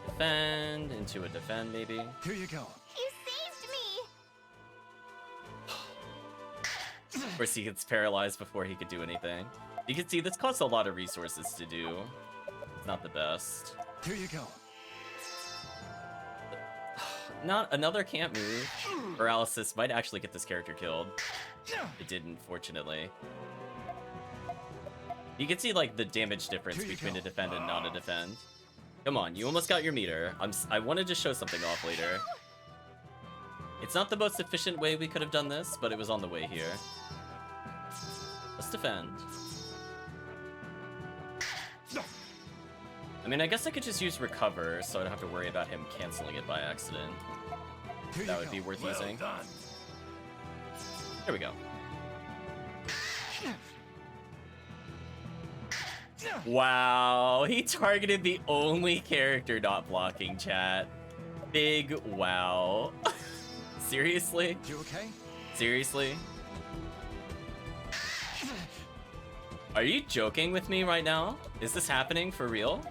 Defend, into a defend, maybe. Here you go. You saved me! Of course, he gets paralyzed before he could do anything. You can see this costs a lot of resources to do. It's not the best. Here you go. Not another can't move. Paralysis might actually get this character killed. It didn't, fortunately. You can see, like, the damage difference between a defend and not a defend. Come on, you almost got your meter. I wanted to show something off later. It's not the most efficient way we could have done this, but it was on the way here. Let's defend. I mean, I guess I could just use recover, so I don't have to worry about him canceling it by accident. That would be worth using. There we go. Wow, he targeted the only character not blocking, chat. Big wow. Seriously? You okay? Seriously? Are you joking with me right now? Is this happening for real?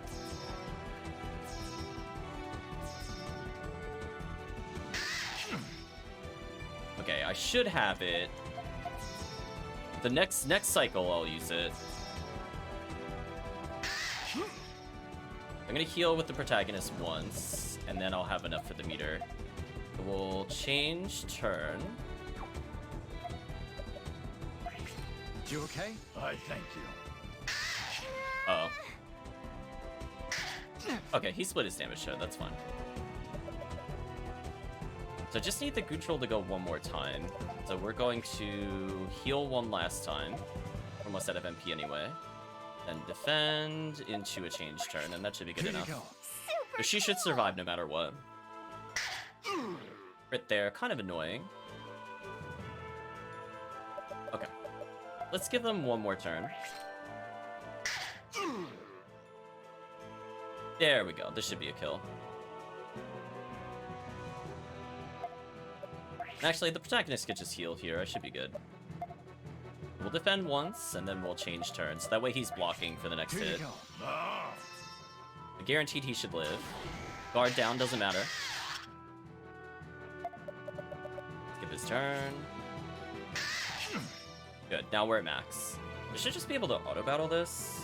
Okay, I should have it. The next cycle I'll use it. I'm gonna heal with the protagonist once, and then I'll have enough for the meter. We'll change turn. You okay? I thank you. Uh oh. Okay, he split his damage, so that's fine. So I just need the Gutrol to go one more time. So we're going to heal one last time. Almost out of MP anyway. Then defend into a change turn, and that should be good enough. So she should survive no matter what. Right there, kind of annoying. Okay. Let's give them one more turn. There we go, this should be a kill. Actually, the protagonist could just heal here. I should be good. We'll defend once, and then we'll change turns. That way he's blocking for the next hit. Guaranteed he should live. Guard down, doesn't matter. Skip his turn. Good, now we're at max. We should just be able to auto-battle this.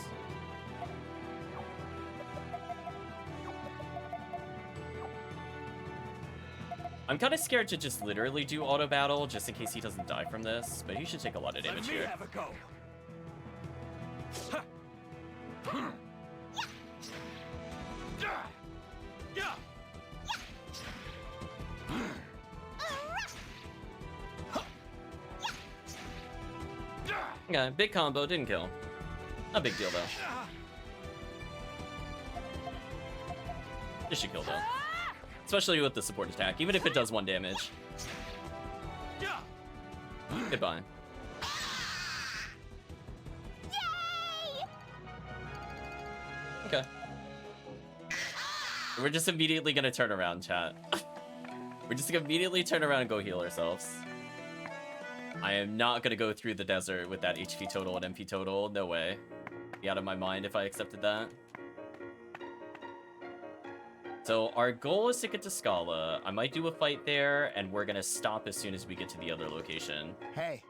I'm kind of scared to just literally do auto battle just in case he doesn't die from this, but he should take a lot of damage here. Have a go. Okay, big combo, didn't kill. Not a big deal though. This should kill though. Especially with the support attack, even if it does 1 damage. Goodbye. Okay. We're just immediately gonna turn around, chat. We're just gonna immediately turn around and go heal ourselves. I am not gonna go through the desert with that HP total and MP total. No way. Be out of my mind if I accepted that. So our goal is to get to Scala. I might do a fight there, and we're gonna stop as soon as we get to the other location. Hey.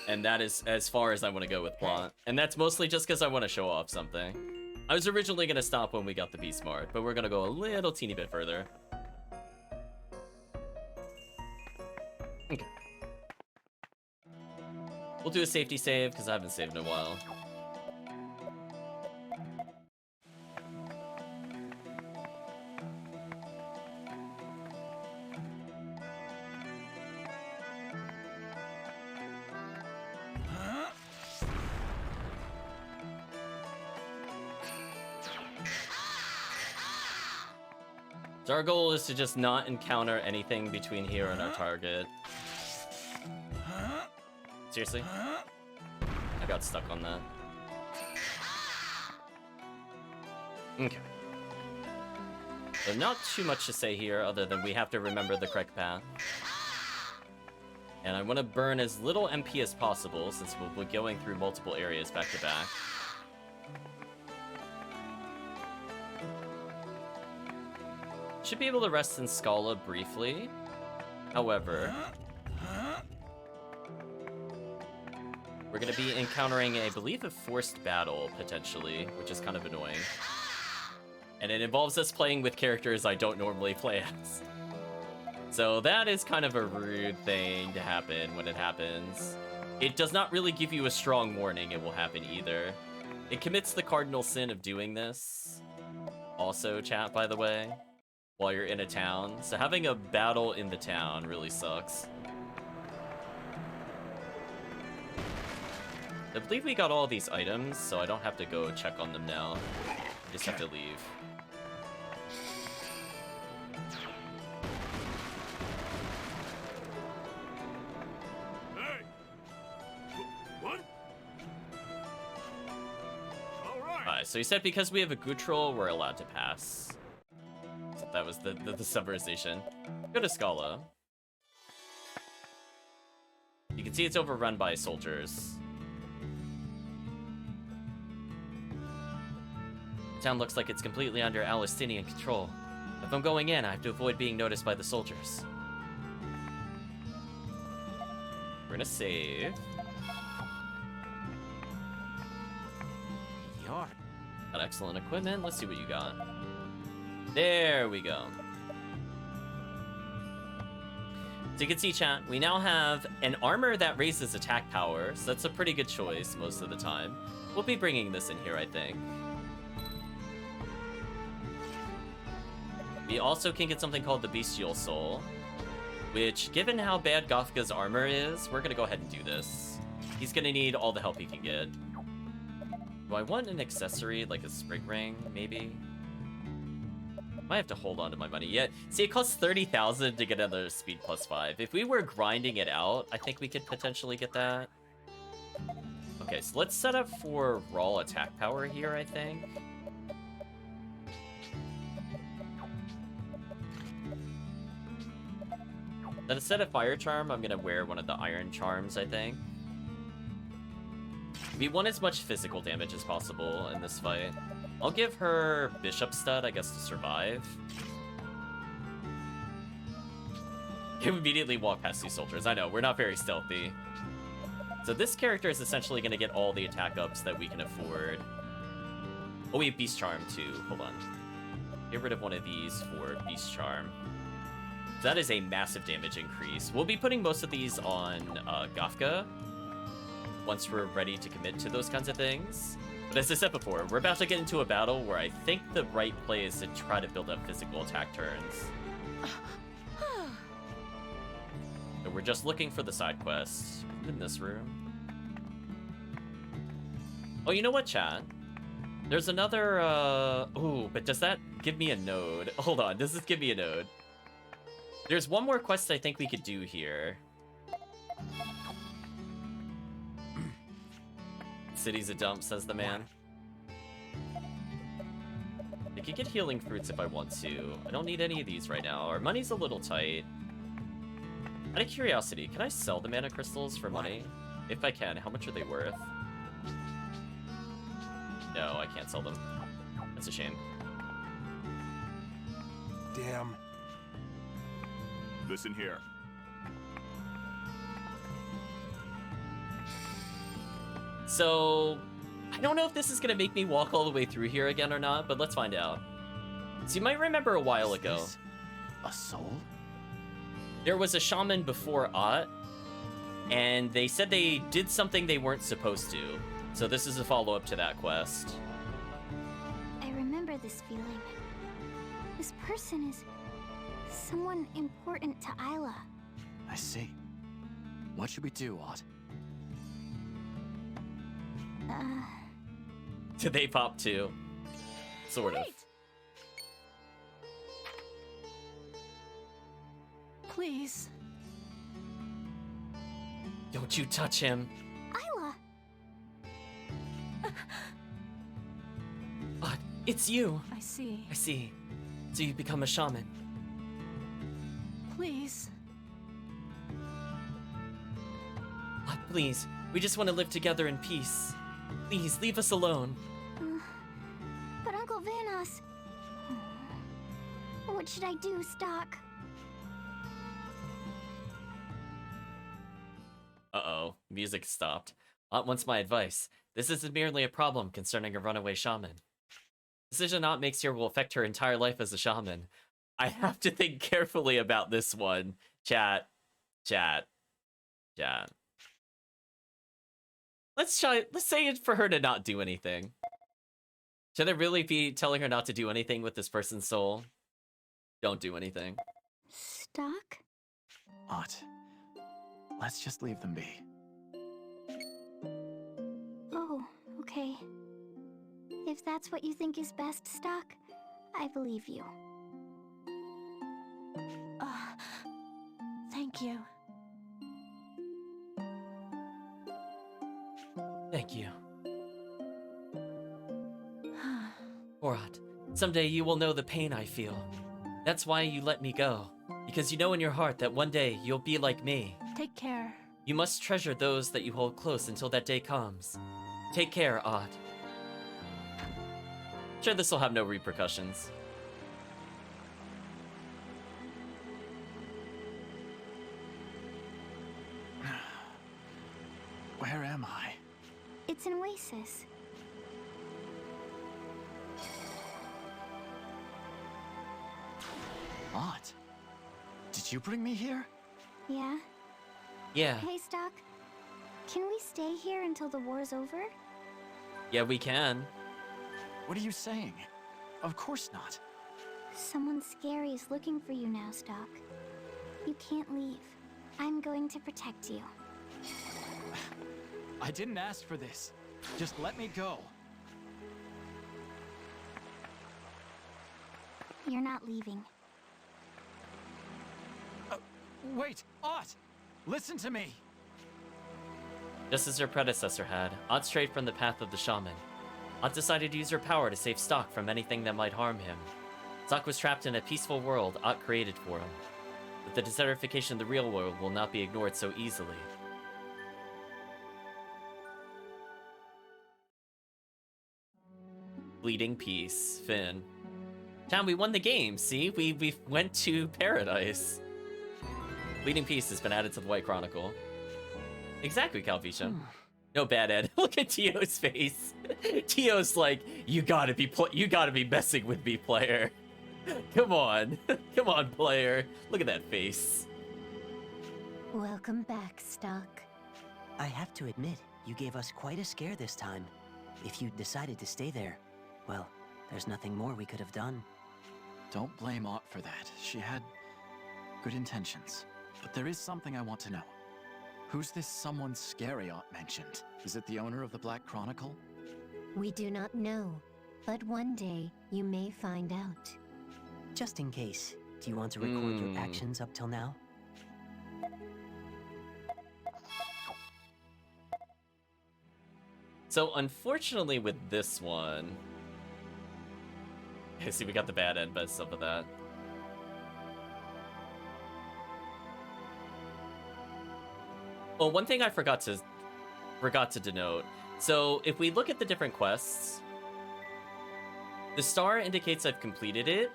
And that is as far as I want to go with plot. And that's mostly just because I want to show off something. I was originally gonna stop when we got the Beast Mart, but we're gonna go a little teeny bit further. Okay. We'll do a safety save, because I haven't saved in a while. So our goal is to just not encounter anything between here and our target. Seriously? I got stuck on that. Okay. So not too much to say here other than we have to remember the correct path. And I want to burn as little MP as possible since we'll be going through multiple areas back to back. Should be able to rest in Scala briefly. However, we're going to be encountering, I believe, a forced battle, potentially, which is kind of annoying. And it involves us playing with characters I don't normally play as. So that is kind of a rude thing to happen when it happens. It does not really give you a strong warning it will happen either. It commits the cardinal sin of doing this. Also, chat, by the way, while you're in a town. So having a battle in the town really sucks. I believe we got all these items, so I don't have to go check on them now. I just have to leave. Hey! What? All right. Alright, so he said because we have a Gutrol, we're allowed to pass. So that was the summarization. Go to Scala. You can see it's overrun by soldiers. The town looks like it's completely under Alistinian control. If I'm going in, I have to avoid being noticed by the soldiers. We're gonna save. Got excellent equipment. Let's see what you got. There we go. So you can see, chat, we now have an armor that raises attack power, so that's a pretty good choice most of the time. We'll be bringing this in here, I think. We also can get something called the Bestial Soul, which, given how bad Gothka's armor is, we're gonna go ahead and do this. He's gonna need all the help he can get. Do I want an accessory, like a spring ring, maybe? Might have to hold on to my money yet. See, it costs 30,000 to get another speed +5. If we were grinding it out, I think we could potentially get that. Okay, so let's set up for raw attack power here, I think. Then instead of Fire Charm, I'm gonna wear one of the Iron Charms, I think. We want as much physical damage as possible in this fight. I'll give her Bishop Stud, I guess, to survive. You immediately walk past these soldiers. I know, we're not very stealthy. So this character is essentially going to get all the attack ups that we can afford. Oh, we have Beast Charm, too. Hold on. Get rid of one of these for Beast Charm. That is a massive damage increase. We'll be putting most of these on Gothka once we're ready to commit to those kinds of things. But as I said before, we're about to get into a battle where I think the right play is to try to build up physical attack turns. So we're just looking for the side quests in this room. Oh, you know what, chat? There's another, ooh, but does that give me a node? Hold on, does this give me a node? There's one more quest I think we could do here. City's a dump, says the man. I could get healing fruits if I want to. I don't need any of these right now. Our money's a little tight. Out of curiosity, can I sell the mana crystals for money? If I can, how much are they worth? No, I can't sell them. That's a shame. Damn. Listen here. So, I don't know if this is going to make me walk all the way through here again or not, but let's find out. So you might remember a while ago. A soul? There was a shaman before Ott, and they said they did something they weren't supposed to. So this is a follow-up to that quest. I remember this feeling. This person is someone important to Isla. I see. What should we do, Ott? Did they pop too? Sort of. Please. Don't you touch him. Isla! But it's you. I see. I see. So you become a shaman. Please. But please, we just want to live together in peace. Please, leave us alone. But Uncle Vanos... What should I do, Stock? Uh-oh, music stopped. Ott wants my advice. This isn't merely a problem concerning a runaway shaman. Decision Ott makes here will affect her entire life as a shaman. I have to think carefully about this one. Chat. Let's say it for her to not do anything. Should I really be telling her not to do anything with this person's soul? Don't do anything. Stock? Ott, let's just leave them be. Oh, okay. If that's what you think is best, Stock, I believe you. Thank you. Thank you. Poor Ott, someday you will know the pain I feel. That's why you let me go. Because you know in your heart that one day you'll be like me. Take care. You must treasure those that you hold close until that day comes. Take care, Odd. Sure, this will have no repercussions. Where am I? It's an oasis. What? Did you bring me here? Yeah? Yeah. Hey, Stock. Can we stay here until the war's over? Yeah, we can. What are you saying? Of course not. Someone scary is looking for you now, Stock. You can't leave. I'm going to protect you. I didn't ask for this. Just let me go. You're not leaving. Wait, Ott! Listen to me! Just as her predecessor had, Ott strayed from the path of the shaman. Ott decided to use her power to save Stock from anything that might harm him. Stock was trapped in a peaceful world Ott created for him. But the desertification of the real world will not be ignored so easily. Bleeding Peace, Finn. Tom, we won the game, see? We went to paradise. Bleeding Peace has been added to the White Chronicle. Exactly, Calvisha. No bad Ed. Look at Tio's face. Tio's like, you gotta be messing with me, player. Come on. Come on, player. Look at that face. Welcome back, Stock. I have to admit, you gave us quite a scare this time. If you'd decided to stay there, well, there's nothing more we could have done. Don't blame Ott for that. She had good intentions. But there is something I want to know. Who's this someone scary Ott mentioned? Is it the owner of the Black Chronicle? We do not know, but one day you may find out. Just in case, do you want to record your actions up till now? So unfortunately with this one... I see we got the bad end best up of that. Well, one thing I forgot to denote. So if we look at the different quests, the star indicates I've completed it.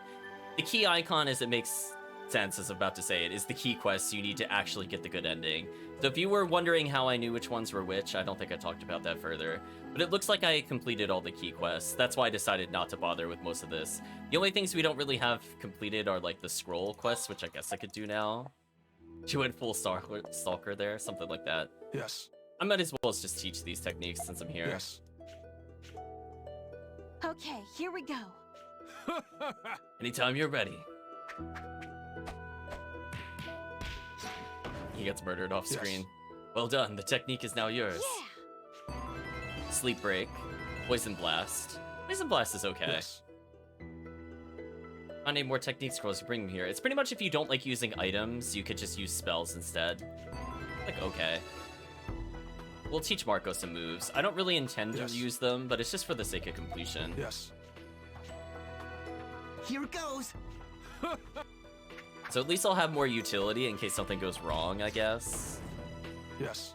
The key icon, as it makes sense, as I'm about to say it, is the key quest, so you need to actually get the good ending. So if you were wondering how I knew which ones were which, I don't think I talked about that further. But it looks like I completed all the key quests. That's why I decided not to bother with most of this. The only things we don't really have completed are like the scroll quests, which I guess I could do now. She went full stalker there, something like that. Yes. I might as well just teach these techniques since I'm here. Yes. Okay, here we go. Anytime you're ready. He gets murdered off screen. Yes. Well done, the technique is now yours. Yeah. Sleep Break, Poison Blast. Poison Blast is okay. Yes. I need more technique scrolls to bring them here. It's pretty much if you don't like using items, you could just use spells instead. Like, okay. We'll teach Marco some moves. I don't really intend to use them, but it's just for the sake of completion. Yes. Here it goes! So at least I'll have more utility in case something goes wrong, I guess. Yes.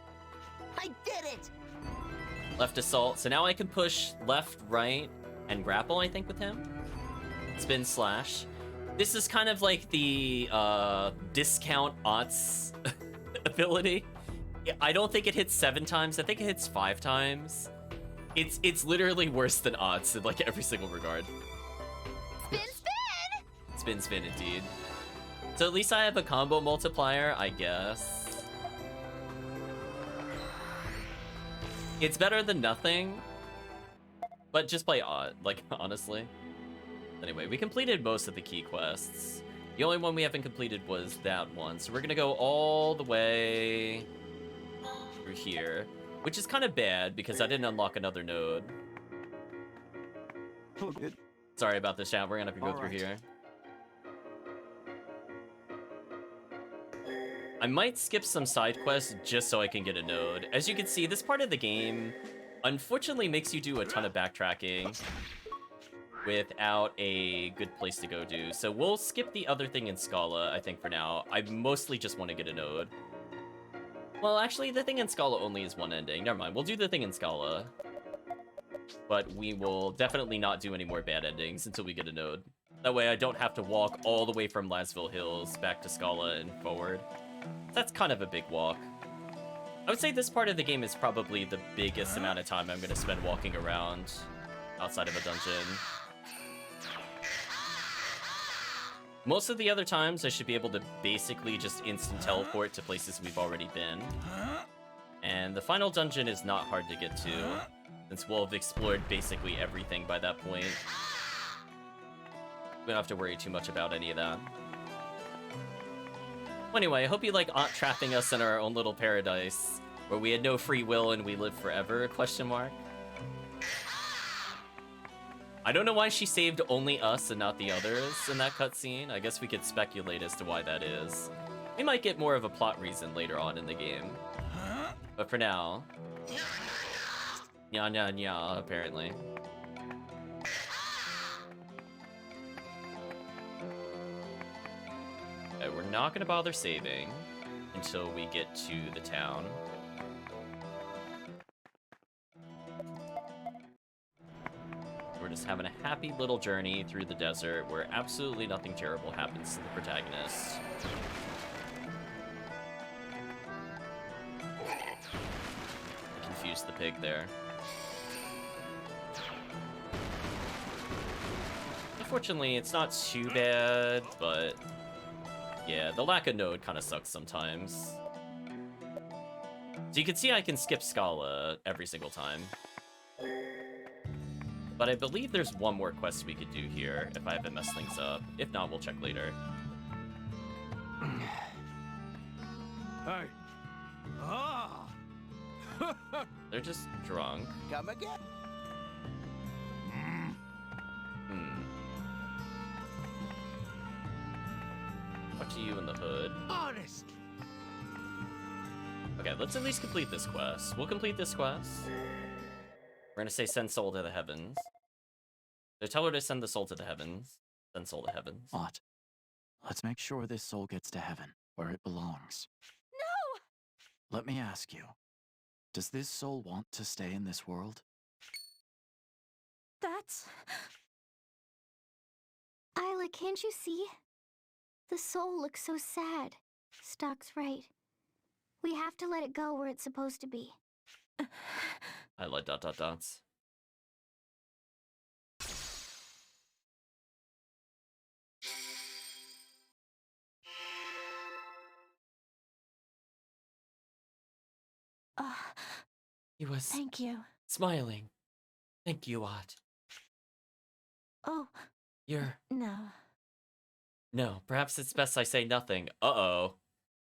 I did it! Left assault. So now I can push left, right, and grapple, I think, with him. Spin slash. This is kind of like the discount Ott's ability. I don't think it hits 7 times. I think it hits 5 times. It's literally worse than Ott's in like every single regard. Spin, spin! Spin, spin, indeed. So at least I have a combo multiplier, I guess. It's better than nothing, but just play Ott, like, honestly. Anyway, we completed most of the key quests. The only one we haven't completed was that one, so we're gonna go all the way through here, which is kind of bad because I didn't unlock another node. Sorry about this, chat. We're gonna have to go through here. I might skip some side quests just so I can get a node. As you can see, this part of the game unfortunately makes you do a ton of backtracking, without a good place to go to. So we'll skip the other thing in Scala, I think, for now. I mostly just want to get a node. Well, actually, the thing in Scala only is one ending. Never mind, we'll do the thing in Scala. But we will definitely not do any more bad endings until we get a node. That way I don't have to walk all the way from Lasville Hills back to Scala and forward. That's kind of a big walk. I would say this part of the game is probably the biggest amount of time I'm going to spend walking around outside of a dungeon. Most of the other times, I should be able to basically just instant teleport to places we've already been. And the final dungeon is not hard to get to, since we'll have explored basically everything by that point. We don't have to worry too much about any of that. Well, anyway, I hope you like Aunt trapping us in our own little paradise, where we had no free will and we live forever, question mark. I don't know why she saved only us and not the others in that cutscene. I guess we could speculate as to why that is. We might get more of a plot reason later on in the game. But for now... Nya nya nya, apparently. Okay, we're not gonna bother saving until we get to the town. We're just having a happy little journey through the desert where absolutely nothing terrible happens to the protagonist. I confused the pig there. Unfortunately, it's not too bad, but yeah, the lack of node kind of sucks sometimes. So you can see I can skip Scala every single time. But I believe there's one more quest we could do here if I haven't messed things up. If not, we'll check later. Hey. Ah. They're just drunk. Come again. Talk to you in the hood. Honest. Okay, let's at least complete this quest. We'll complete this quest. We're gonna say send soul to the heavens. So tell her to send the soul to the heavens. Send soul to heavens. What? Let's make sure this soul gets to heaven, where it belongs. No! Let me ask you, does this soul want to stay in this world? That's... Isla, can't you see? The soul looks so sad. Stock's right. We have to let it go where it's supposed to be. I like ... dots. He was Thank you. smiling. Thank you, Ott. Oh. You're... No. No, perhaps it's best I say nothing. Uh-oh.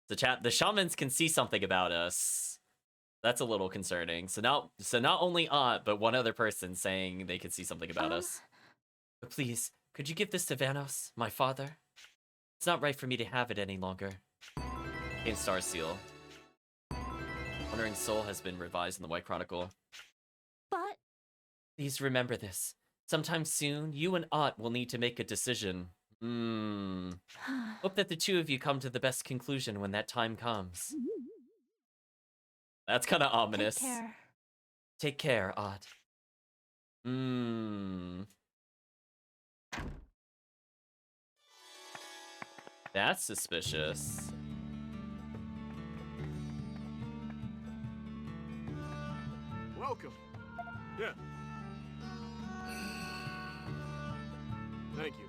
The shamans can see something about us. That's a little concerning. So not only Aunt, but one other person saying they could see something about us. But please, could you give this to Vanos, my father? It's not right for me to have it any longer. In Star Seal. Wandering Soul has been revised in the White Chronicle. But... Please remember this. Sometime soon, you and Ott will need to make a decision. Hope that the two of you come to the best conclusion when that time comes. That's kind of ominous. Take care. Take care, Ott. That's suspicious. Welcome. Yeah. Thank you.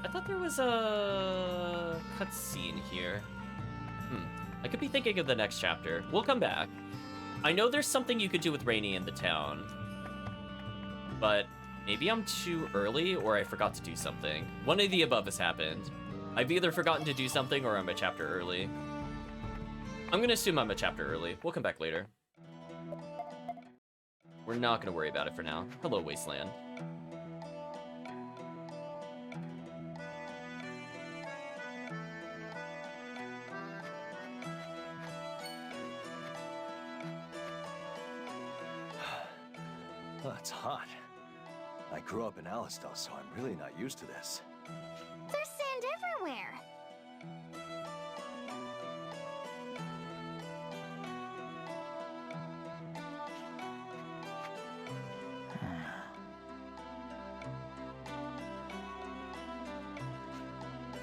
I thought there was a cutscene here. I could be thinking of the next chapter. We'll come back. I know there's something you could do with Rainy in the town, but maybe I'm too early or I forgot to do something. One of the above has happened. I've either forgotten to do something or I'm a chapter early. I'm gonna assume I'm a chapter early. We'll come back later. We're not gonna worry about it for now. Hello, Wasteland. Oh, it's hot. I grew up in Alistel, so I'm really not used to this. There's sand everywhere.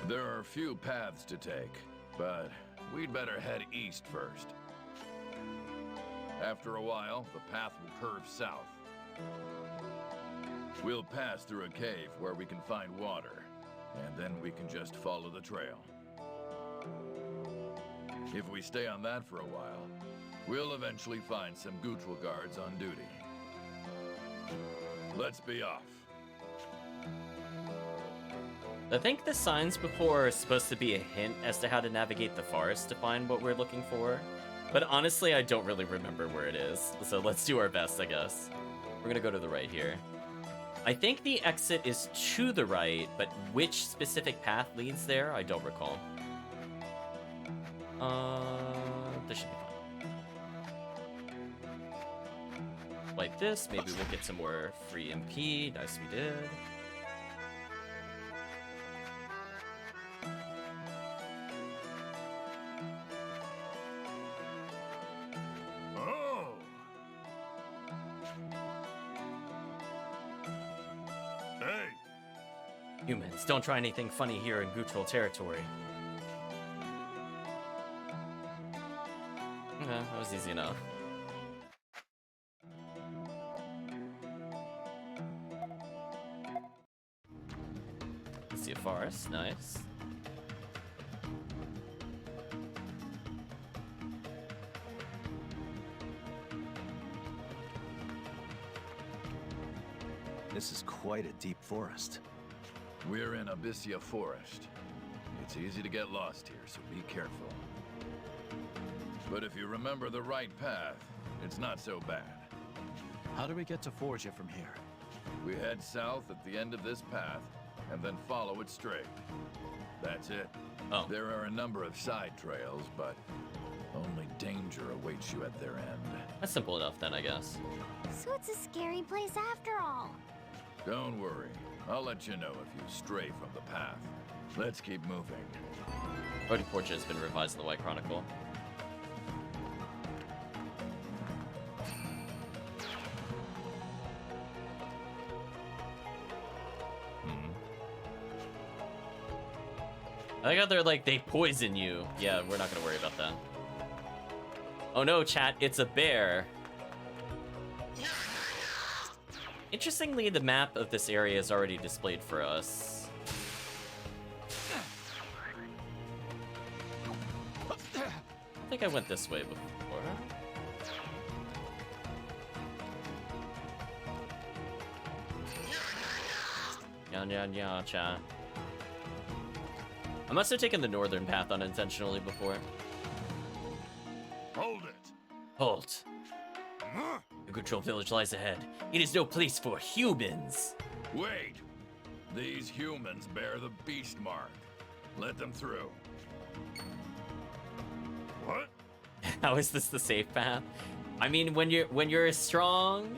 There are a few paths to take, but we'd better head east first. After a while, the path will curve south. We'll pass through a cave where we can find water, and then we can just follow the trail. If we stay on that for a while, we'll eventually find some Gutril guards on duty. Let's be off. I think the signs before are supposed to be a hint as to how to navigate the forest to find what we're looking for. But honestly, I don't really remember where it is. So let's do our best, I guess. We're gonna go to the right here. I think the exit is to the right, but which specific path leads there, I don't recall. This should be fine. Like this, maybe we'll get some more free MP. Nice, we did. Oh! Hey! Humans, don't try anything funny here in Gutril territory. Okay, that was easy enough. See a forest, nice. This is quite a deep forest. We're in Abyssia Forest. It's easy to get lost here, so be careful. But if you remember the right path, it's not so bad. How do we get to Forgia from here? We head south at the end of this path, and then follow it straight. That's it. Oh. There are a number of side trails, but only danger awaits you at their end. That's simple enough then, I guess. So it's a scary place after all. Don't worry. I'll let you know if you stray from the path. Let's keep moving. Odie Portia has been revised in the White Chronicle. I like how they're like, they poison you. Yeah, we're not gonna worry about that. Oh no, chat, it's a bear. Interestingly, the map of this area is already displayed for us. I think I went this way before. Yeah, chat. I must have taken the northern path unintentionally before. Hold it! Halt. The Gutril village lies ahead. It is no place for humans. Wait! These humans bear the beast mark. Let them through. What? How is this the safe path? I mean, when you're as strong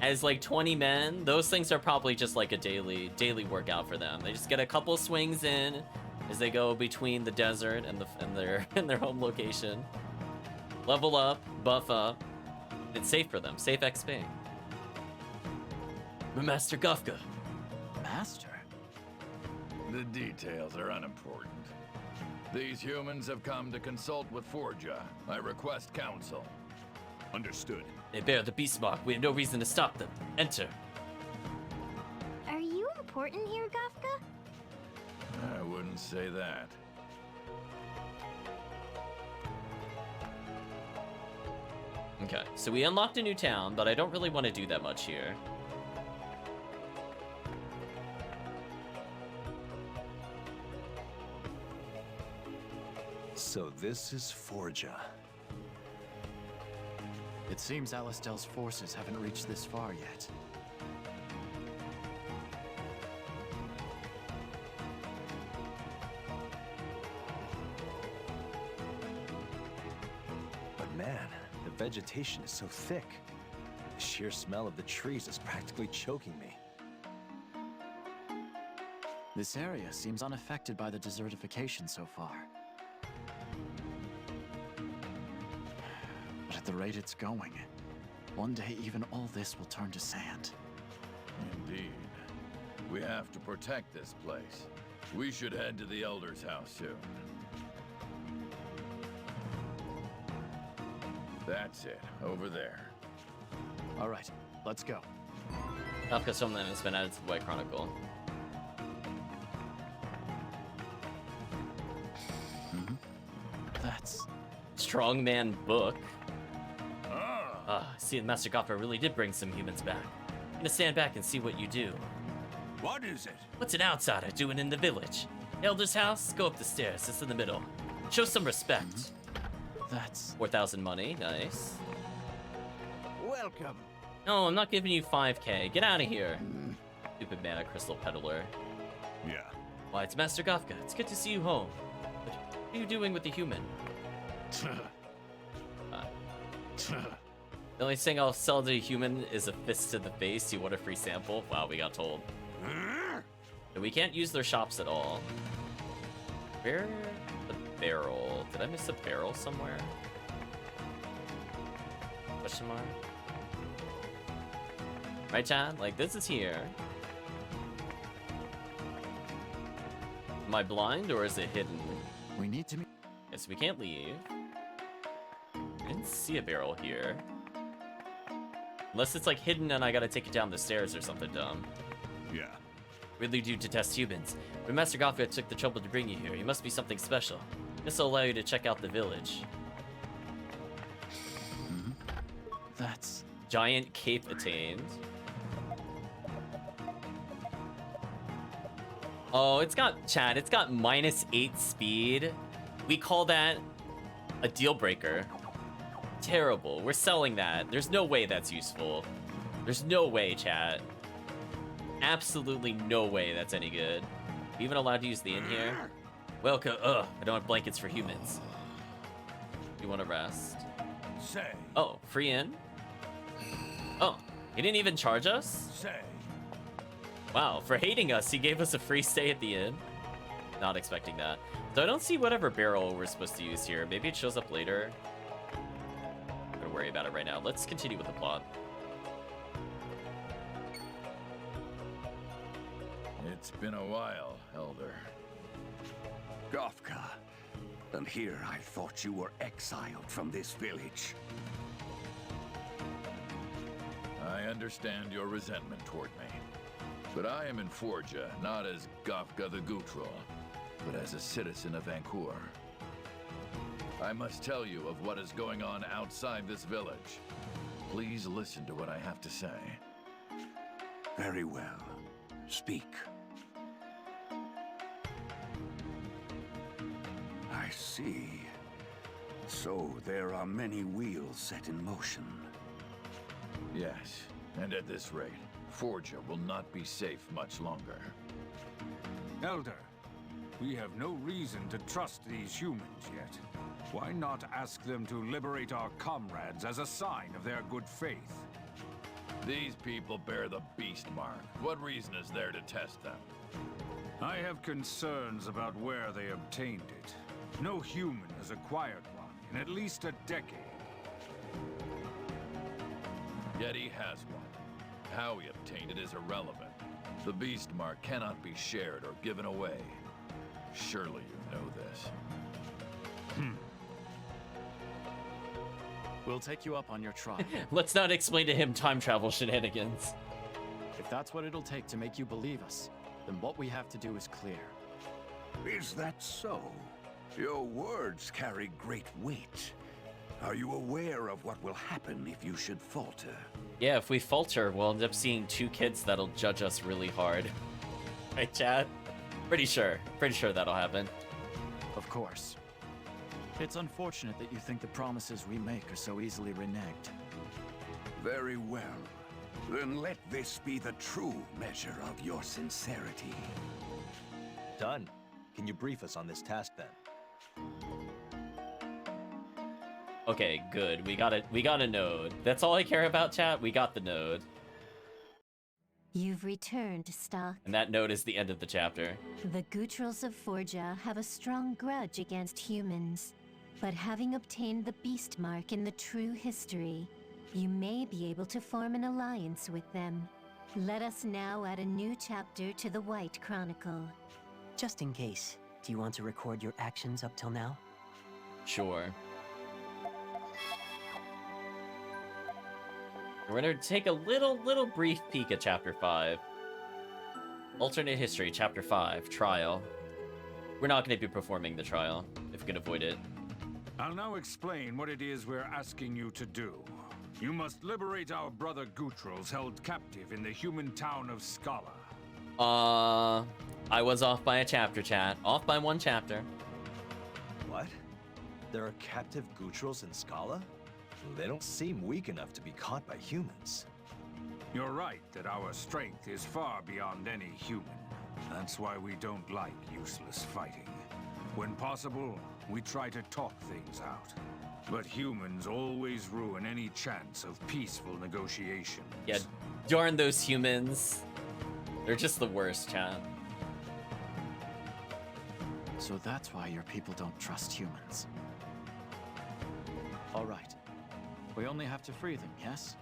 as like 20 men, those things are probably just like a daily workout for them. They just get a couple swings in as they go between the desert and their home location. Level up, buff up. It's safe for them. Safe XP. Master Gufka. Master? The details are unimportant. These humans have come to consult with Forgia. I request counsel. Understood. They bear the beast mark. We have no reason to stop them. Enter. Are you important here, Gufka? I wouldn't say that. Okay, so we unlocked a new town, but I don't really want to do that much here. So this is Forgia. It seems Alistel's forces haven't reached this far yet. But man, the vegetation is so thick. The sheer smell of the trees is practically choking me. This area seems unaffected by the desertification so far. But at the rate it's going, one day even all this will turn to sand. Indeed. We have to protect this place. We should head to the Elder's house soon. That's it, over there. All right, let's go. Kafka's Homeland has been added to the White Chronicle. That's... Strongman book. See, Master Kafka really did bring some humans back. I'm gonna stand back and see what you do. What is it? What's an outsider doing in the village? Elder's house? Go up the stairs, it's in the middle. Show some respect. That's... 4,000 money, nice. Welcome. No, I'm not giving you 5k. Get out of here. Stupid mana crystal peddler. Yeah. Why, it's Master Kafka. It's good to see you home. But what are you doing with the human? The only thing I'll sell to a human is a fist to the face. You want a free sample? Wow, we got told. And we can't use their shops at all. Where the barrel? Did I miss a barrel somewhere? Question mark? Right, Chad? Like, this is here. Am I blind or is it hidden? We need to... Yes, we can't leave. I didn't see a barrel here. Unless it's like hidden and I gotta take it down the stairs or something dumb. Yeah. Really do detest humans. But Master Kafka took the trouble to bring you here. You must be something special. This will allow you to check out the village. That's... Giant cape attained. Oh, it's got, Chad, it's got -8 speed. We call that a deal breaker. Terrible. We're selling that. There's no way that's useful. There's no way, chat. Absolutely no way that's any good. Even allowed to use the inn here? Welcome. Ugh, I don't have blankets for humans. You want to rest? Say. Oh, free inn? Oh, he didn't even charge us? Say. Wow, for hating us, he gave us a free stay at the inn. Not expecting that. So I don't see whatever barrel we're supposed to use here. Maybe it shows up later. I'm gonna worry about it right now. Let's continue with the plot. It's been a while, Elder. Kafka, and here I thought you were exiled from this village. I understand your resentment toward me. But I am in Forja, not as Kafka the Gutrol, but as a citizen of Vancour. I must tell you of what is going on outside this village. Please listen to what I have to say. Very well. Speak. I see. So there are many wheels set in motion. Yes, and at this rate, Forja will not be safe much longer. Elder, we have no reason to trust these humans yet. Why not ask them to liberate our comrades as a sign of their good faith? These people bear the beast mark. What reason is there to test them? I have concerns about where they obtained it. No human has acquired one in at least a decade. Yet he has one. How he obtained it is irrelevant. The beast mark cannot be shared or given away. Surely you know this. We'll take you up on your trial. Let's not explain to him time travel shenanigans. If that's what it'll take to make you believe us, then what we have to do is clear. Is that so? Your words carry great weight. Are you aware of what will happen if you should falter? Yeah, if we falter, we'll end up seeing 2 kids that'll judge us really hard. Right, Chad? Pretty sure that'll happen. Of course. It's unfortunate that you think the promises we make are so easily reneged. Very well. Then let this be the true measure of your sincerity. Done. Can you brief us on this task then? Okay, good. We got a node. That's all I care about, chat. We got the node. You've returned, Stock. And that node is the end of the chapter. The Gutrals of Forja have a strong grudge against humans. But having obtained the beast mark in the true history, you may be able to form an alliance with them. Let us now add a new chapter to the White Chronicle. Just in case, do you want to record your actions up till now? Sure. We're gonna take a little brief peek at Chapter 5. Alternate History, Chapter 5, Trial. We're not gonna be performing the trial, if we can avoid it. I'll now explain what it is we're asking you to do. You must liberate our brother Gutrals held captive in the human town of Scala. I was off by a chapter, chat. Off by one chapter. What? There are captive Gutrals in Scala? They don't seem weak enough to be caught by humans. You're right that our strength is far beyond any human. That's why we don't like useless fighting. When possible, we try to talk things out. But humans always ruin any chance of peaceful negotiations. Yeah, darn those humans. They're just the worst, chat. So that's why your people don't trust humans. All right. We only have to free them, yes?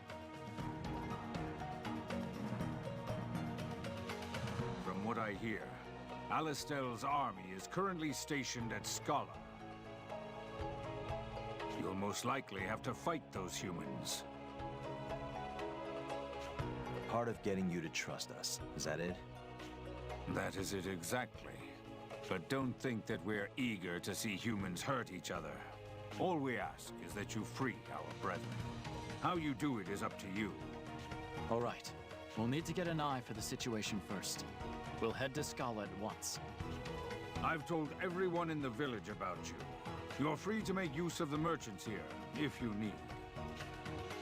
From what I hear, Alistel's army is currently stationed at Scala. You'll most likely have to fight those humans. Part of getting you to trust us, is that it? That is it exactly. But don't think that we're eager to see humans hurt each other. All we ask is that you free our brethren. How you do it is up to you. All right. We'll need to get an eye for the situation first. We'll head to Scala at once. I've told everyone in the village about you. You're free to make use of the merchants here, if you need.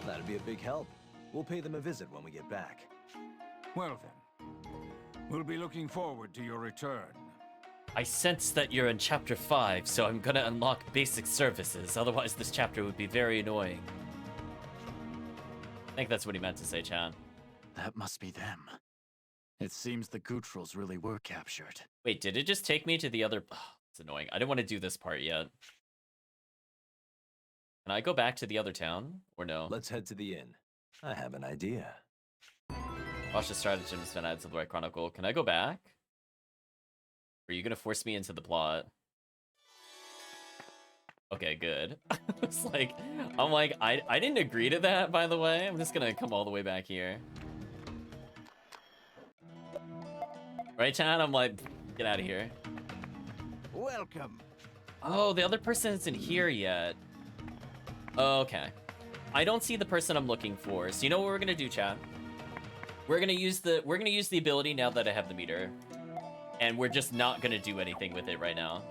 That'd be a big help. We'll pay them a visit when we get back. Well then, we'll be looking forward to your return. I sense that you're in Chapter 5, so I'm gonna unlock basic services. Otherwise, this chapter would be very annoying. I think that's what he meant to say, chat. That must be them. It seems the Gutrals really were captured. Wait, did it just take me to the other... Oh, it's annoying. I didn't want to do this part yet. Can I go back to the other town, or no? Let's head to the inn. I have an idea. Watch the stratagem has been added to the White Chronicle. Can I go back? Are you gonna force me into the plot? Okay, good. It's like, I'm like, I didn't agree to that, by the way. I'm just gonna come all the way back here. Right, chat? I'm like, get out of here. Welcome. Oh, the other person isn't here yet. Okay. I don't see the person I'm looking for. So you know what we're gonna do, chat? We're gonna use the ability now that I have the meter. And we're just not gonna do anything with it right now.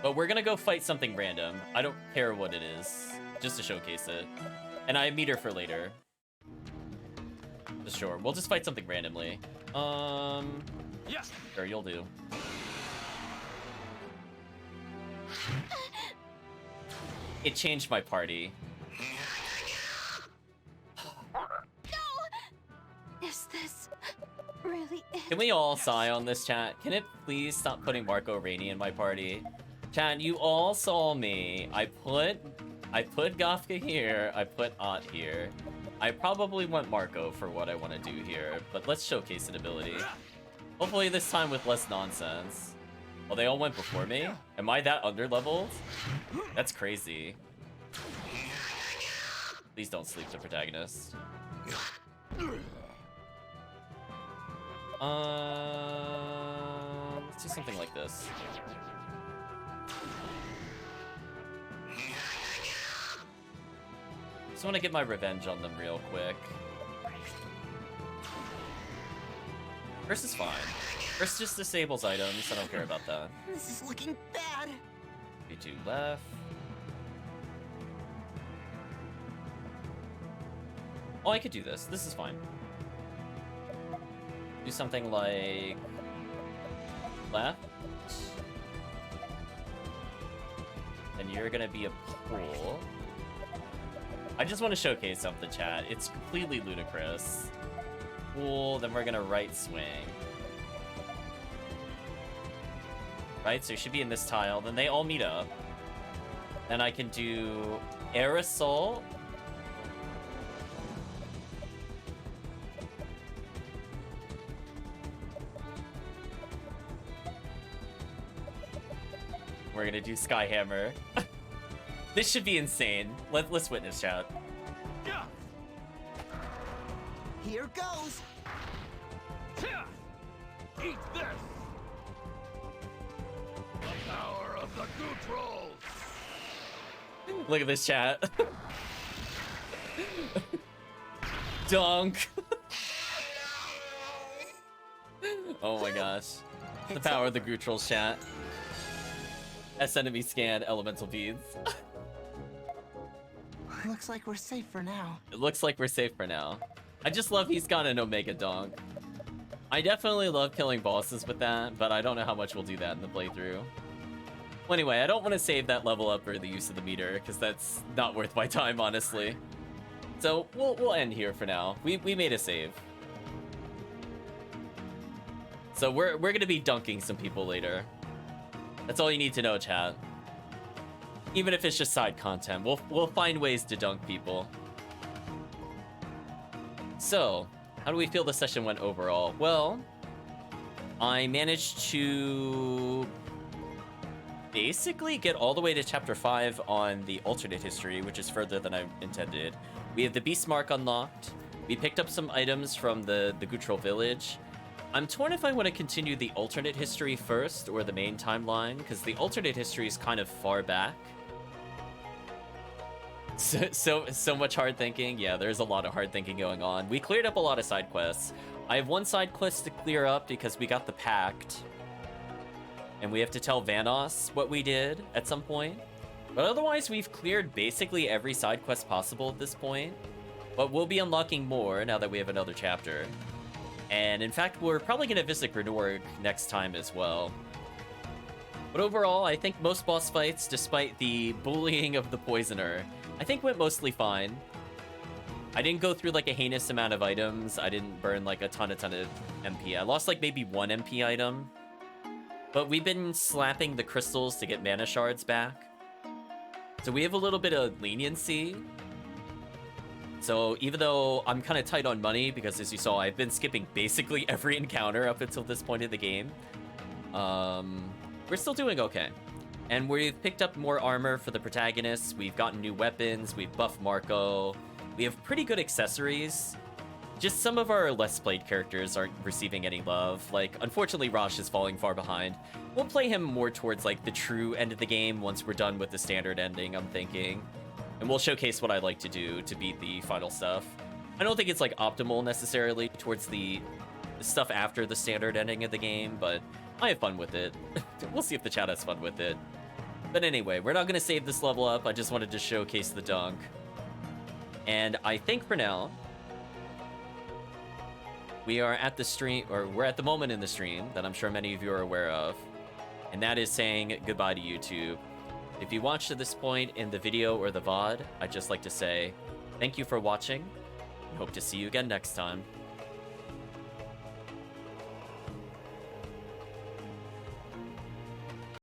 But we're gonna go fight something random. I don't care what it is, just to showcase it. And I have meter for later. Just sure, we'll just fight something randomly. Yeah, sure, you'll do. It changed my party. Is this really it? Can we all sigh on this, chat? Can it please stop putting Marco Rainey in my party? Chat, you all saw me. I put Gofka here. I put Ott here. I probably want Marco for what I want to do here, but let's showcase an ability. Hopefully this time with less nonsense. Oh, they all went before me? Am I that underleveled? That's crazy. Please don't sleep the protagonist. Let's do something like this. Just want to get my revenge on them real quick. First is fine. First just disables items. I don't care about that. This is looking bad. B2 left. Oh, I could do this. This is fine. Do something like left. and you're gonna be a pool. I just want to showcase something, chat. It's completely ludicrous. Pool, then we're gonna right swing. Right, so it should be in this tile. Then they all meet up. Then I can do aerosol. We're gonna do Skyhammer. This should be insane. Let's witness, chat. Here goes. Eat this! The power of the Gootrolls! Look at this, chat. Dunk. Oh my gosh. The power of the Gootrolls, chat. S enemy scan elemental beads. Looks like we're safe for now. It looks like we're safe for now. I just love he's got an Omega Donk. I definitely love killing bosses with that, but I don't know how much we'll do that in the playthrough. Well, anyway, I don't want to save that level up for the use of the meter, because that's not worth my time, honestly. So we'll end here for now. We made a save. So we're gonna be dunking some people later. That's all you need to know, chat. Even if it's just side content, we'll find ways to dunk people. So, how do we feel the session went overall? Well, I managed to basically get all the way to chapter 5 on the alternate history, which is further than I intended. We have the beast mark unlocked. We picked up some items from the Gootroll village. I'm torn if I want to continue the alternate history first or the main timeline, because the alternate history is kind of far back. So much hard thinking. Yeah, there's a lot of hard thinking going on. We cleared up a lot of side quests. I have one side quest to clear up because we got the pact. And we have to tell Vanoss what we did at some point. But otherwise, we've cleared basically every side quest possible at this point. But we'll be unlocking more now that we have another chapter. And in fact, we're probably going to visit Granorg next time as well. But overall, I think most boss fights, despite the bullying of the Poisoner, I think went mostly fine. I didn't go through like a heinous amount of items. I didn't burn like a ton of MP. I lost like maybe 1 MP item. But we've been slapping the crystals to get mana shards back. So we have a little bit of leniency. So even though I'm kind of tight on money, because as you saw, I've been skipping basically every encounter up until this point in the game, we're still doing okay. And we've picked up more armor for the protagonists, we've gotten new weapons, we've buffed Marco, we have pretty good accessories. Just some of our less played characters aren't receiving any love. Like, unfortunately, Rosh is falling far behind. We'll play him more towards like the true end of the game once we're done with the standard ending, I'm thinking. And we'll showcase what I like to do to beat the final stuff. I don't think it's like optimal necessarily towards the stuff after the standard ending of the game, but I have fun with it. We'll see if the chat has fun with it. But anyway, we're not going to save this level up. I just wanted to showcase the dunk. And I think for now, we are at the stream, or we're at the moment in the stream that I'm sure many of you are aware of. And that is saying goodbye to YouTube. If you watched to this point in the video or the VOD, I'd just like to say thank you for watching. I hope to see you again next time.